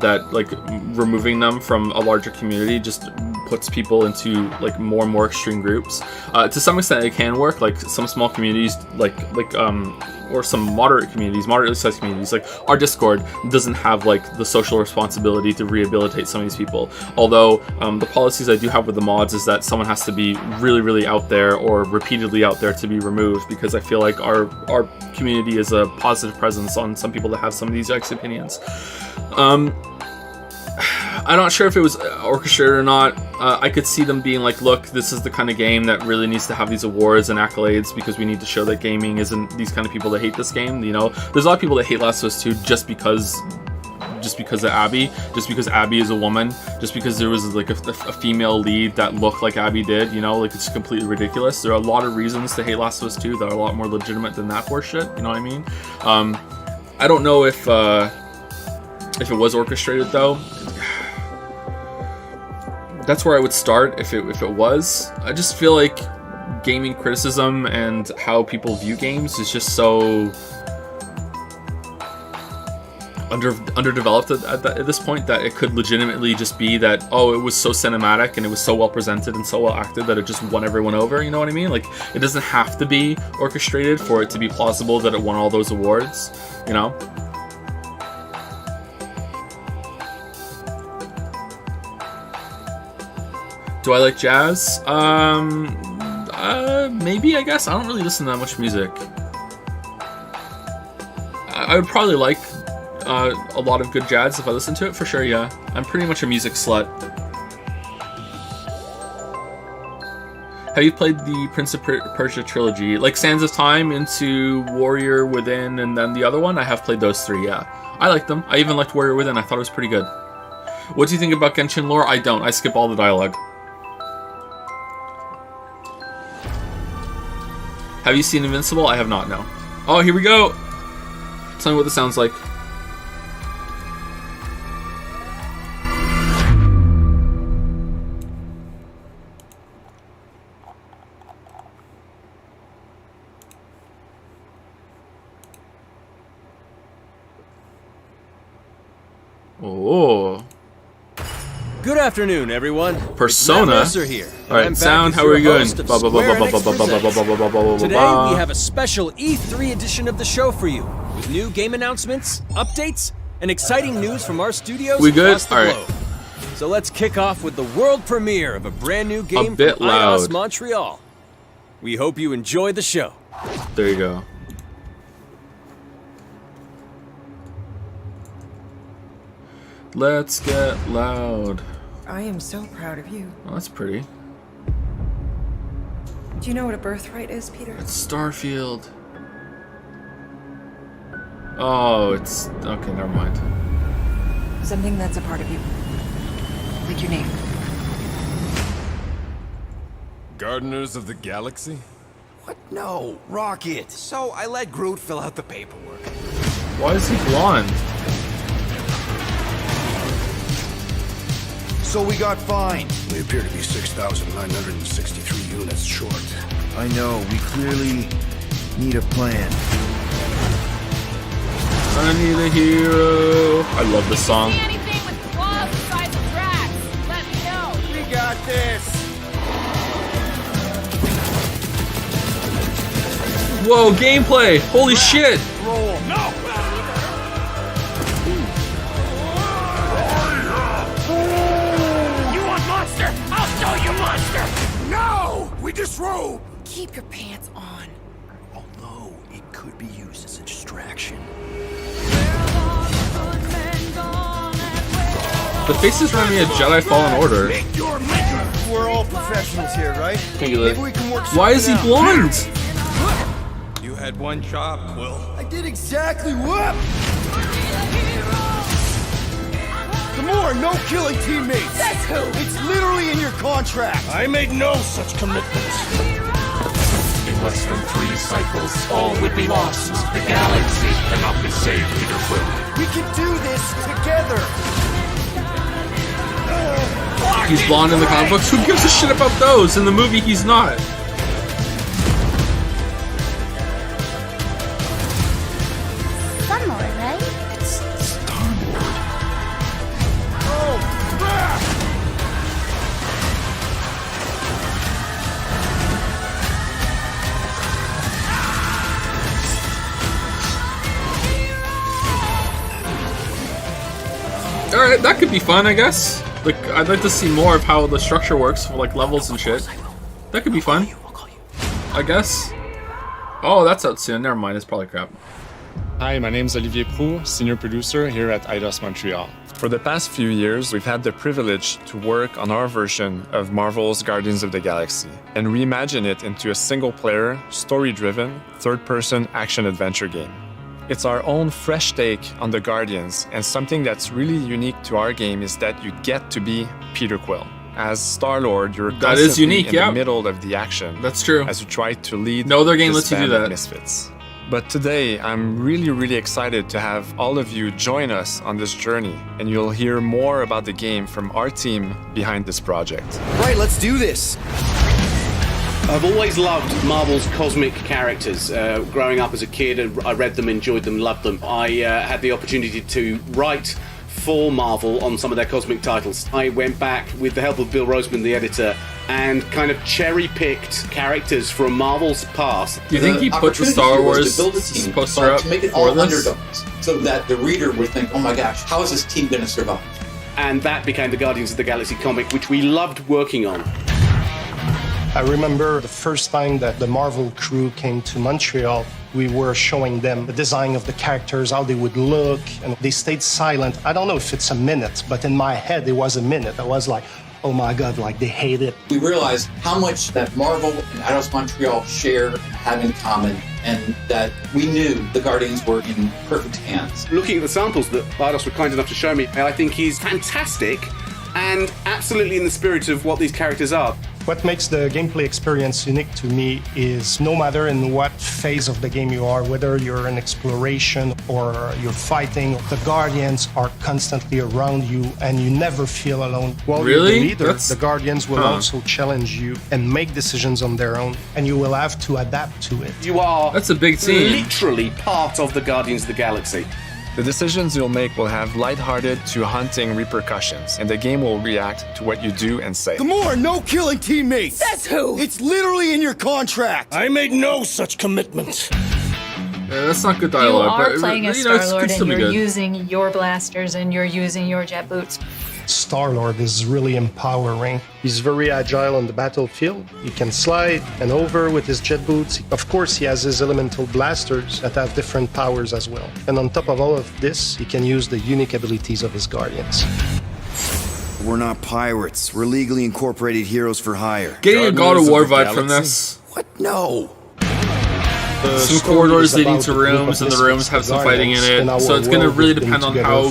That like removing them from a larger community just puts people into like more and more extreme groups. To some extent, it can work. Like some small communities, or some moderately sized communities, like our Discord doesn't have like the social responsibility to rehabilitate some of these people. Although the policies I do have with the mods is that someone has to be really, really out there or repeatedly out there to be removed, because I feel like our community is a positive presence on some people that have some of these opinions. I'm not sure if it was orchestrated or not. I could see them being like, look, this is the kind of game that really needs to have these awards and accolades because we need to show that gaming isn't these kind of people that hate this game. You know, there's a lot of people that hate Last of Us 2 just because of Abby, just because Abby is a woman, just because there was like a female lead that looked like Abby did, you know, like it's completely ridiculous. There are a lot of reasons to hate Last of Us 2 that are a lot more legitimate than that horseshit, you know what I mean? I don't know if it was orchestrated though. That's where I would start if it was. I just feel like gaming criticism and how people view games is just so underdeveloped at this point that it could legitimately just be that, oh, it was so cinematic and it was so well presented and so well acted that it just won everyone over, you know what I mean? Like, it doesn't have to be orchestrated for it to be plausible that it won all those awards, you know? Do I like jazz? Maybe, I guess. I don't really listen to that much music. I would probably like a lot of good jazz if I listened to it, for sure, yeah. I'm pretty much a music slut. Have you played the Prince of Persia trilogy? Like Sands of Time into Warrior Within and then the other one? I have played those three, yeah. I like them. I even liked Warrior Within. I thought it was pretty good. What do you think about Genshin lore? I don't. I skip all the dialogue. Have you seen Invincible? I have not, no. Oh, here we go! Tell me what this sounds like. Oh. Good afternoon, everyone. Persona. Here. All right, sound. How are we going? Today we have a special E3 edition of the show for you, with new game announcements, updates, and exciting news from our studios across the globe. So let's kick off with the world premiere of a brand new game from IOS Montreal. We hope you enjoy the show. There you go. Let's get loud. I am so proud of you. Oh, that's pretty. Do you know what a birthright is, Peter? It's Starfield. Oh, it's... Okay, never mind. Something that's a part of you. Like your name. Gardeners of the Galaxy? What? No, Rocket. So I let Groot fill out the paperwork. Why is he blonde? So we got fined. We appear to be 6,963 units short. I know, we clearly need a plan. I need a hero. I love this song. Anything with claws the size of rats, let me know. We got this. Whoa, gameplay! Holy shit! Roll. No! You want monster? I'll show you monster! No! We disrobe! Keep your pants on. Although it could be used as a distraction. The faces remind me of Jedi Fallen Order. We're all professionals here, right? Maybe we can work. Why is he blonde? You had one job, Quill. I did exactly what? Gamora, no killing teammates. That's who. It's literally in your contract. I made no such commitment. In less than 3 cycles, all would be lost. The galaxy cannot be saved, Peter Quill. We can do this together. He's blonde in the comic books. Who gives a shit about those? In the movie, he's not. Star-Lord, right? It's Star-Lord. Oh, crap! Alright, that could be fun, I guess. Like, I'd like to see more of how the structure works for like levels and shit. That could be fun. I guess. Oh, that's out soon. Never mind, it's probably crap. Hi, my name is Olivier Proux, senior producer here at Eidos Montreal. For the past few years, we've had the privilege to work on our version of Marvel's Guardians of the Galaxy and reimagine it into a single-player, story-driven, third-person action-adventure game. It's our own fresh take on the Guardians, and something that's really unique to our game is that you get to be Peter Quill. As Star-Lord, you're constantly in the middle of the action. That's true. As you try to lead no other game this lets you do band of that. misfits. But today, I'm really excited to have all of you join us on this journey, and you'll hear more about the game from our team behind this project. Right, let's do this. I've always loved Marvel's cosmic characters. Growing up as a kid, I read them, enjoyed them, loved them. I had the opportunity to write for Marvel on some of their cosmic titles. I went back with the help of Bill Roseman, the editor, and kind of cherry-picked characters from Marvel's past. Do you think he put the Star Wars poster up to make it for all this? underdogs, so that the reader would think, "Oh my gosh, how is this team going to survive?" And that became the Guardians of the Galaxy comic, which we loved working on. I remember the first time that the Marvel crew came to Montreal, we were showing them the design of the characters, how they would look, and they stayed silent. I don't know if it's a minute, but in my head it was a minute. I was like, oh my God, like they hate it. We realized how much that Marvel and Eidos Montreal share and have in common, and that we knew the Guardians were in perfect hands. Looking at the samples that Eidos were kind enough to show me, I think he's fantastic and absolutely in the spirit of what these characters are. What makes the gameplay experience unique to me is no matter in what phase of the game you are, whether you're in exploration or you're fighting, the Guardians are constantly around you and you never feel alone. While you're the leader, the Guardians will also challenge you and make decisions on their own, and you will have to adapt to it. You are That's a big team. Literally part of the Guardians of the Galaxy. The decisions you'll make will have lighthearted to haunting repercussions, and the game will react to what you do and say. Gamora, no killing teammates. That's who. It's literally in your contract. I made no such commitment. Yeah, that's not good dialogue. You are but, playing as you know, Star-Lord and you're good. using your blasters and you're using your jet boots. Star-Lord is really empowering. He's very agile on the battlefield. He can slide and over with his jet boots. Of course, he has his elemental blasters that have different powers as well. And on top of all of this, he can use the unique abilities of his Guardians. We're not pirates. We're legally incorporated heroes for hire. Getting a God of War vibe from this. What? No. Some corridors leading to rooms, and the rooms have some fighting in it. So it's going to really depend on how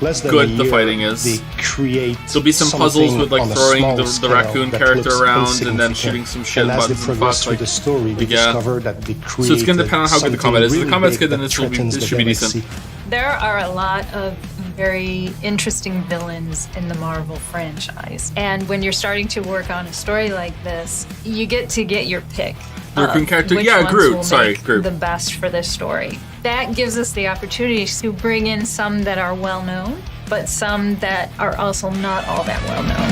less than good a the year, fighting is. they create There'll be some puzzles with like on a throwing small the scale raccoon that character looks around and then insignificant. shooting some shit And as they buttons and progress fuck. through Like, the story, they discover that they created so it's gonna depend on how good the combat is. If the something combat's really good, then big this that should be threatens the decent. There are a lot of very interesting villains in the Marvel franchise. And when you're starting to work on a story like this, you get to get your pick. The raccoon character? Which Yeah, ones Groot. will Sorry, make Groot. the best for this story. That gives us the opportunity to bring in some that are well known, but some that are also not all that well known.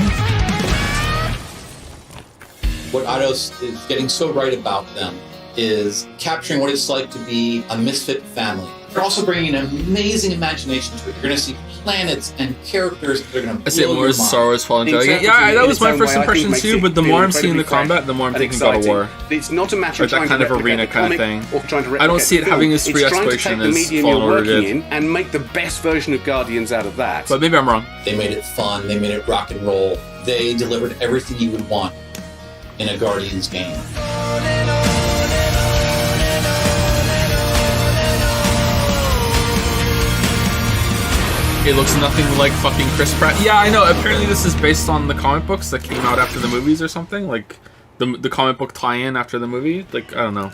What Eidos is getting so right about them is capturing what it's like to be a misfit family. They're also bringing an amazing imagination to it. You're going to see planets and characters that are going to I say blow more your as mind. Star Wars Fallen Jedi. Yeah, that was my first impression too, but the more I'm seeing the combat, the more I'm thinking God of War. It's not a matter Like of that trying kind to of replicate arena the kind of comic thing. or trying to I don't replicate see it the having film. as free It's trying to exploration take the as medium Fallen you're Order working did. in and make the best version of Guardians out of that. But maybe I'm wrong. They made it fun. They made it rock and roll. They delivered everything you would want in a Guardians game. It looks nothing like fucking Chris Pratt. Yeah, I know. Apparently this is based on the comic books that came out after the movies or something. Like, the comic book tie-in after the movie. Like, I don't know.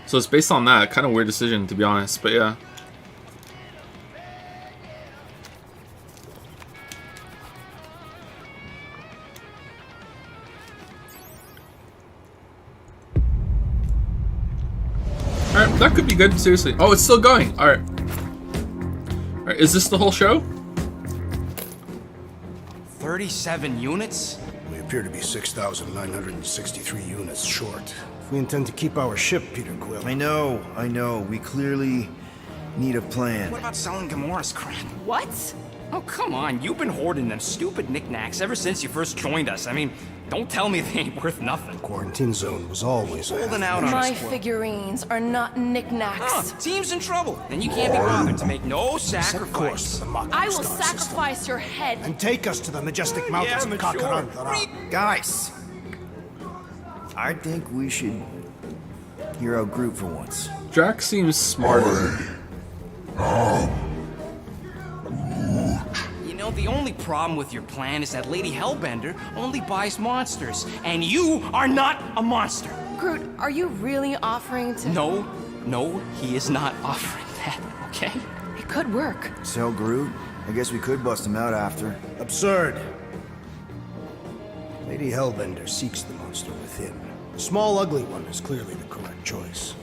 So it's based on that. Kind of weird decision, to be honest. But yeah. Alright, that could be good, seriously. Oh, it's still going. Alright. Alright, is this the whole show? 37 units? We appear to be 6,963 units short. If we intend to keep our ship, Peter Quill. I know. We clearly need a plan. What about selling Gamora's crap? What? Oh, come on. You've been hoarding them stupid knickknacks ever since you first joined us. I mean, don't tell me they ain't worth nothing. Quarantine zone was always holding out on My us, Quill. figurines are not knickknacks. Huh, team's in trouble. Then you can't be bothered to make no sacrifice. I will sacrifice your head. And take us to the majestic mountains of Kakarantara. Guys, I think we should hear out Groot for once. Drax seems smarter. You know, the only problem with your plan is that Lady Hellbender only buys monsters, and you are not a monster. Groot, are you really offering to... No, he is not offering that, okay? It could work. Sell Groot? I guess we could bust him out after. Absurd. Lady Hellbender seeks the monster within. The small, ugly one is clearly the correct choice.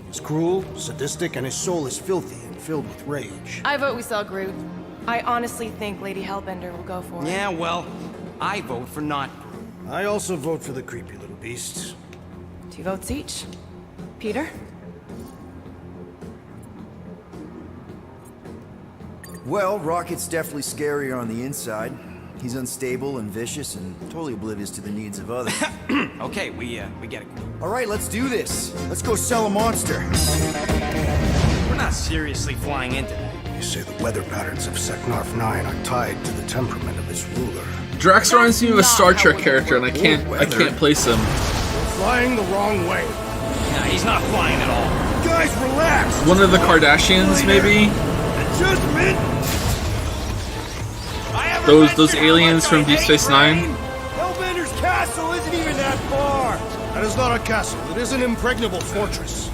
He's cruel, sadistic, and his soul is filthy and filled with rage. I vote we sell Groot. I honestly think Lady Hellbender will go for it. Yeah, well, I vote for not. I also vote for the creepy little beast. 2 votes each. Peter? Well, Rocket's definitely scarier on the inside. He's unstable and vicious and totally oblivious to the needs of others. Okay, we get it. All right, let's do this. Let's go sell a monster. We're not seriously flying into that. You say the weather patterns of Seknarf 9 are tied to the temperament of its ruler. Drax reminds me of a Star Trek character, and I can't place him. We're flying the wrong way. Nah, he's not flying at all. Guys, relax. One of the Kardashians, maybe. Adjustment. Those aliens from Deep Space Nine. Hellbender's castle isn't even that far. That is not a castle. It is an impregnable fortress.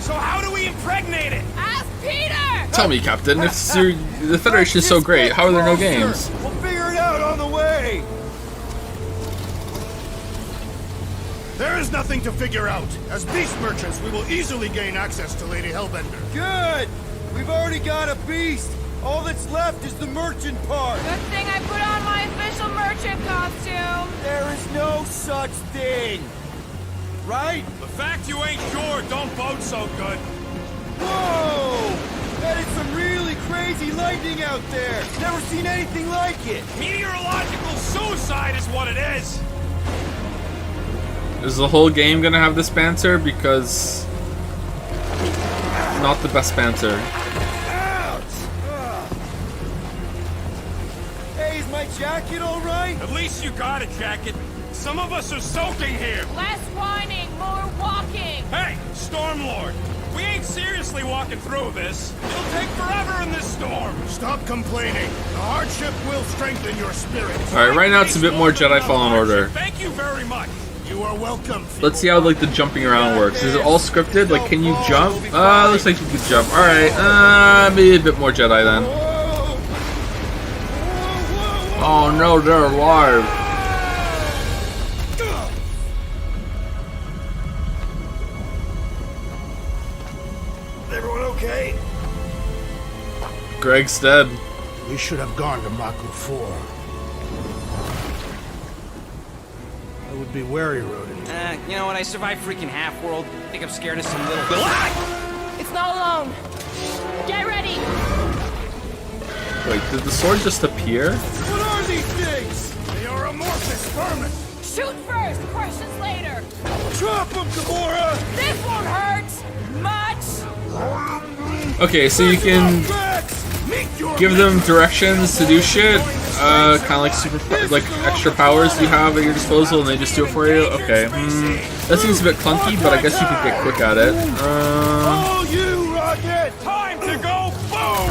So how do we impregnate it? Ask Peter! Tell me, Captain, if the Federation is so great, how are there no games? We'll figure it out on the way. There is nothing to figure out. As beast merchants, we will easily gain access to Lady Hellbender. Good! We've already got a beast. All that's left is the merchant part. Good thing I put on my official merchant costume. There is no such thing. Right? The fact you ain't sure don't vote so good. Whoa! That is some really crazy lightning out there. Never seen anything like it. Meteorological suicide is what it is. Is the whole game gonna have this banter? Because not the best banter. Hey, is my jacket all right? At least you got a jacket. Some of us are soaking here. Less whining, more walking. Hey, Stormlord, We ain't seriously walking through this. It'll take forever in this storm. Stop complaining. The hardship will strengthen your spirit. Alright, right now it's a bit more Jedi Fallen Order. Thank you very much. You are welcome. Let's see how like the jumping around works. Is it all scripted? Like, can you jump? Looks like you can jump. Alright, maybe a bit more Jedi then. Oh no, they're alive. Everyone okay? Greg's dead. We should have gone to Maku 4. I would be wary, Rodin. You know what? I survived freaking Half-World. I think I'm scared of some little... It's not alone. Get ready. Wait, did the sword just appear? What are these things? They are amorphous vermin. Shoot first, questions later. Drop them, Gamora! This won't hurt much. Okay, so you can give them directions to do shit, kind of like like extra powers you have at your disposal, and they just do it for you. Okay, that seems a bit clunky, but I guess you could get quick at it. All you, Rocket! Time to go boom!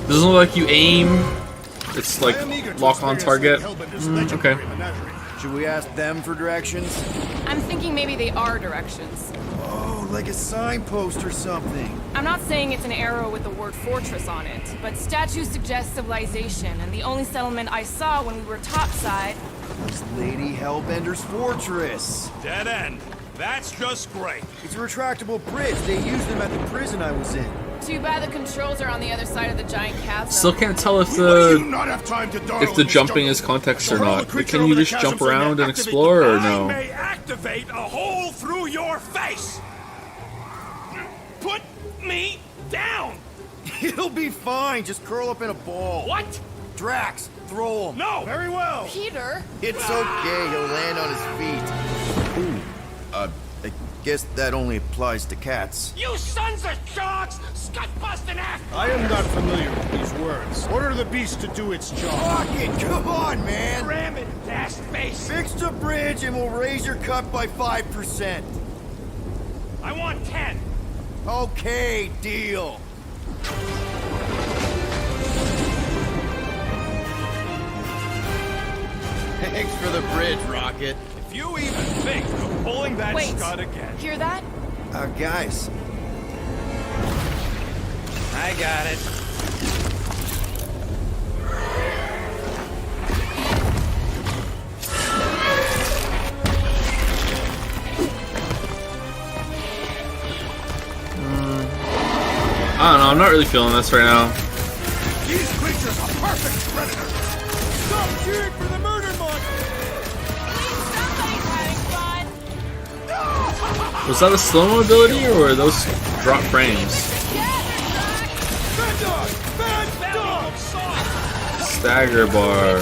Doesn't look like you aim. It's like lock on target. Okay. Should we ask them for directions? I'm thinking maybe they are directions. Oh, like a signpost or something. I'm not saying it's an arrow with the word fortress on it, but statues suggest civilization, and the only settlement I saw when we were topside was Lady Hellbender's fortress. Dead end. That's just great. It's a retractable bridge. They used them at the prison I was in. Too bad the controls are on the other side of the giant chasm. Still can't tell if the jumping is context or not. But can you just jump around and explore or no? I may activate a hole through your face. Put me down. It'll be fine. Just curl up in a ball. What? Drax, throw him. No. Very well. Peter. It's okay. He'll land on his feet. Ooh. I guess that only applies to cats. You sons of sharks! Scut-busting ass! I am not familiar with these words. Order the beast to do its job. Rocket, come on, man! Ram it, dash face! Fix the bridge and we'll raise your cut by 5%. I want 10. Okay, deal. Thanks for the bridge, Rocket. If you even think of pulling that scud again. Hear that? Guys. I got it. I don't know, I'm not really feeling this right now. These creatures are perfect predators. Stop cheering for the murder monster! Was that a slow-mo ability or were those drop frames? Stagger bar.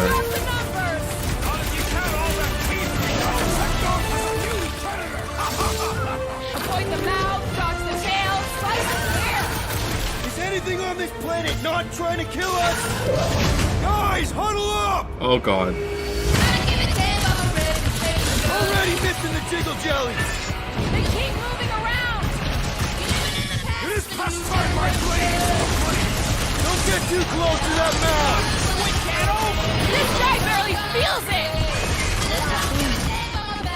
Avoid the mouth, dodge the tail, slice the ear. Is anything on this planet not trying to kill us? Guys, huddle up! Oh god. Already missing the jiggle jellies. They keep moving around. It is past time, my blade! Don't get too close to that mouth. This guy barely feels it.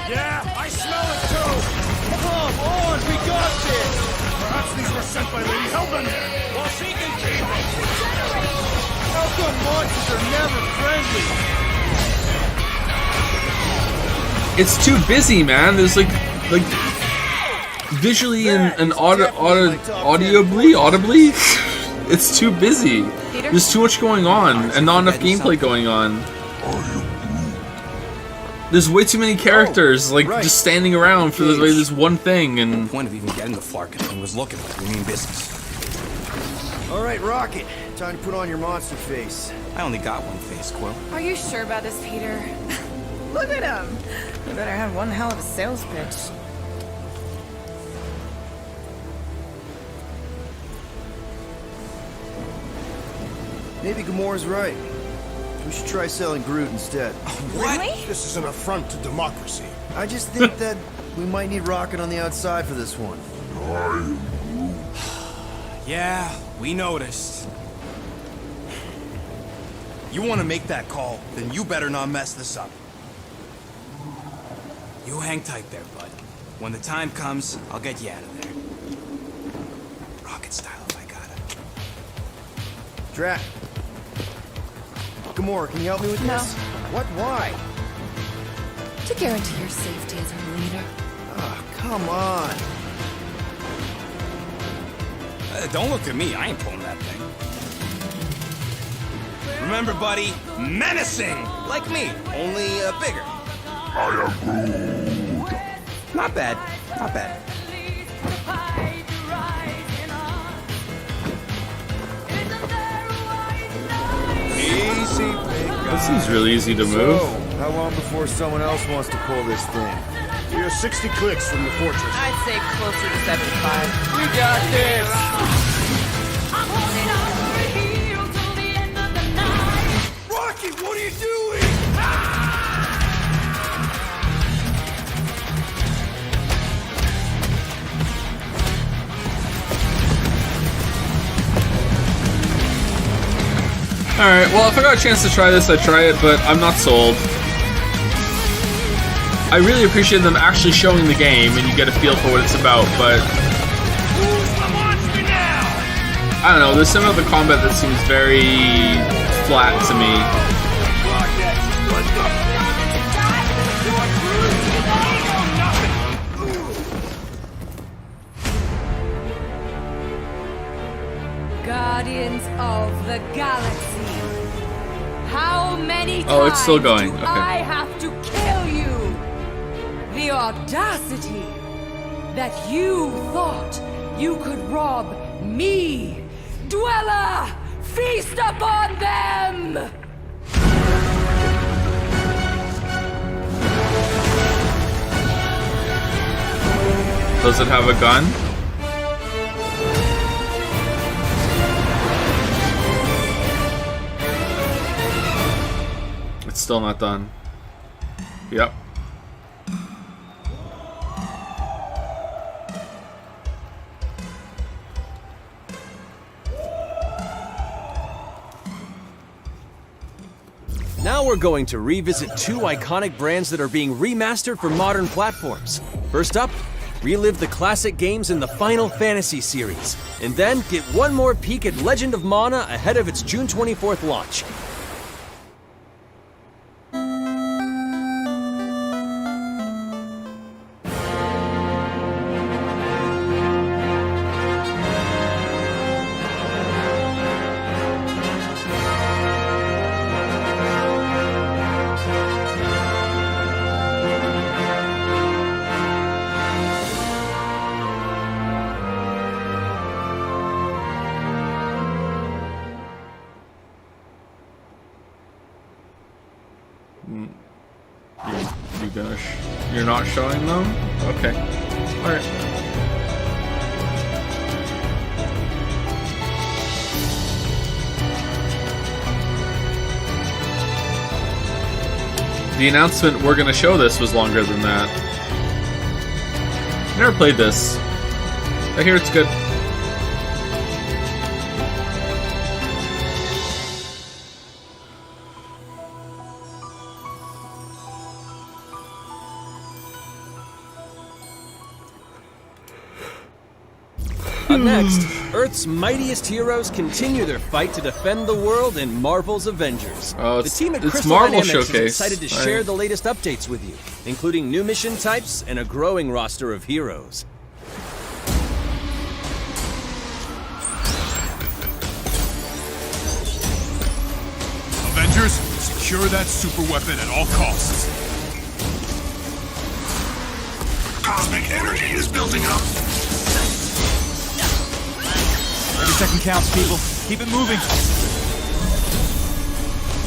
Yeah, I smell it too! Come on, we got this! Perhaps these were sent by Lady Hellbender! Well, she can keep it! How come monsters are never friendly? It's too busy, man. There's like visually and audibly, it's too busy. There's too much going on and not enough gameplay going on. There's way too many characters, just standing around for this one thing. And the point of even getting the Flarkin thing was looking like we mean business. All right, Rocket. Time to put on your monster face. I only got one face, Quill. Are you sure about this, Peter? Look at him. You better have one hell of a sales pitch. Maybe Gamora's right. We should try selling Groot instead. Really? This is an affront to democracy. I just think that we might need Rocket on the outside for this one. Yeah, we noticed. You want to make that call, then you better not mess this up. You hang tight there, bud. When the time comes, I'll get you out of there. Rocket style if I got it. Drat. Gamora, can you help me with No. this? What? Why? To guarantee your safety as our leader. Ah, come on. Don't look at me, I ain't pulling that thing. Remember, buddy, menacing! Like me, only bigger. I am Groot. Not bad, not bad. Easy, big guy. This seems really easy to move. So, how long before someone else wants to pull this thing? You're 60 clicks from the fortress. I'd say closer to 75. We got this! Rocky, what are you doing? Alright, well, if I got a chance to try this, I'd try it, but I'm not sold. I really appreciate them actually showing the game and you get a feel for what it's about, but I don't know, there's some of the combat that seems very flat to me. Guardians of the Galaxy. How many times Oh, it's still going. do Okay. I have to kill you? The audacity that you thought you could rob me, Dweller! Feast upon them! Does it have a gun? It's still not done. Yep. Now we're going to revisit two iconic brands that are being remastered for modern platforms. First up, relive the classic games in the Final Fantasy series, and then get one more peek at Legend of Mana ahead of its June 24th launch. You're not showing them? Okay. Alright. The announcement we're gonna show this was longer than that. Never played this. I hear it's good. Up next, Earth's mightiest heroes continue their fight to defend the world in Marvel's Avengers. Oh, the team at it's Crystal Marvel Dynamics Showcase. is excited to share the latest updates with you, including new mission types and a growing roster of heroes. Avengers, secure that super weapon at all costs. Cosmic energy is building up. Every second counts, people. Keep it moving.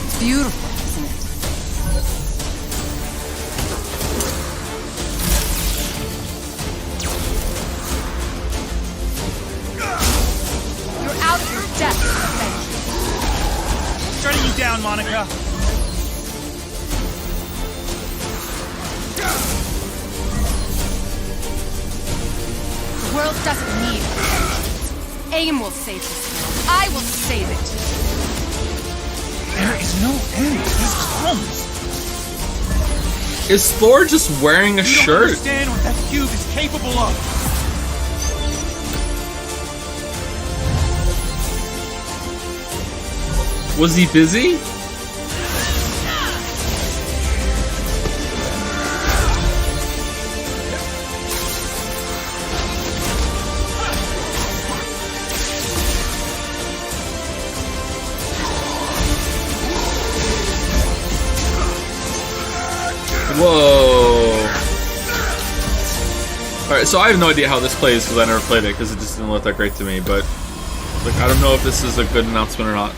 It's beautiful, isn't it? You're out of your depth, Avengers. Shutting you down, Monica. world doesn't need it. AIM will save this world. I will save it. There is no end to these crumbs. Is Thor just wearing a shirt? You don't understand what that cube is capable of. Was he busy? Whoa. Alright, so I have no idea how this plays because I never played it because it just didn't look that great to me, but like I don't know if this is a good announcement or not.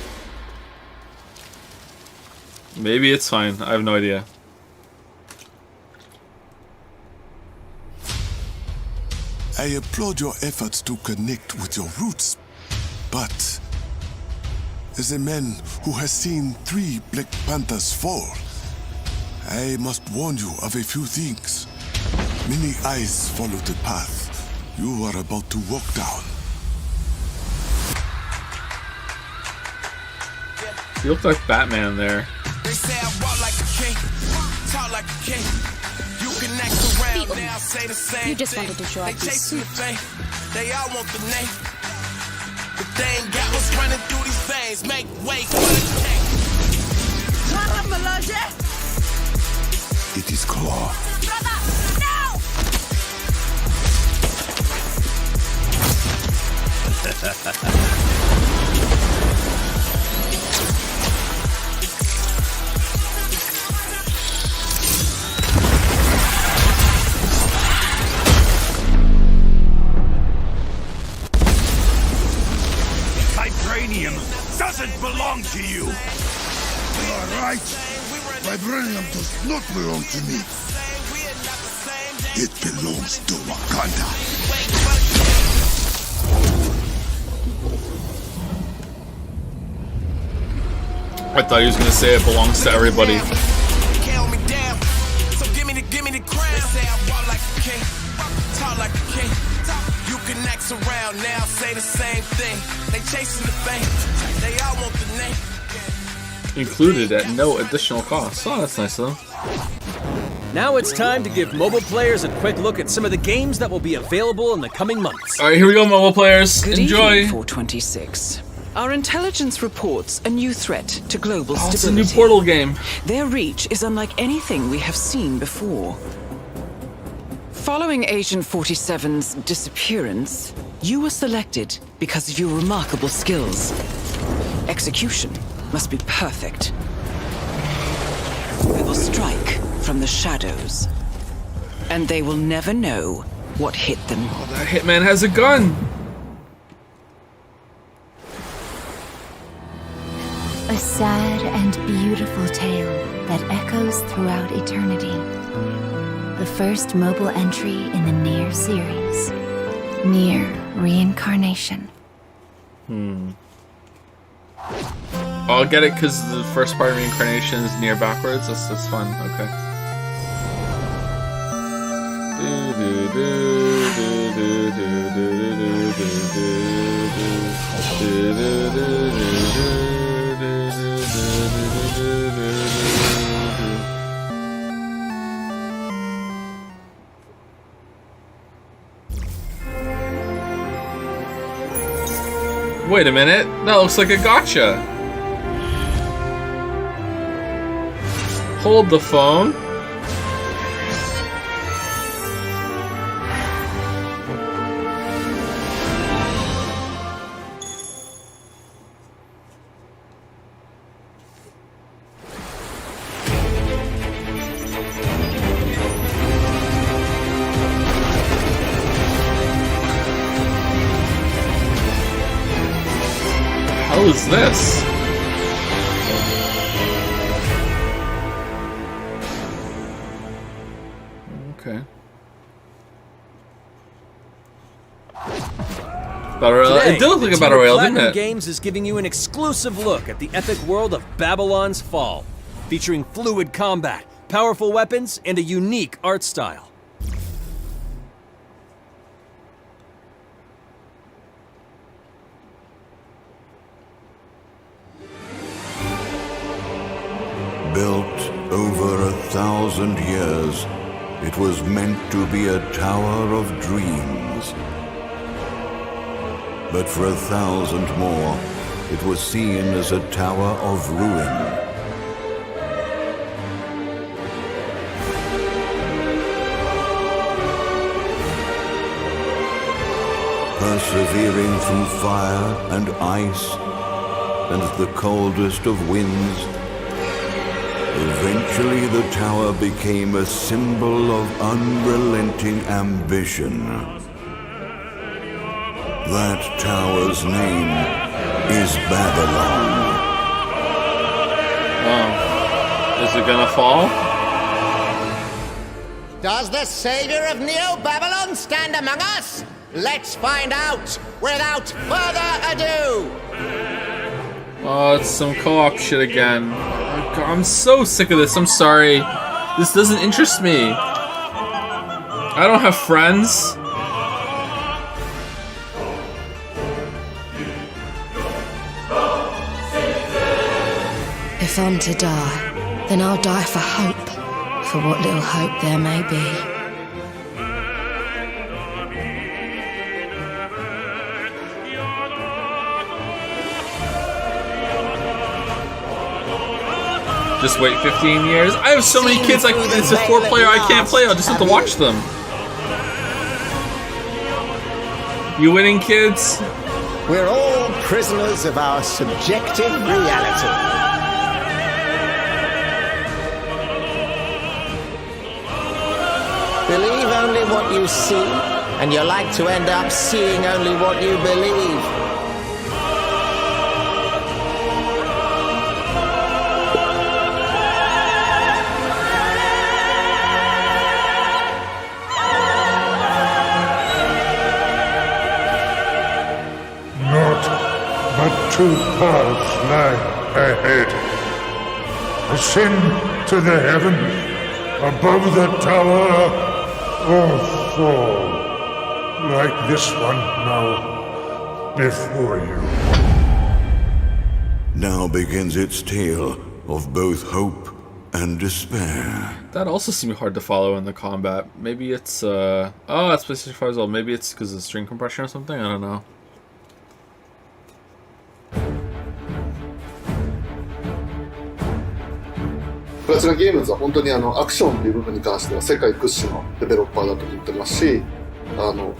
Maybe it's fine. I have no idea. I applaud your efforts to connect with your roots, but as a man who has seen 3 Black Panthers fall, I must warn you of a few things. Many eyes follow the path you are about to walk down. You look like Batman there. They say I walk like a king, talk like a king. You can act around now, say the same. You just wanted to show off these suits. They all want the name, but they ain't got what's running through these veins. Make way for the king. It is Claw. Brother, no! Vibranium doesn't belong to you. You are right. Vibranium does not belong to me. It belongs to Wakanda. I thought he was gonna say it belongs to everybody. So give me the crown. Say I walk like a king, talk like a king. You can act around now, say the same thing. They chasing the fame, they all want the name. Included at no additional cost. Oh, that's nice of them. Now it's time to give mobile players a quick look at some of the games that will be available in the coming months. Alright, here we go, mobile players. Good Enjoy. Evening, 426. Our intelligence reports a new threat to global stability. It's a new Portal game. Their reach is unlike anything we have seen before. Following Agent 47's disappearance, you were selected because of your remarkable skills. Execution must be perfect. We will strike from the shadows, and they will never know what hit them. Oh, that hitman has a gun! A sad and beautiful tale that echoes throughout eternity. The first mobile entry in the Nier series. Nier Reincarnation. I'll get it because the first part of Reincarnation is near backwards. That's fun. Okay. Wait a minute. That looks like a gotcha. Hold the phone. How is this? Okay. Battle Royale. It did look like a Battle Royale, didn't Platinum it? Games is giving you an exclusive look at the epic world of Babylon's Fall, featuring fluid combat, powerful weapons, and a unique art style. Built over 1,000 years, it was meant to be a tower of dreams. But for 1,000 more, it was seen as a tower of ruin. Persevering through fire and ice and the coldest of winds, eventually the tower became a symbol of unrelenting ambition. That tower's name is Babylon. Oh. Is it gonna fall? Does the savior of Neo-Babylon stand among us? Let's find out without further ado! Oh, it's some co-op shit again. Oh, God, I'm so sick of this. I'm sorry. This doesn't interest me. I don't have friends. If I'm to die, then I'll die for hope, for what little hope there may be. Just wait 15 years? I have so many kids, like, it's a 4-player I can't play, I'll just have to watch them. You winning, kids? We're all prisoners of our subjective reality. Believe only what you see, and you're like to end up seeing only what you believe. But 2 paths lie ahead. Ascend to the heaven above the tower, or fall like this one now before you. Now begins its tale of both hope and despair. That also seemed hard to follow in the combat. Maybe it's, oh, it's PlayStation 5 as well. Maybe it's because of string compression or something? I don't know. プラチナゲームズは本当にアクションという部分に関しては世界屈指のデベロッパーだと思ってますし、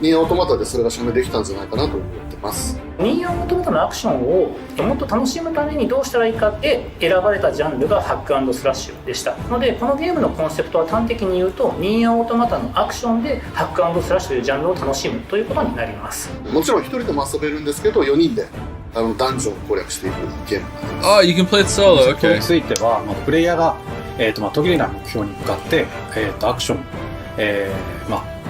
ニーオートマタでそれが証明できたんじゃないかなと思ってます。ニーオートマタのアクションをもっと楽しむためにどうしたらいいかって選ばれたジャンルがハック&スラッシュでしたので、このゲームのコンセプトは端的に言うとニーオートマタのアクションでハック&スラッシュというジャンルを楽しむということになります。もちろん一人でも遊べるんですけど、4人でダンジョンを攻略していくゲームになります。Oh, you can play it solo. Okay. については、プレイヤーが途切れない目標に向かって、アクション、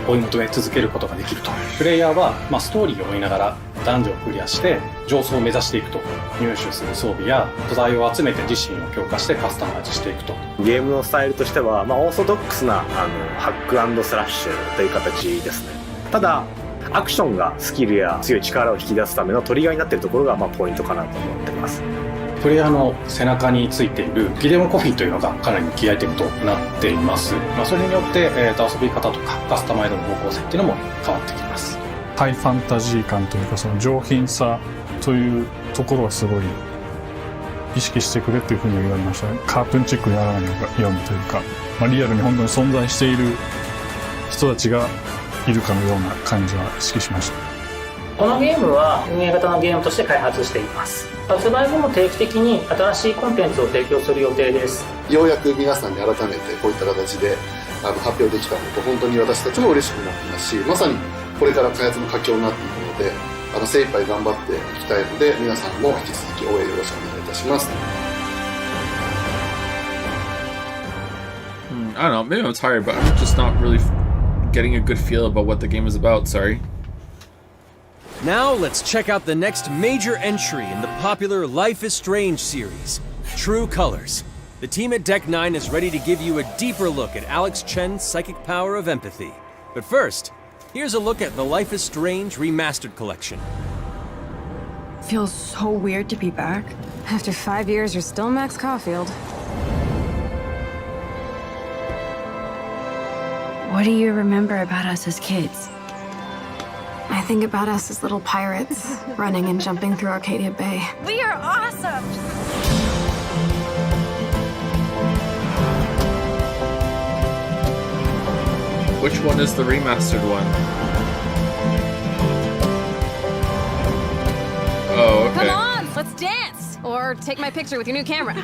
追い求め続けることができると。プレイヤーは、ストーリーを追いながらダンジョンをクリアして上層を目指していくと。入手する装備や素材を集めて自身を強化してカスタマイズしていくと。ゲームのスタイルとしては、オーソドックスなハック&スラッシュという形ですね。ただアクションがスキルや強い力を引き出すためのトリガーになっているところがポイントかなと思ってます。プレイヤーの背中についているギデオンコフィンというのがかなりキーアイテムとなっています。それによって、遊び方とかカスタマイズの方向性っていうのも変わってきます。ハイファンタジー感というか、その上品さというところはすごい意識してくれっていうふうに言われましたね。カートゥーンチックにやらないようにというか、リアルに本当に存在している人たちがいるかのような感じは意識しました。このゲームは運営型のゲームとして開発しています。発売後も定期的に新しいコンテンツを提供する予定です。ようやく皆さんに改めてこういった形で発表できたのと、本当に私たちも嬉しくなってますし、まさにこれから開発の佳境になっていくので、精一杯頑張っていきたいので、皆さんも引き続き応援よろしくお願いいたします。I don't know, maybe I'm tired, but I'm just not really getting a good feel about what the game is about, sorry. Now let's check out the next major entry in the popular Life is Strange series, True Colors. The team at Deck 9 is ready to give you a deeper look at Alex Chen's psychic power of empathy. But first, here's a look at the Life is Strange Remastered Collection. Feels so weird to be back. After 5 years, you're still Max Caulfield. What do you remember about us as kids? I think about us as little pirates, running and jumping through Arcadia Bay. We are awesome! Which one is the remastered one? Oh, okay. Come on, let's dance! Or take my picture with your new camera.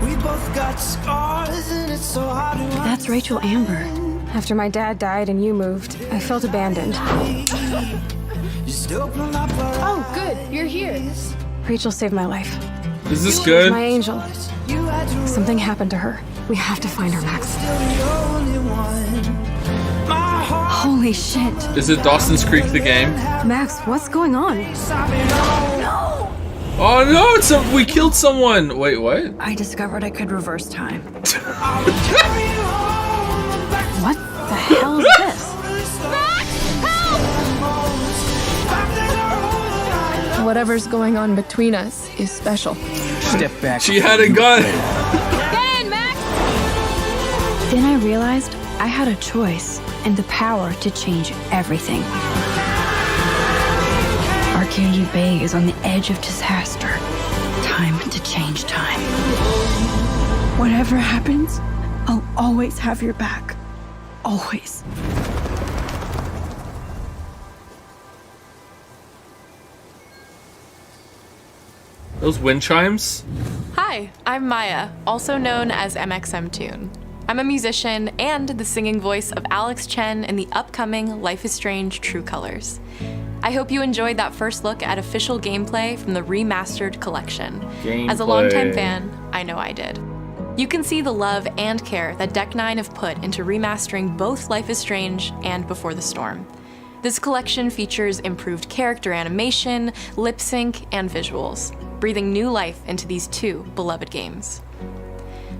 We both got scars and it's so hard to That's Rachel Amber. After my dad died and you moved, I felt abandoned. Oh, good, you're here. Rachel saved my life. Is this good? My angel. Something happened to her. We have to find her, Max. Holy shit. Is it Dawson's Creek the game? Max, what's going on? No! Oh no, we killed someone! Wait, what? I discovered I could reverse time. What the hell is this? Whatever's going on between us is special. Step back. She had a gun! Get in, Max! Then I realized I had a choice and the power to change everything. Arcadia Bay is on the edge of disaster. Time to change time. Whatever happens, I'll always have your back. Always. Those wind chimes? Hi, I'm Maya, also known as MXMTune. I'm a musician and the singing voice of Alex Chen in the upcoming Life is Strange True Colors. I hope you enjoyed that first look at official gameplay from the remastered collection. As a longtime fan, I know I did. You can see the love and care that Deck 9 have put into remastering both Life is Strange and Before the Storm. This collection features improved character animation, lip sync, and visuals, breathing new life into these two beloved games.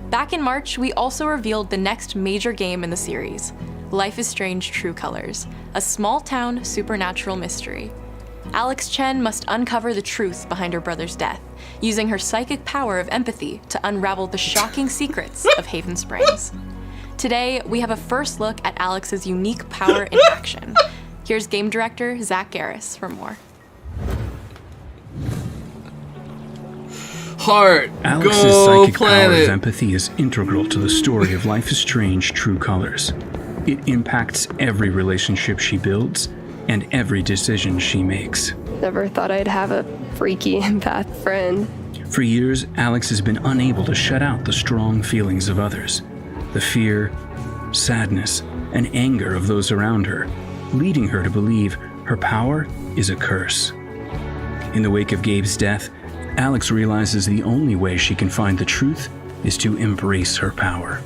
Back in March, we also revealed the next major game in the series, Life is Strange True Colors, a small-town supernatural mystery. Alex Chen must uncover the truth behind her brother's death, using her psychic power of empathy to unravel the shocking secrets of Haven Springs. Today, we have a first look at Alex's unique power in action. Here's game director Zach Garris for more. Heart, Alex's go psychic planet. power of empathy is integral to the story of Life is Strange True Colors. It impacts every relationship she builds and every decision she makes. Never thought I'd have a freaky empath friend. For years, Alex has been unable to shut out the strong feelings of others, the fear, sadness, and anger of those around her, leading her to believe her power is a curse. In the wake of Gabe's death, Alex realizes the only way she can find the truth is to embrace her power.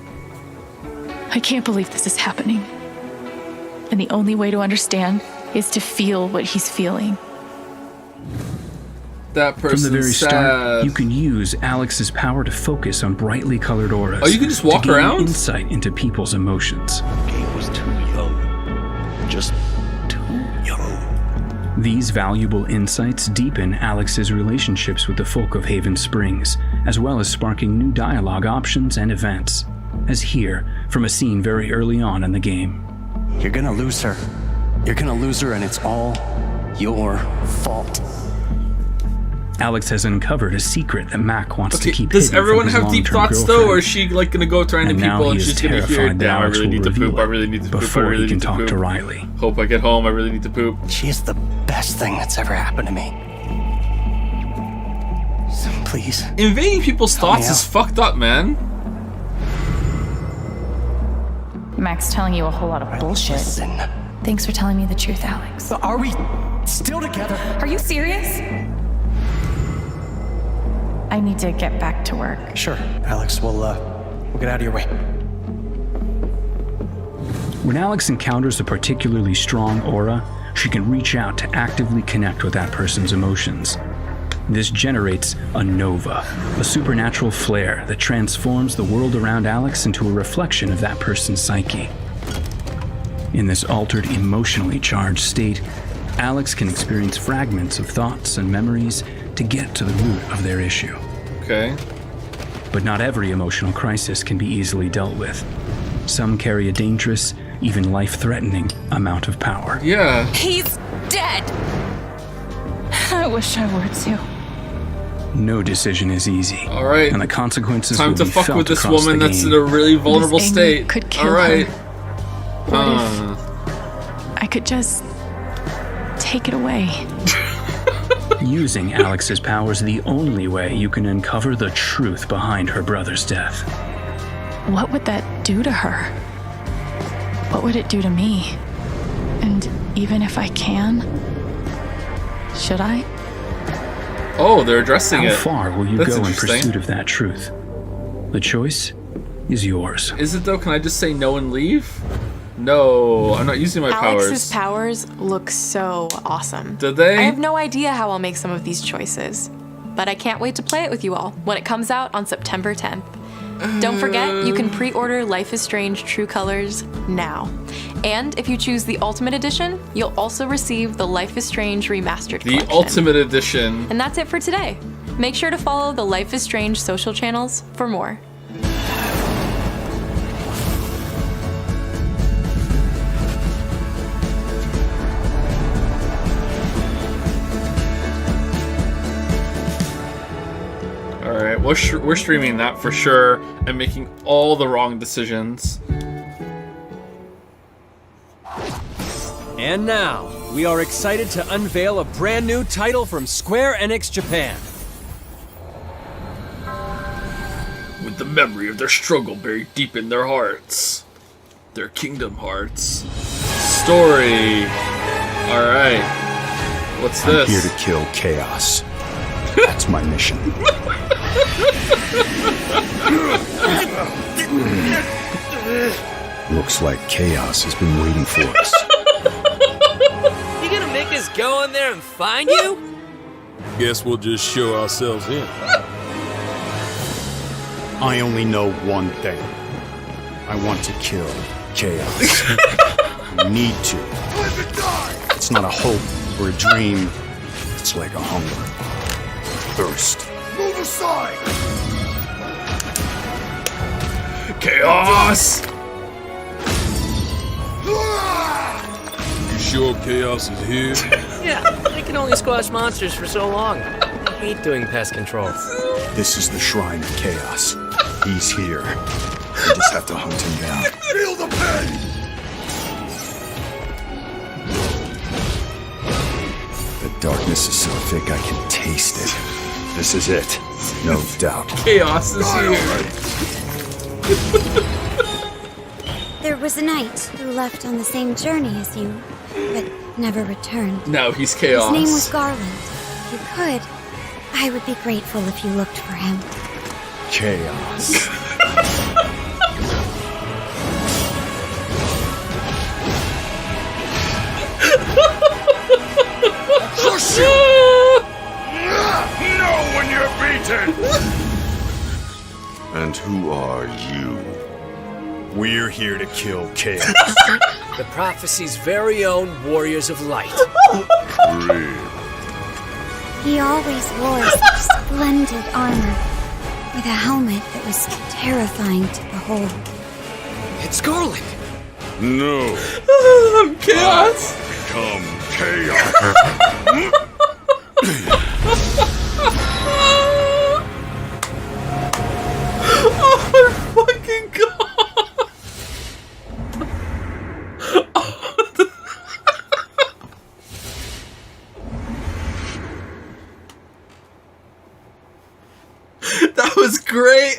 I can't believe this is happening. And the only way to understand is to feel what he's feeling. That person's From the very sad. start, you can use Alex's power to focus on brightly colored auras. Oh, you can just walk to gain around? Insight into people's emotions. Gabe was too young. Just too young. These valuable insights deepen Alex's relationships with the folk of Haven Springs, as well as sparking new dialogue options and events, as here from a scene very early on in the game. You're gonna lose her. You're gonna lose her, and it's all your fault. Alex has uncovered a secret that Mac wants to keep Does hidden everyone from his have deep long-term thoughts girlfriend. though, or is she like gonna go to random And now people and he is she's gonna hear, terrified that damn, I Alex really will need to poop, reveal I it really need to poop, I before really he can need to talk poop. to Riley. Hope I get home, I really need to poop. She is the best thing that's ever happened to me. So please. Invading people's Help me thoughts is out. fucked up, man. Mac's telling you a whole lot of bullshit. Listen. Thanks for telling me the truth, Alex. Are we still together? Are you serious? I need to get back to work. Sure, Alex. We'll get out of your way. When Alex encounters a particularly strong aura, she can reach out to actively connect with that person's emotions. This generates a nova, a supernatural flare that transforms the world around Alex into a reflection of that person's psyche. In this altered, emotionally charged state, Alex can experience fragments of thoughts and memories to get to the root of their issue. Okay. But not every emotional crisis can be easily dealt with. Some carry a dangerous, even life-threatening amount of power. Yeah. He's dead. I wish I were too. No decision is easy. All right. And the consequences Time will to be fuck felt with this across woman the that's game. in a really vulnerable This anger state. could kill All right. her. What if I could just take it away? Using Alex's power is the only way you can uncover the truth behind her brother's death. What would that do to her? What would it do to me? And even if I can, should I? Oh, they're addressing How it. far will you That's go in interesting. pursuit of that truth? The choice is yours. Is it though? Can I just say no and leave? No, I'm not using my Alex's powers. powers look so awesome. Did they? I have no idea how I'll make some of these choices, but I can't wait to play it with you all when it comes out on September 10th. Don't forget, you can pre-order Life is Strange True Colors now. And if you choose the Ultimate Edition, you'll also receive the Life is Strange Remastered Collection. The Ultimate Edition. And that's it for today. Make sure to follow the Life is Strange social channels for more. Alright, we're streaming that for sure and making all the wrong decisions. And now, we are excited to unveil a brand new title from Square Enix Japan. With the memory of their struggle buried deep in their hearts. Their Kingdom Hearts. Story. Alright. What's this? I'm here to kill chaos. That's my mission. Looks like chaos has been waiting for us. You gonna make us go in there and find you? Guess we'll just show ourselves in. I only know one thing. I want to kill chaos. I need to. It's not a hope or a dream. It's like a hunger. Thirst. Move aside! Chaos! You sure chaos is here? Yeah, they can only squash monsters for so long. I hate doing pest control. This is the shrine of chaos. He's here. We just have to hunt him down. Feel the pain! The darkness is so thick I can taste it. This is it. No doubt. Chaos is here. There was a knight who left on the same journey as you, but never returned. No, he's chaos. His name was Garland. If you could, I would be grateful if you looked for him. Chaos. Crush you! Know when you're beaten! And who are you? We're here to kill chaos. The prophecy's very own warriors of light. He always wore such splendid armor, with a helmet that was terrifying to behold. It's Garland! No. Chaos! Become chaos! Oh my fucking god! That was great!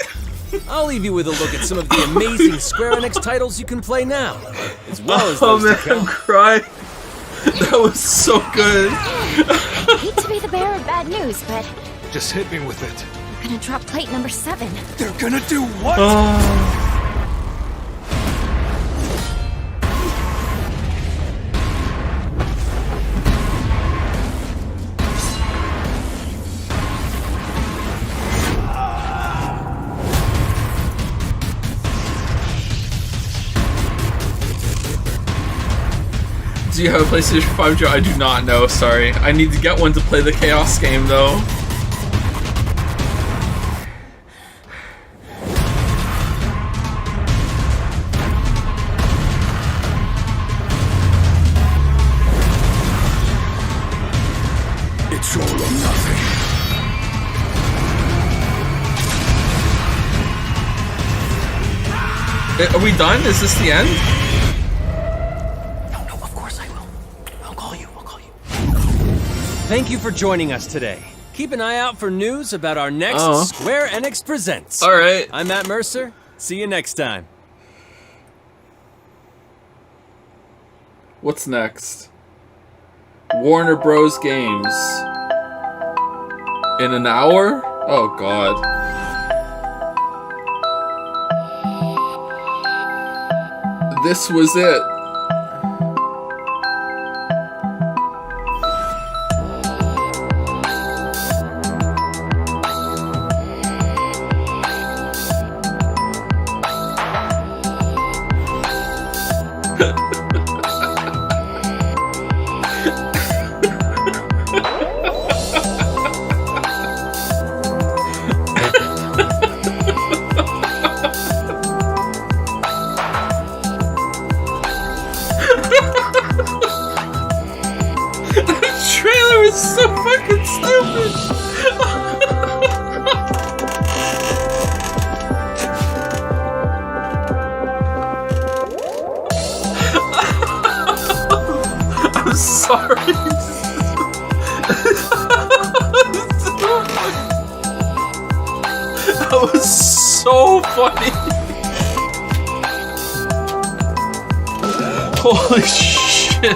I'll leave you with a look at some of the amazing Square Enix titles you can play now, as well as Oh those man, to come. I'm crying. That was so good. Hate to be the bearer of bad news, but Just hit me with it. we're gonna drop plate number 7. They're gonna do what? Do you have a PlayStation 5, Joe? I do not know, sorry. I need to get one to play the Chaos game, though. Are we done? Is this the end? No, of course I will. I'll call you. Thank you for joining us today. Keep an eye out for news about our next Square Enix Presents. All right. I'm Matt Mercer. See you next time. What's next? Warner Bros. Games. In an hour? Oh, God. This was it. That was so funny. Holy shit.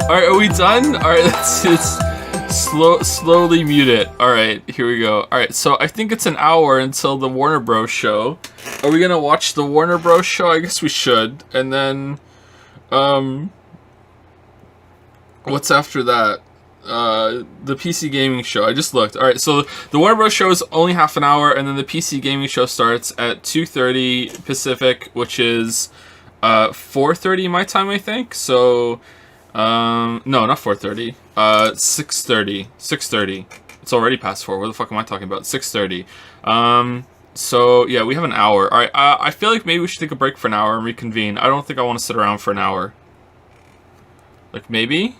Alright, are we done? Alright, let's slowly mute it. Alright, here we go. Alright, so I think it's an hour until the Warner Bros. Show. Are we gonna watch the Warner Bros. Show? I guess we should. And then, what's after that? The PC Gaming Show. I just looked. Alright, so the Warner Bros. Show is only half an hour, and then the PC Gaming Show starts at 2:30 Pacific, which is 4:30 my time, I think. So, no, not 4:30. 6:30. 6:30. It's already past 4. What the fuck am I talking about? 6:30. So, yeah, we have an hour. Alright, I feel like maybe we should take a break for an hour and reconvene. I don't think I want to sit around for an hour. Like, maybe?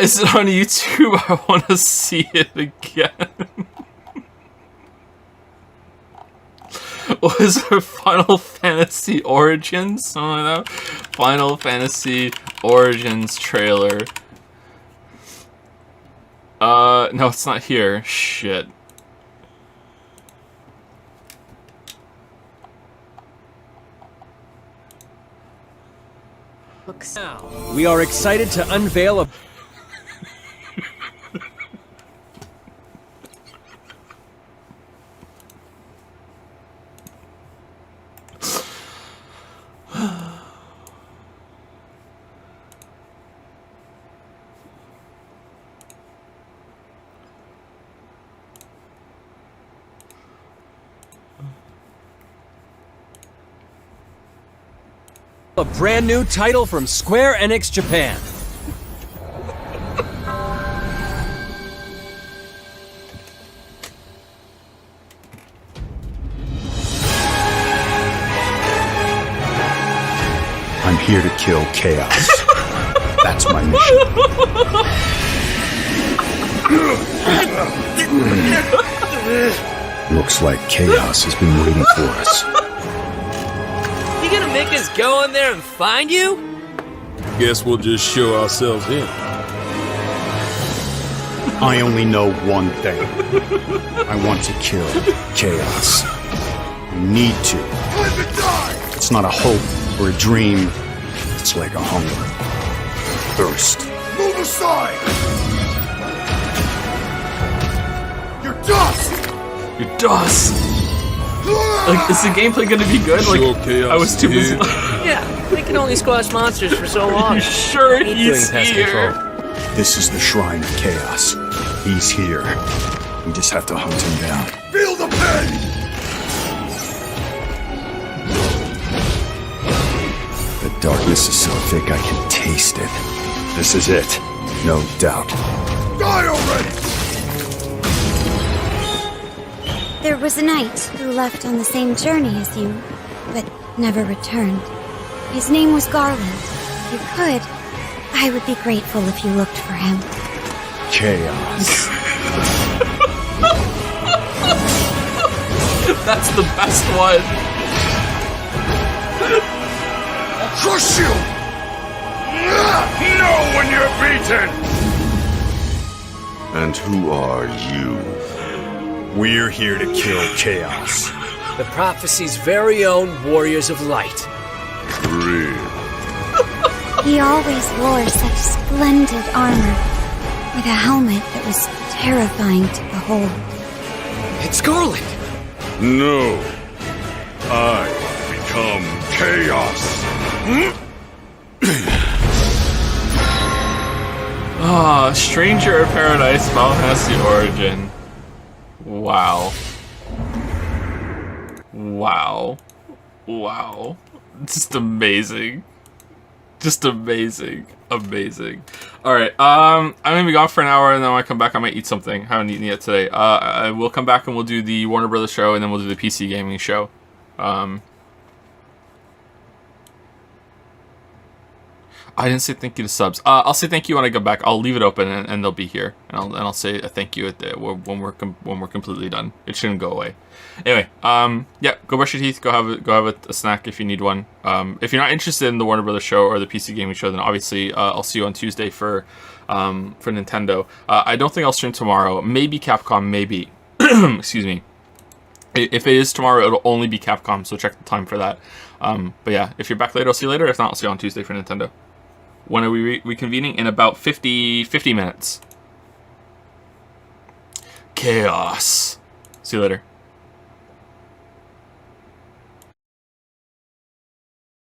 Is it on YouTube? I want to see it again. What is it? Final Fantasy Origins? Something like that? Final Fantasy Origins trailer. No, it's not here. Shit. We are excited to unveil a brand new title from Square Enix Japan. I'm here to kill chaos. That's my mission. Looks like chaos has been waiting for us. You gonna make us go in there and find you? Guess we'll just show ourselves in. I only know one thing. I want to kill chaos. I need to. It's not a hope or a dream. It's like a hunger. Thirst. Move aside! You're dust! You're dust! Like, is the gameplay gonna be good? Like, I was too busy. Yeah, we can only squash monsters for so long. You sure he's here? This is the shrine of chaos. He's here. We just have to hunt him down. Feel the pain! The darkness is so thick I can taste it. This is it, no doubt. Die already! There was a knight who left on the same journey as you, but never returned. His name was Garland. If you could, I would be grateful if you looked for him. Chaos. That's the best one. I'll crush you! Know when you're beaten! And who are you? We're here to kill Chaos. The prophecy's very own Warriors of Light. Real. He always wore such splendid armor, with a helmet that was terrifying to behold. It's Garland! No. I become Chaos. Ah, Stranger of Paradise, Final Fantasy Origin. Wow. Wow. Wow. Just amazing. Just amazing. Amazing. Alright, I'm gonna be gone for an hour, and then when I come back I might eat something. I haven't eaten yet today. I will come back and we'll do the Warner Brothers show, and then we'll do the PC gaming show. I didn't say thank you to subs. I'll say thank you when I go back. I'll leave it open, and they'll be here, and I'll say a thank you at the, when we're completely done. It shouldn't go away. Anyway, yeah, go brush your teeth. Go have a snack if you need one. If you're not interested in the Warner Brothers show or the PC gaming show, then obviously I'll see you on Tuesday for Nintendo. I don't think I'll stream tomorrow. Maybe Capcom. Maybe. Excuse me. If it is tomorrow, it'll only be Capcom. So check the time for that. But yeah, if you're back later, I'll see you later. If not, I'll see you on Tuesday for Nintendo. When are we reconvening? In about 50 minutes. Chaos. See you later.